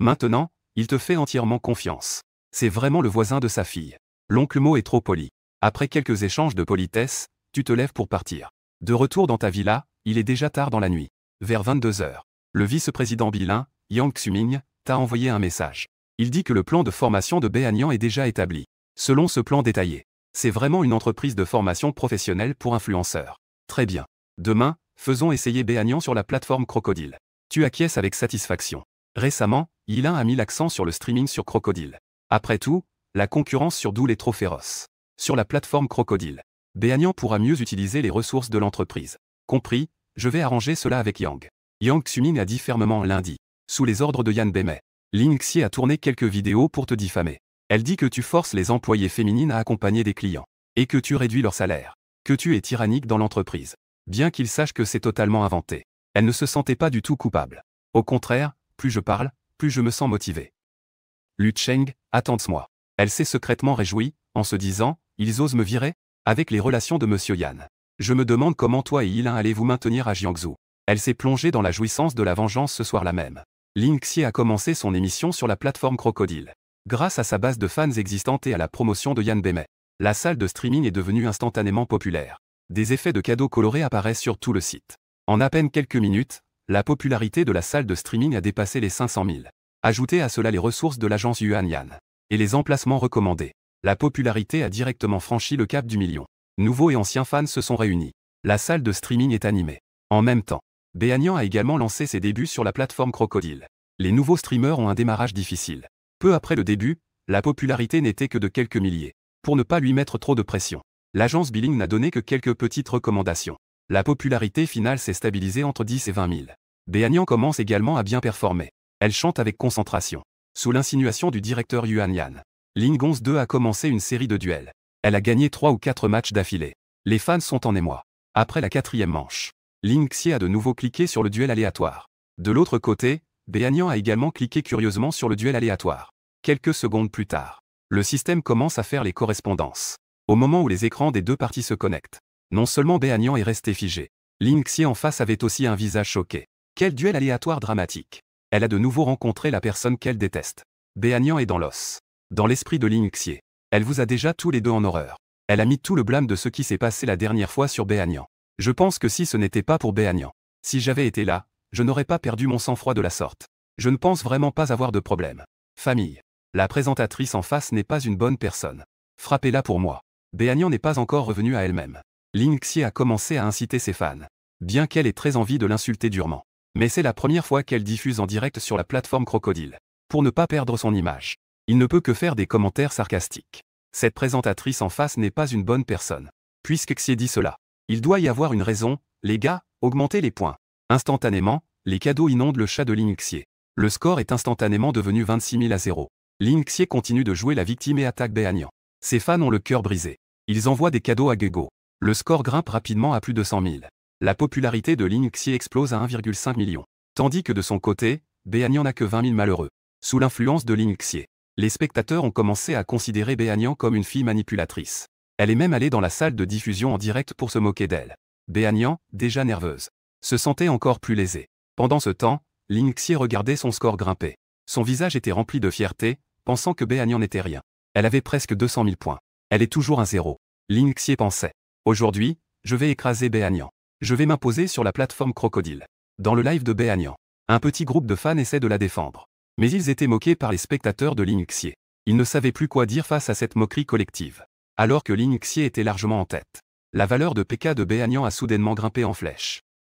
Maintenant, il te fait entièrement confiance. C'est vraiment le voisin de sa fille. L'oncle Mo est trop poli. Après quelques échanges de politesse, tu te lèves pour partir. De retour dans ta villa, il est déjà tard dans la nuit. Vers 22h, le vice-président Bilin, Yang Xuming, t'a envoyé un message. Il dit que le plan de formation de Beanian est déjà établi. Selon ce plan détaillé, c'est vraiment une entreprise de formation professionnelle pour influenceurs. Très bien. Demain, faisons essayer Beanian sur la plateforme Crocodile. Tu acquiesces avec satisfaction. Récemment, Yilin a mis l'accent sur le streaming sur Crocodile. Après tout, la concurrence sur Dool est trop féroce. Sur la plateforme Crocodile, Beanian pourra mieux utiliser les ressources de l'entreprise. Compris, je vais arranger cela avec Yang. Yang Xuming a dit fermement lundi. Sous les ordres de Yan Beimei, Ling Xie a tourné quelques vidéos pour te diffamer. Elle dit que tu forces les employées féminines à accompagner des clients. Et que tu réduis leur salaire. Que tu es tyrannique dans l'entreprise. Bien qu'il sache que c'est totalement inventé. Elle ne se sentait pas du tout coupable. Au contraire, plus je parle, plus je me sens motivé. Lu Cheng, attends-moi. Elle s'est secrètement réjouie, en se disant, ils osent me virer? Avec les relations de Monsieur Yan. Je me demande comment toi et Yilin allez vous maintenir à Jiangsu. Elle s'est plongée dans la jouissance de la vengeance ce soir-là même. Ling Xie a commencé son émission sur la plateforme Crocodile. Grâce à sa base de fans existante et à la promotion de Yan Beimei, la salle de streaming est devenue instantanément populaire. Des effets de cadeaux colorés apparaissent sur tout le site. En à peine quelques minutes, la popularité de la salle de streaming a dépassé les 500 000. Ajoutez à cela les ressources de l'agence Yuanyan et les emplacements recommandés. La popularité a directement franchi le cap du million. Nouveaux et anciens fans se sont réunis. La salle de streaming est animée. En même temps, Béagnan a également lancé ses débuts sur la plateforme Crocodile. Les nouveaux streamers ont un démarrage difficile. Peu après le début, la popularité n'était que de quelques milliers. Pour ne pas lui mettre trop de pression, l'agence Billing n'a donné que quelques petites recommandations. La popularité finale s'est stabilisée entre 10 et 20 000. Béagnan commence également à bien performer. Elle chante avec concentration. Sous l'insinuation du directeur Yuanyan, Lingons 2 a commencé une série de duels. Elle a gagné 3 ou 4 matchs d'affilée. Les fans sont en émoi. Après la 4e manche, Ling Xie a de nouveau cliqué sur le duel aléatoire. De l'autre côté, Béagnan a également cliqué curieusement sur le duel aléatoire. Quelques secondes plus tard, le système commence à faire les correspondances. Au moment où les écrans des deux parties se connectent, non seulement Béagnan est resté figé, Ling Xie en face avait aussi un visage choqué. Quel duel aléatoire dramatique! Elle a de nouveau rencontré la personne qu'elle déteste. Béagnan est dans l'os. Dans l'esprit de Ling Xie, elle vous a déjà tous les deux en horreur. Elle a mis tout le blâme de ce qui s'est passé la dernière fois sur Béagnan. Je pense que si ce n'était pas pour Béagnan, si j'avais été là, je n'aurais pas perdu mon sang-froid de la sorte. Je ne pense vraiment pas avoir de problème. Famille. La présentatrice en face n'est pas une bonne personne. Frappez-la pour moi. Béagnan n'est pas encore revenue à elle-même. Ling Xie a commencé à inciter ses fans. Bien qu'elle ait très envie de l'insulter durement. Mais c'est la première fois qu'elle diffuse en direct sur la plateforme Crocodile. Pour ne pas perdre son image, il ne peut que faire des commentaires sarcastiques. Cette présentatrice en face n'est pas une bonne personne. Puisque Xie dit cela, il doit y avoir une raison. Les gars, augmentez les points. Instantanément, les cadeaux inondent le chat de Ling Xie. Le score est instantanément devenu 26 000 à 0. Ling Xie continue de jouer la victime et attaque Béagnan. Ses fans ont le cœur brisé. Ils envoient des cadeaux à Gego. Le score grimpe rapidement à plus de 100 000. La popularité de Ling Xie explose à 1,5 million. Tandis que de son côté, Béagnan n'a que 20 000 malheureux. Sous l'influence de Ling Xie, les spectateurs ont commencé à considérer Béagnan comme une fille manipulatrice. Elle est même allée dans la salle de diffusion en direct pour se moquer d'elle. Béagnan, déjà nerveuse, se sentait encore plus lésée. Pendant ce temps, Ling Xie regardait son score grimper. Son visage était rempli de fierté, pensant que Béagnan n'était rien. Elle avait presque 200 000 points. Elle est toujours un zéro. Ling Xie pensait. Aujourd'hui, je vais écraser Béagnan. Je vais m'imposer sur la plateforme Crocodile. Dans le live de Béagnan, un petit groupe de fans essaie de la défendre. Mais ils étaient moqués par les spectateurs de Ling Xie. Ils ne savaient plus quoi dire face à cette moquerie collective. Alors que Ling Xie était largement en tête. La valeur de PK de Béagnan a soudainement grimpé en flèche.